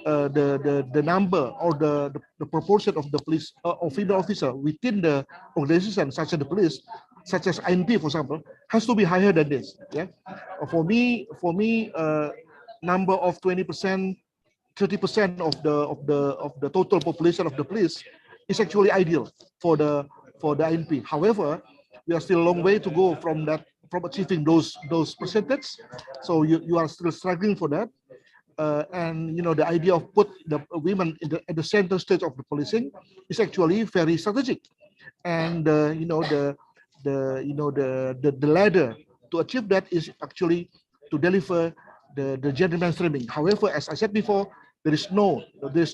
the number or the proportion of the police or female officer within the organization, such as the police, such as INP, for example, has to be higher than this. Yeah, for me, number of 20%, 30% of the total population of the police is actually ideal for the INP. However, we are still a long way to go from achieving those percentage. So you are still struggling for that. And the idea of put the women at the center stage of the policing is actually very strategic. And the ladder to achieve that is actually to deliver the gender mainstreaming. However, as I said before, there is no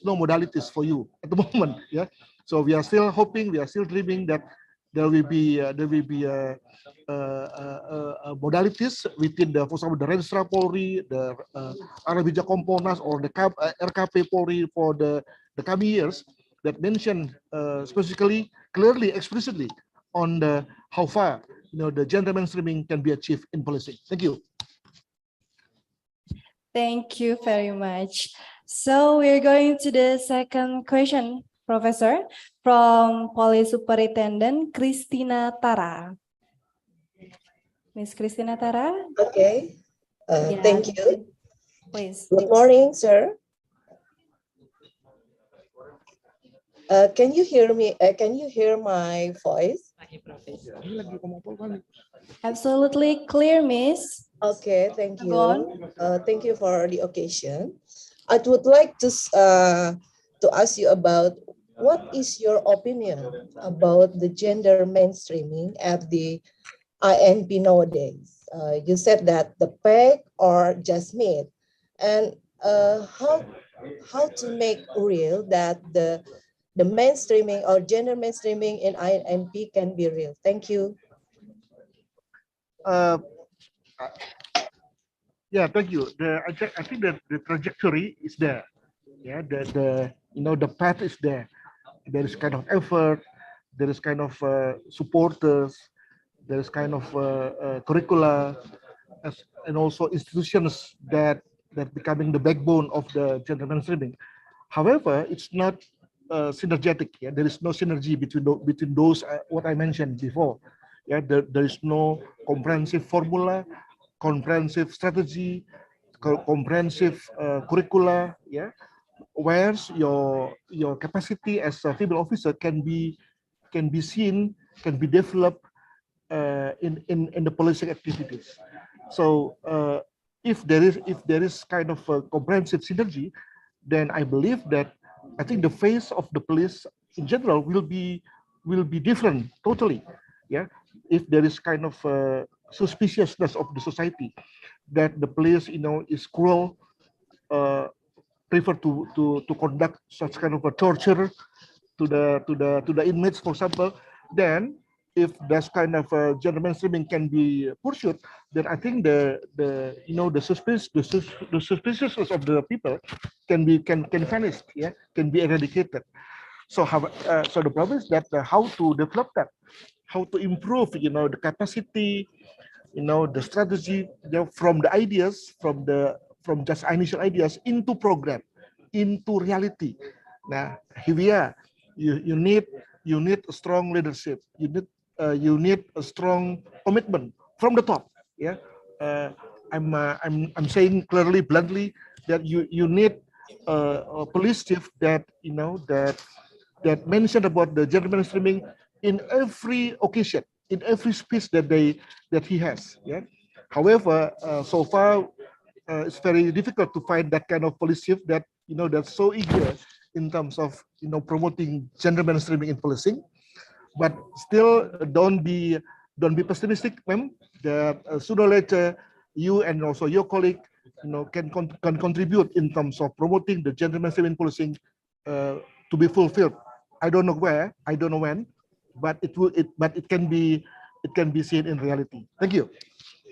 modalities for you at the moment. Yeah, so we are still hoping, we are still dreaming that there will be modalities within the, for example, the Renstra Polri, the Arabija Komponas, or the RKP Polri for the coming years that mention specifically, clearly, explicitly on the how far the gender mainstreaming can be achieved in policing. Thank you. Thank you very much. So we're going to the second question, Professor, from Police Superintendent Christina Tara. Miss Christina Tara? Okay. Thank you. Please. Good morning, sir. Can you hear me? Can you hear my voice? Absolutely clear, Miss. Okay, thank you. Go on. Thank you for the occasion. I would like to ask you about what is your opinion about the gender mainstreaming at the INP nowadays? You said that the peg or just meat, and how to make real that the mainstreaming or gender mainstreaming in INP can be real. Thank you. Yeah, thank you. I think that the trajectory is there. Yeah, the path is there. There is kind of effort. There is kind of supporters. There is kind of curricula, and also institutions that becoming the backbone of the gender mainstreaming. However, it's not synergetic. Yeah, there is no synergy between those what I mentioned before. Yeah, there is no comprehensive formula, comprehensive strategy, comprehensive curricula. Yeah, where your capacity as a female officer can be seen, can be developed in the policing activities. So if there is kind of a comprehensive synergy, then I believe that I think the face of the police in general will be different totally. Yeah, if there is kind of suspiciousness of the society that the police is cruel, prefer to conduct such kind of a torture to the inmates, for example, then if that kind of gender mainstreaming can be pursued, then I think the suspiciousness of the people can vanish, yeah, can be eradicated. So so the problem is that how to develop that, how to improve, the capacity, the strategy, from the ideas, from just initial ideas into program, into reality. Now here we are. You need a strong leadership. You need a strong commitment from the top. Yeah, I'm saying clearly, bluntly, that you need a police chief that that mentioned about the gender mainstreaming in every occasion, in every speech that he has. Yeah. However, so far it's very difficult to find that kind of police chief that that's so eager in terms of promoting gender mainstreaming in policing. But still, don't be don't be pessimistic, ma'am. That sooner or later, you and also your colleague, can contribute in terms of promoting the gender mainstream in policing to be fulfilled. I don't know where, I don't know when, but it can be seen in reality. Thank you.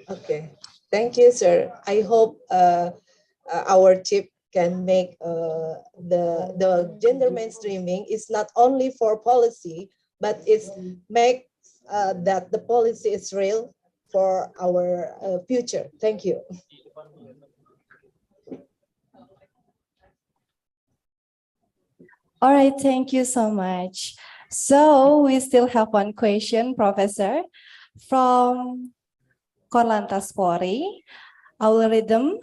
Okay, thank you, sir. I hope our chief can make the gender mainstreaming is not only for policy, but it's make that the policy is real for our future. Thank you. All right, thank you so much. So we still have one question, Professor, from Korlantas Polri. I will read them.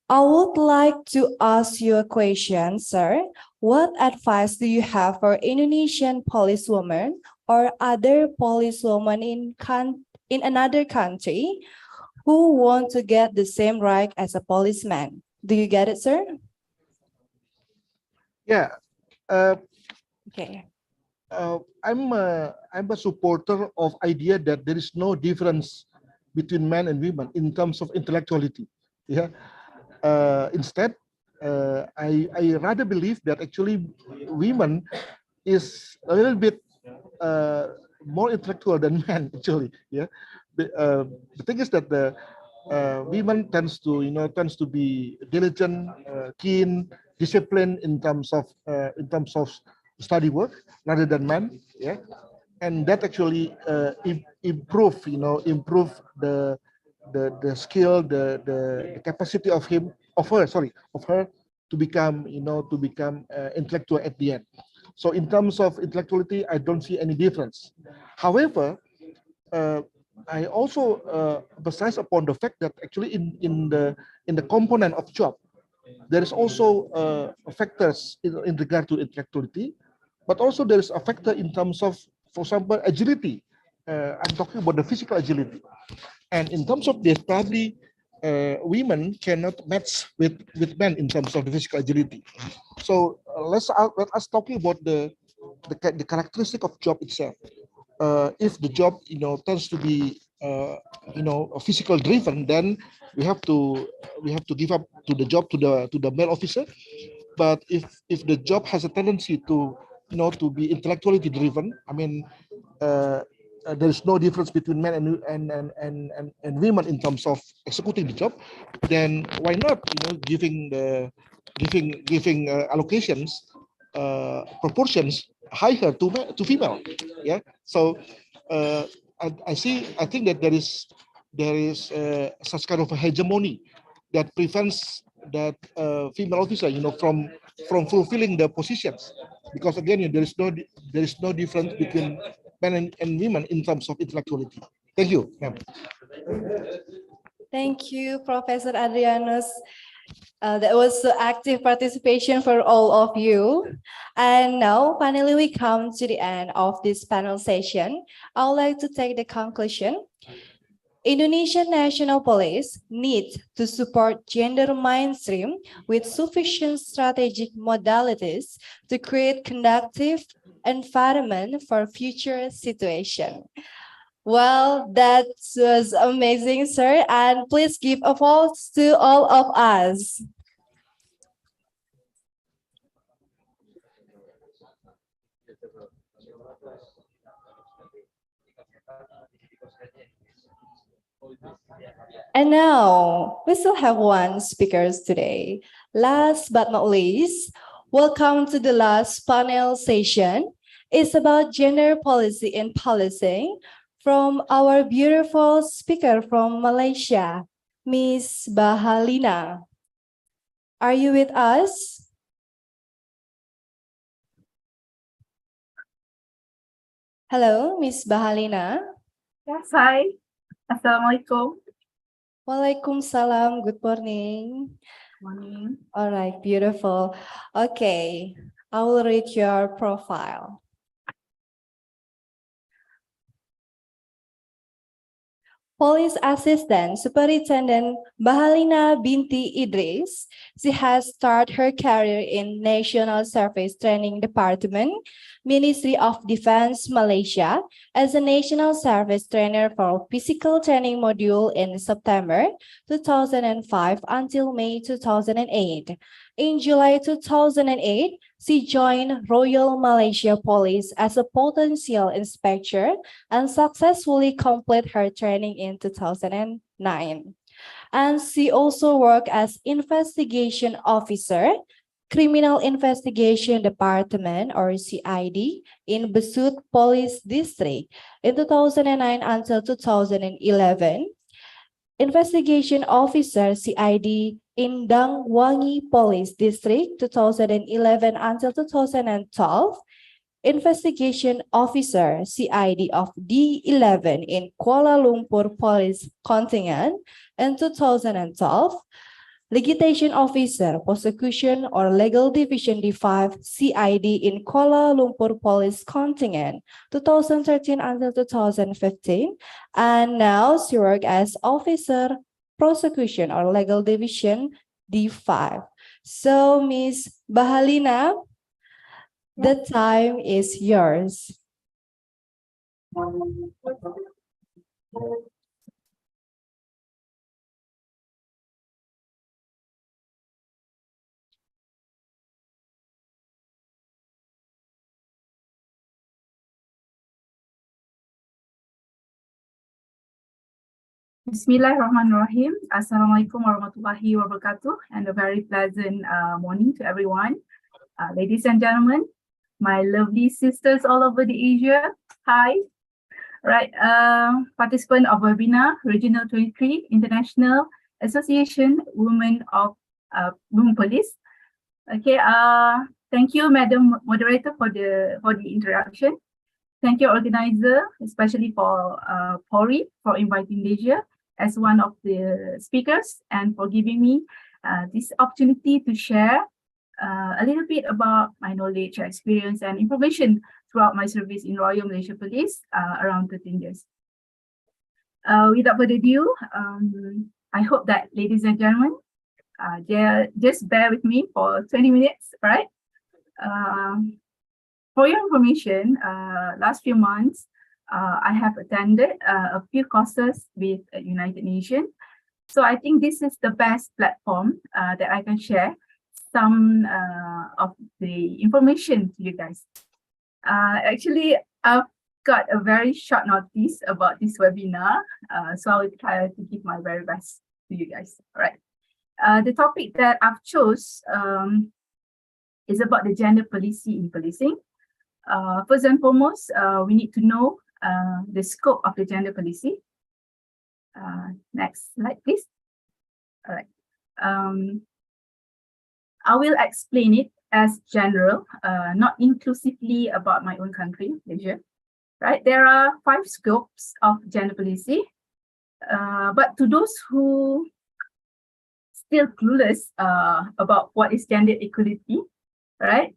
I would like to ask you a question, sir. What advice do you have for Indonesian policewomen or other policewomen in another country who want to get the same right as a policeman? Do you get it, sir? Yeah. Okay. I'm a supporter of idea that there is no difference between men and women in terms of intellectuality. Yeah. Instead, I rather believe that actually women is a little bit more intellectual than men actually. Yeah. The thing is that the women tends to be diligent, keen, disciplined in terms of study work rather than men. Yeah. And that actually improve the skill, the capacity of her to become intellectual at the end. So in terms of intellectuality, I don't see any difference. However, I also emphasize upon the fact that actually in the component of job, there is also factors in regard to intellectuality, but also there is a factor in terms of, for example, agility. I'm talking about the physical agility. And in terms of this, probably women cannot match with men in terms of the physical agility. So let us talking about the characteristic of job itself. If the job tends to be physical driven, then we have to give up to the job to the male officer. But if the job has a tendency to to be intellectually driven, I mean, there is no difference between men and women in terms of executing the job, then why not giving allocations proportions higher to female. Yeah. So I think that there is such kind of a hegemony that prevents that female officer from fulfilling the positions, because again there is no difference between men and women in terms of intellectuality. Thank you, ma'am. Thank you, Professor Adrianus. That was active participation for all of you. And now, finally, we come to the end of this panel session. I would like to take the conclusion. Indonesian National Police needs to support gender mainstream with sufficient strategic modalities to create conducive environment for future situation. Well, that was amazing, sir. And please give applause to all of us. And now, we still have one speaker today. Last but not least, welcome to the last panel session. It's about gender policy and policing from our beautiful speaker from Malaysia, Miss Bahalina. Are you with us? Hello, Miss Bahalina. Yes, hi. Assalamualaikum. Waalaikumsalam. Good morning. Morning. All right, beautiful. Okay, I will read your profile. Police Assistant Superintendent Bahalina Binti Idris. She has started her career in National Service Training Department, Ministry of Defense, Malaysia, as a National Service Trainer for Physical Training Module in September 2005 until May 2008. In July 2008, she joined Royal Malaysia Police as a potential inspector and successfully completed her training in 2009. And she also worked as investigation officer, Criminal Investigation Department or CID in Besut Police District in 2009 until 2011. Investigation Officer CID in Dangwangi Police District 2011 until 2012. Investigation Officer CID of D11 in Kuala Lumpur Police Contingent in 2012. Litigation Officer, Prosecution or Legal Division D5 CID in Kuala Lumpur Police Contingent 2013 until 2015. And now she works as Officer, Prosecution or Legal Division D5. So Ms. Bahalina, the time is yours. Bismillahirrahmanirrahim. Assalamualaikum warahmatullahi wabarakatuh, and a very pleasant morning to everyone. Ladies and gentlemen, my lovely sisters all over the Asia. Hi. Right, participant of webinar, Regional 23 International Association Women of Women Police. Okay, thank you, Madam Moderator, for the introduction. Thank you, organizer, especially for Pori, for inviting Deja as one of the speakers and for giving me this opportunity to share a little bit about my knowledge, experience, and information throughout my service in Royal Malaysia Police around 13 years. Without further ado, I hope that, ladies and gentlemen, just bear with me for 20 minutes, right? For your information, last few months, I have attended a few courses with United Nations. So I think this is the best platform that I can share some of the information to you guys. Actually, I've got a very short notice about this webinar, so I will try to give my very best to you guys. All right. The topic that I've chose is about the gender policy in policing. First and foremost, we need to know the scope of the gender policy. Next slide, please. All right. I will explain it as general, not inclusively about my own country, Malaysia. Right? There are 5 scopes of gender policy, but to those who still clueless about what is gender equality, right?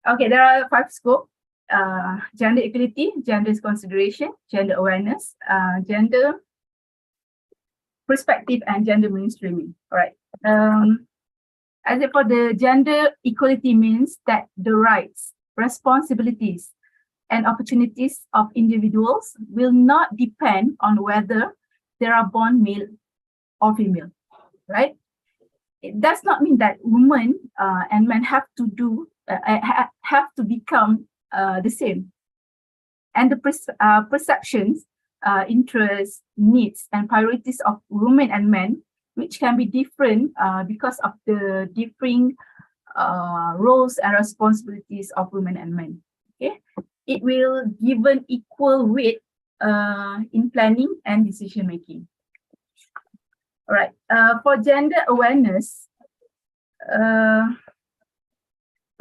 Okay, there are 5 scopes: gender equality, gender consideration, gender awareness, gender perspective, and gender mainstreaming. All right. As for the gender equality means that the rights, responsibilities, and opportunities of individuals will not depend on whether they are born male or female, right? It does not mean that women and men have to become the same. And the perceptions, interests, needs, and priorities of women and men, which can be different because of the differing roles and responsibilities of women and men. Okay, it will given equal weight in planning and decision making. All right. For gender awareness,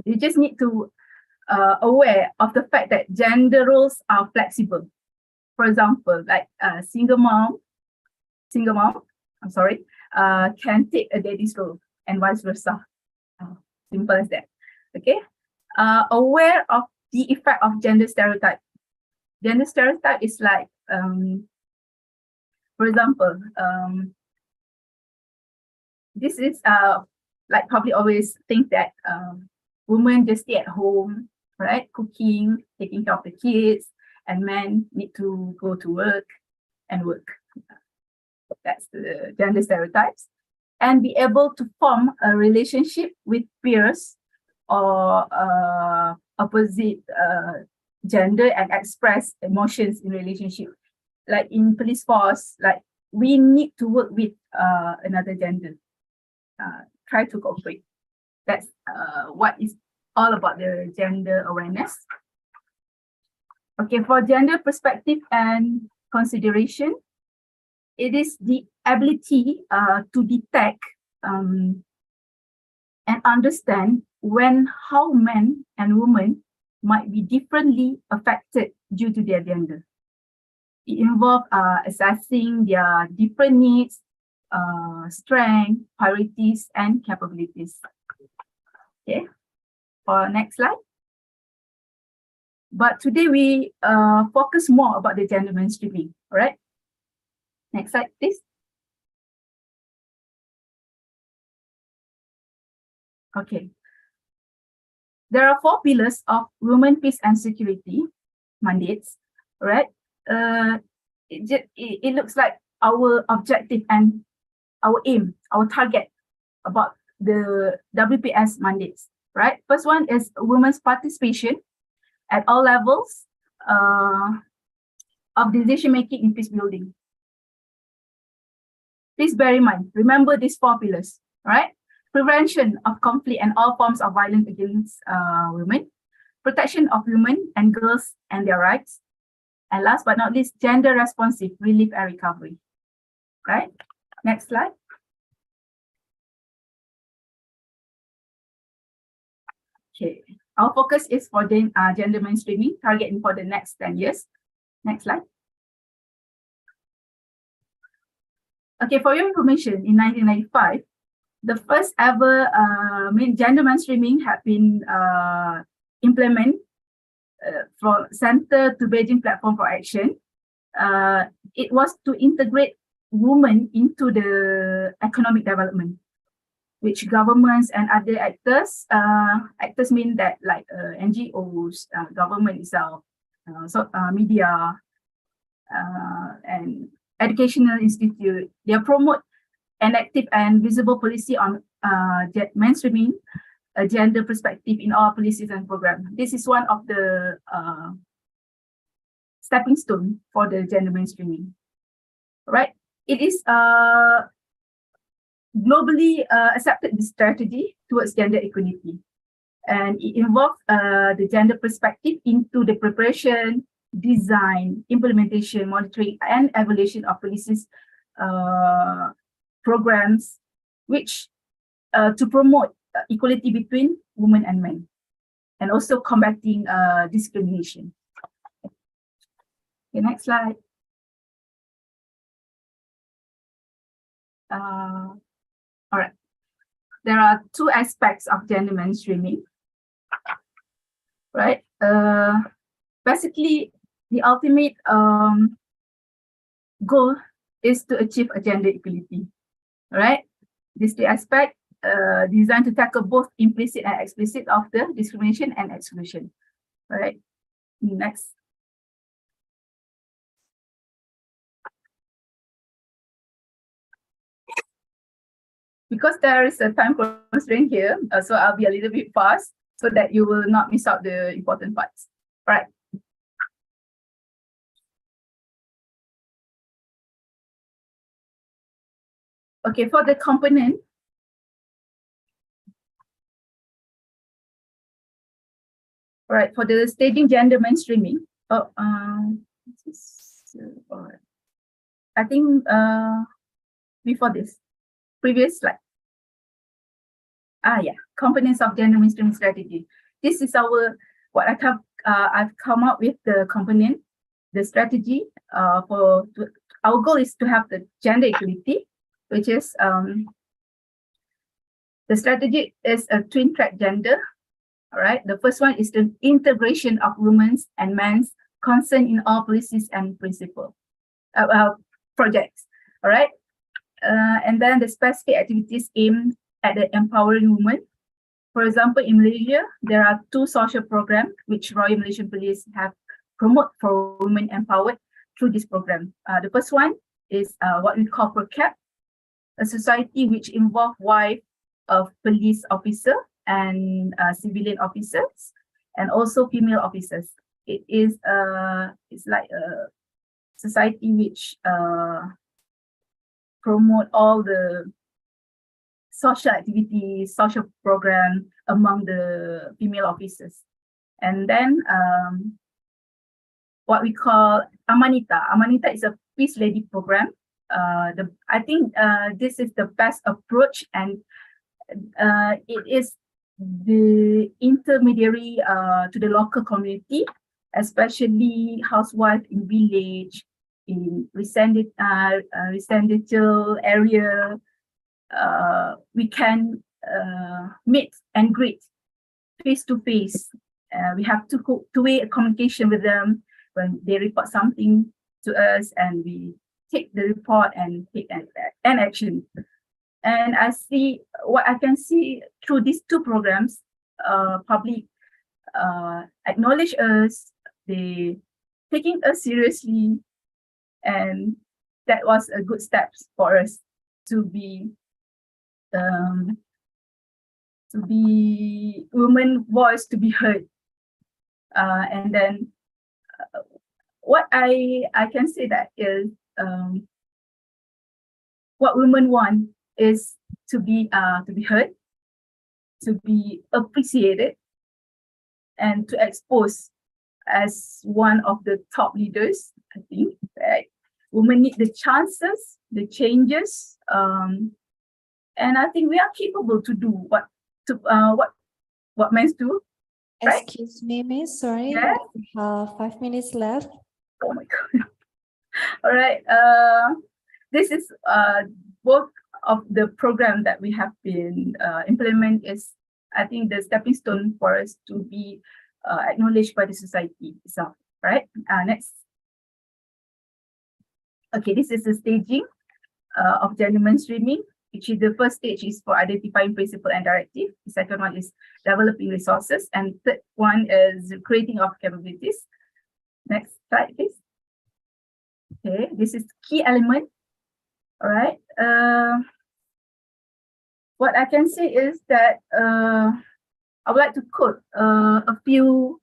you just need to aware of the fact that gender roles are flexible. For example, like single mom, can take a daddy's role and vice versa. Simple as that. Okay. Aware of the effect of gender stereotype. gender stereotype is like, for example, this is like probably always think that women just stay at home, right? Cooking, taking care of the kids, and men need to go to work and work. That's the gender stereotypes. And be able to form a relationship with peers or opposite gender and express emotions in relationship. Like in police force, like we need to work with another gender. Try to cooperate. That's what is all about the gender awareness. Okay, for gender perspective and consideration, it is the ability to detect and understand when how men and women might be differently affected due to their gender. It involves assessing their different needs, strength, priorities, and capabilities. Okay, for next slide. But today we focus more about the gender mainstreaming, all right? Next slide, please. Okay. There are 4 pillars of women, peace, and security mandates, right? It looks like our objective and our aim, our target about the WPS mandates, right? First one is women's participation at all levels of decision-making in peace building. Please bear in mind, remember these 4 pillars, right? Prevention of conflict and all forms of violence against women, protection of women and girls and their rights, and last but not least, gender responsive relief and recovery, right? Next slide. Okay, our focus is for gender mainstreaming, targeting for the next 10 years. Next slide. Okay, for your information, in 1995, the first ever gender mainstreaming had been implemented from Center to Beijing Platform for Action. It was to integrate women into the economic development, which governments and other actors, actors mean that like NGOs, government itself, media, and educational institute, they promote an active and visible policy on mainstreaming a gender perspective in all policies and programs. This is one of the stepping stone for the gender mainstreaming, right? It is globally accepted strategy towards gender equality, and it involves the gender perspective into the preparation, design, implementation, monitoring, and evaluation of policies programs, which to promote equality between women and men, and also combating discrimination. Okay, next slide. All right. There are 2 aspects of gender mainstreaming, right? Basically, the ultimate goal is to achieve a gender equality, right? These 2 aspects designed to tackle both implicit and explicit of the discrimination and exclusion, right? Next. Because there is a time constraint here, so I'll be a little bit fast so that you will not miss out the important parts. All right. Okay, for the component, all right, for the staging gender mainstreaming, I think before this, previous slide. Yeah, components of gender mainstreaming strategy. This is our, what I've come up with the component, the strategy our goal is to have the gender equality, which is the strategy is a twin track gender. All right, the first one is the integration of women's and men's concern in all policies and projects. All right. And then the specific activities aimed at the empowering women. For example, in Malaysia, there are 2 social programs which Royal Malaysian Police have promote for women empowered through this program. The first one is what we call PROCAP, a society which involves wife of police officer and civilian officers, and also female officers. It is it's like a society which promote all the social activities, social program among the female officers. And then what we call Amanita. Amanita is a peace lady program. I think this is the best approach, and it is the intermediary to the local community, especially housewife in village, in residential area. We can meet and greet face to face. We have two-way communication with them when they report something to us, and we take the report and take an action. And what I can see through these 2 programs, public acknowledge us, they taking us seriously, and that was a good step for us to be women voice to be heard. And then what I can say that is what women want is to be heard, to be appreciated, and to expose as one of the top leaders. I think that women need the chances, the changes, and I think we are capable to do what men do. Right? Excuse me, miss, sorry. Yeah? We have 5 minutes left. Oh my God. All right. This is both of the program that we have been implement is, I think, the stepping stone for us to be acknowledged by the society itself. Right. Next. Okay, this is the staging of gender mainstreaming, which is the first stage is for identifying principle and directive. The second one is developing resources, and third one is creating of capabilities. Next slide, please. Okay, this is key element. All right. What I can say is that I would like to quote a few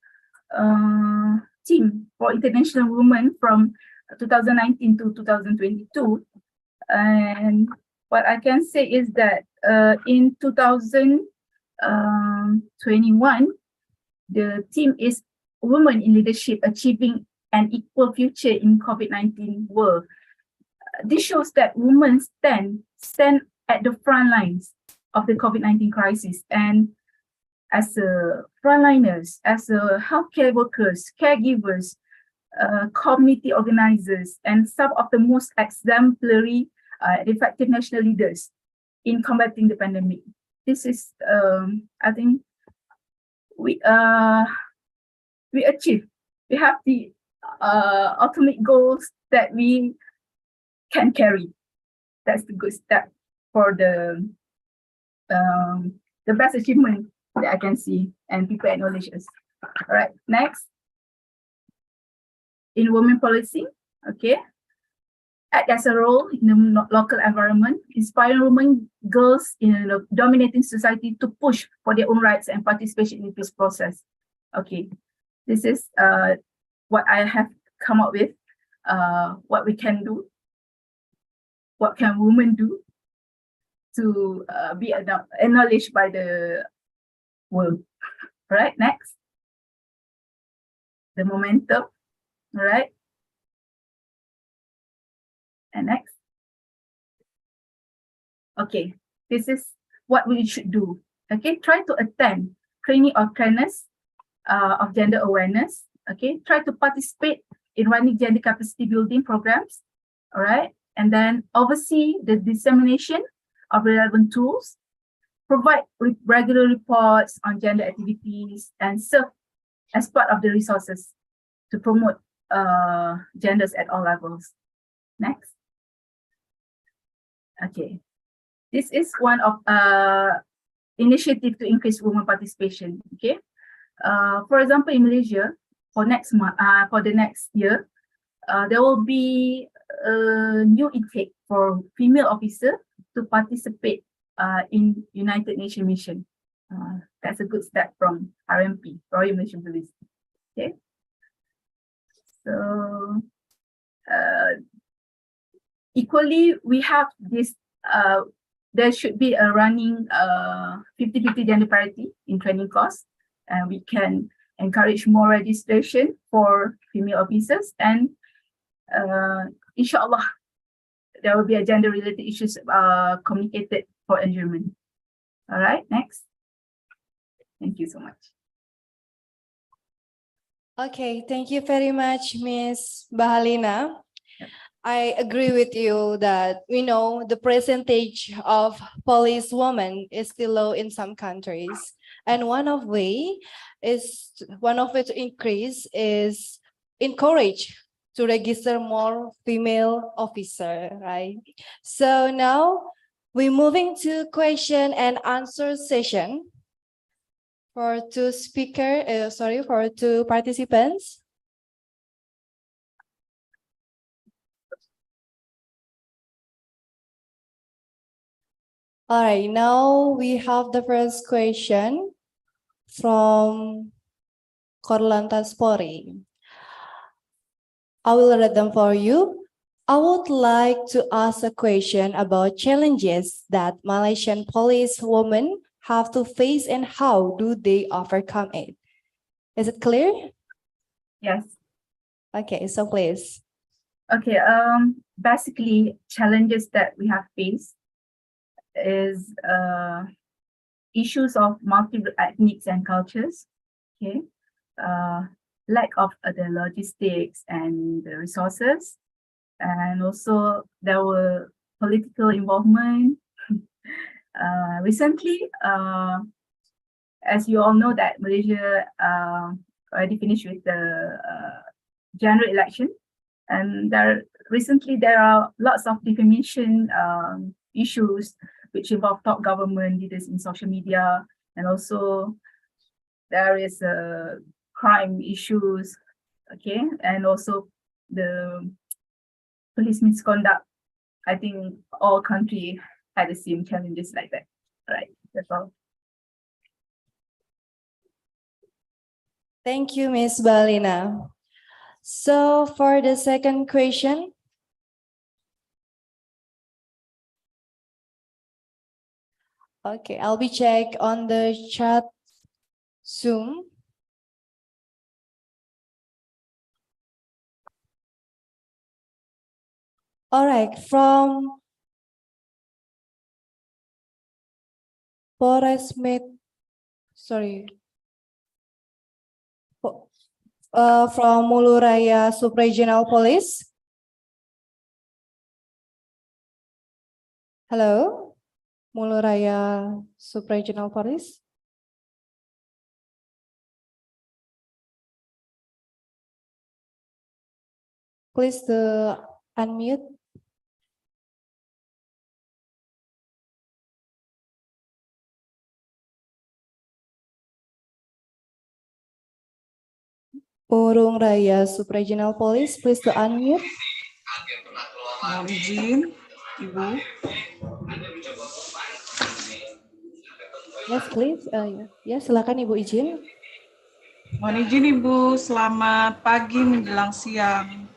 team for international women from 2019 to 2022. And what I can say is that in 2021, the theme is Women in Leadership Achieving an Equal Future in COVID-19 World. This shows that women stand at the front lines of the COVID-19 crisis, and as a frontliners, as a healthcare workers, caregivers, community organizers, and some of the most exemplary effective national leaders in combating the pandemic. This is, I think, we achieve. We have the ultimate goals that we can carry. That's the good step for the best achievement that I can see, and people acknowledge us. All right, next. In women policy, okay. Act as a role in the local environment, inspiring women, girls in a dominating society to push for their own rights and participation in the peace process. Okay, this is what I have come up with, what we can do, what can women do to be acknowledged by the world. All right, next. The momentum, all right. And next. Okay, this is what we should do. Okay, try to attend training of awareness, of gender awareness. Okay, try to participate in running gender capacity building programs. All right, and then oversee the dissemination of relevant tools, provide regular reports on gender activities, and serve as part of the resources to promote genders at all levels. Next. Okay. This is one of initiative to increase women participation. Okay. For example, in Malaysia, for the next year, there will be a new intake for female officer to participate in United Nations mission. That's a good step from RMP, Royal Malaysian Police. Okay. So equally, we have this. There should be a running 50-50 gender parity in training course, and we can encourage more registration for female officers, and inshallah, there will be a gender-related issues communicated for enrollment. All right, next. Thank you so much. Okay, thank you very much, Miss Bahalina. I agree with you that we know the percentage of police women is still low in some countries, and one of it to increase is encourage to register more female officer, right? So now we're moving to question and answer session for two participants. All right, now we have the first question from Korlantas Polri. I will read them for you. I would like to ask a question about challenges that Malaysian police women have to face and how do they overcome it? Is it clear? Yes. Okay, so please. Okay, basically challenges that we have faced is issues of multiple ethnics and cultures, okay, lack of the logistics and the resources, and also there were political involvement. Recently, as you all know that Malaysia already finished with the general election, and recently there are lots of defamation issues which involve top government leaders in social media, and also there is crime issues, okay, and also the police misconduct. I think all countries had the same challenges like that. All right, that's all. Thank you, Miss Balina. So for the second question, okay, I'll be check on the chat Zoom. All right, from from Muluraya Subregional Police. Hello, Muluraya Subregional Police. Please to unmute. Urung Raya Subregional Police, please to unmute. Mohon izin, Ibu. Yes, please. Ya, silakan Ibu izin. Mohon izin Ibu, selamat pagi menjelang siang.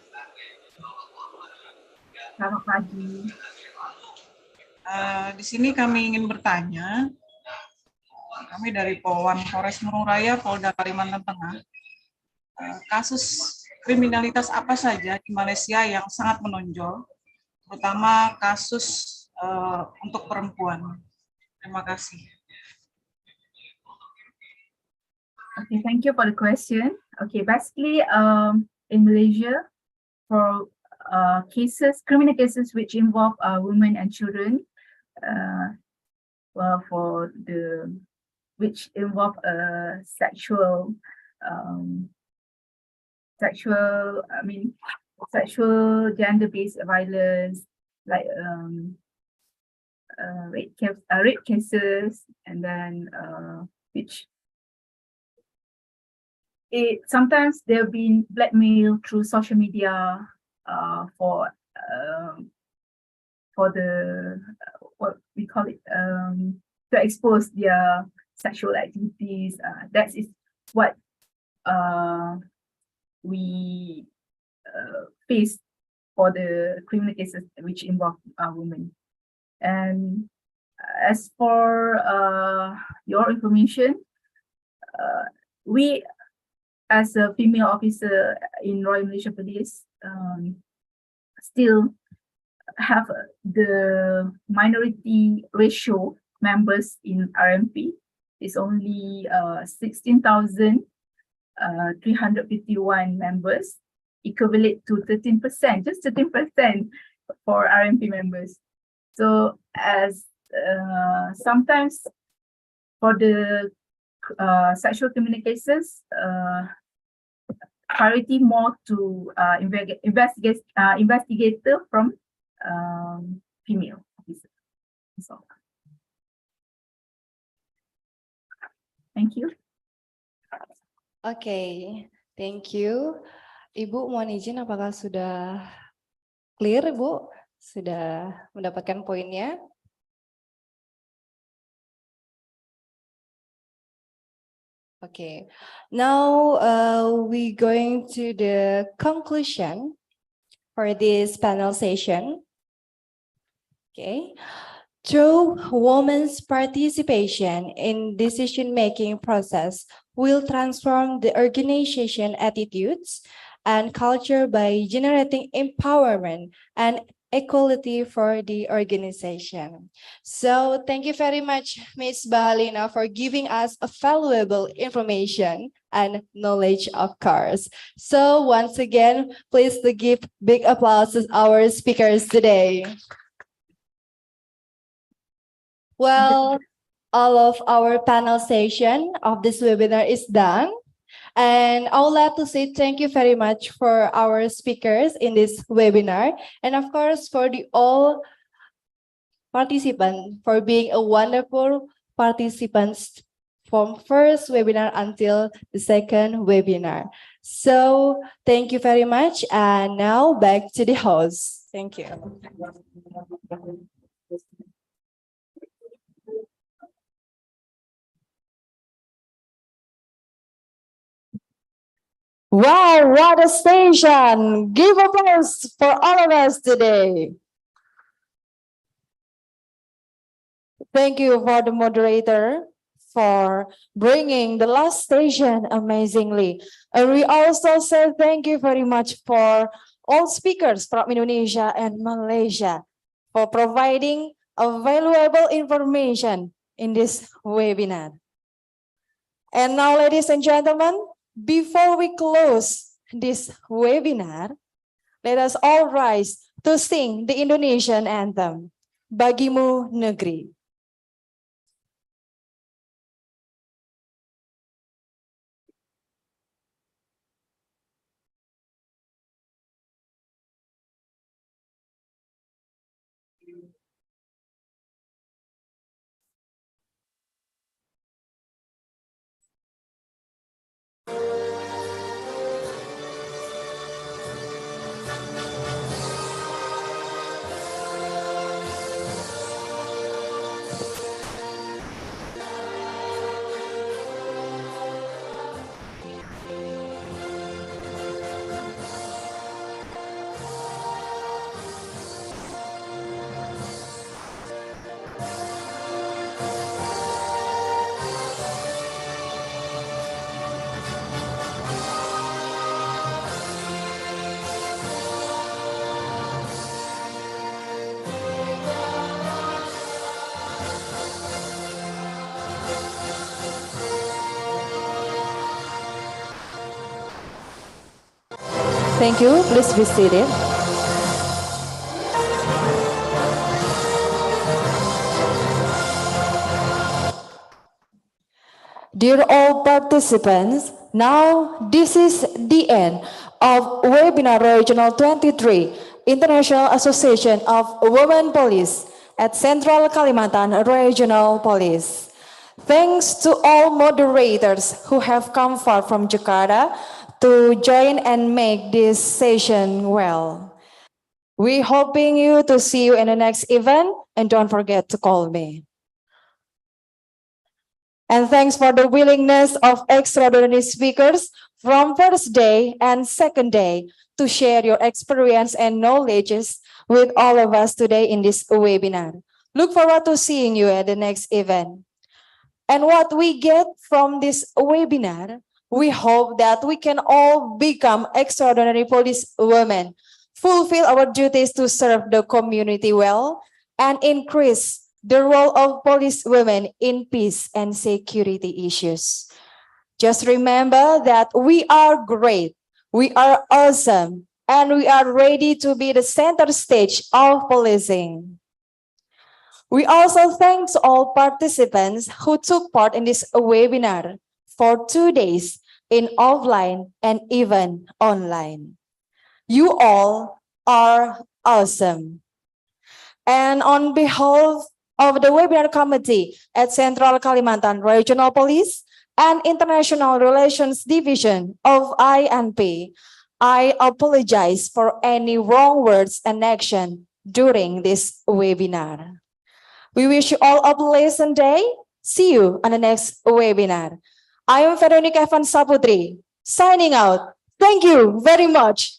Selamat pagi. Di sini kami ingin bertanya, kami dari Polwan Polres Murung Raya, Polda Kalimantan Tengah, kasus kriminalitas apa saja di Malaysia yang sangat menonjol, terutama kasus untuk perempuan. Terima kasih. Okay, thank you for the question. Okay, basically, in Malaysia, for criminal cases which involve women and children, which involve sexual sexual gender-based violence, like rape cases, and then which sometimes they've been blackmailed through social media for the what we call it to expose their sexual activities. That is what we face for the criminal cases which involve women. And as for your information, we as a female officer in Royal Malaysia Police still have the minority ratio members in RMP is only 16,351 members, equivalent to 13%, just 13% for RMP members. So as sometimes for the sexual criminal cases, priority more to investigator from female officer. So, thank you. Okay, thank you. Ibu mohon izin apakah sudah clear, Ibu? Sudah mendapatkan poinnya? Okay, now we going to the conclusion for this panel session. Okay, through women's participation in decision-making process will transform the organization attitudes and culture by generating empowerment and equality for the organization. So thank you very much, Ms. Bahalina, for giving us a valuable information and knowledge, of course. So once again, please to give big applause to our speakers today. Well, all of our panel session of this webinar is done. And I would like to say thank you very much for our speakers in this webinar. And of course, for the all participants for being a wonderful participants from first webinar until the second webinar. So thank you very much. And now back to the host. Thank you. Wow, what a station! Give applause for all of us today. Thank you for the moderator for bringing the last station amazingly. And we also say thank you very much for all speakers from Indonesia and Malaysia for providing a valuable information in this webinar. And now, ladies and gentlemen, before we close this webinar, let us all rise to sing the Indonesian anthem, Bagimu Negeri. Thank you. Please be seated. Dear all participants, now this is the end of Webinar Regional 23, International Association of Women Police at Central Kalimantan Regional Police. Thanks to all moderators who have come far from Jakarta to join and make this session well. We hoping you to see you in the next event, and don't forget to call me. And thanks for the willingness of extraordinary speakers from first day and second day to share your experience and knowledges with all of us today in this webinar. Look forward to seeing you at the next event. And what we get from this webinar, we hope that we can all become extraordinary police women, fulfill our duties to serve the community well, and increase the role of police women in peace and security issues. Just remember that we are great, we are awesome, and we are ready to be the center stage of policing. We also thank all participants who took part in this webinar for 2 days in offline and even online. You all are awesome. And on behalf of the webinar committee at Central Kalimantan Regional Police and International Relations Division of INP, I apologize for any wrong words and action during this webinar. We wish you all a pleasant day. See you on the next webinar. I am Veronica Evan Saputri, signing out. Thank you very much.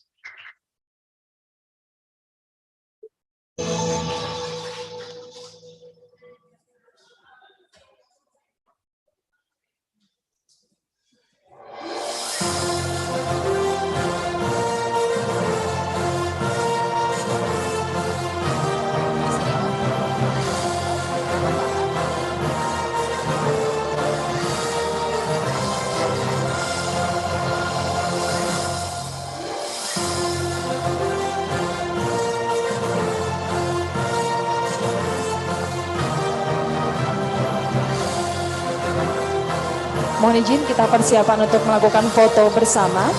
Mohon izin kita persiapan untuk melakukan foto bersama.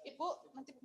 Ibu nanti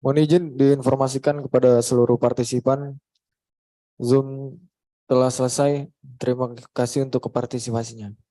Mohon izin diinformasikan kepada seluruh partisipan, Zoom telah selesai. Terima kasih untuk kepartisipasinya.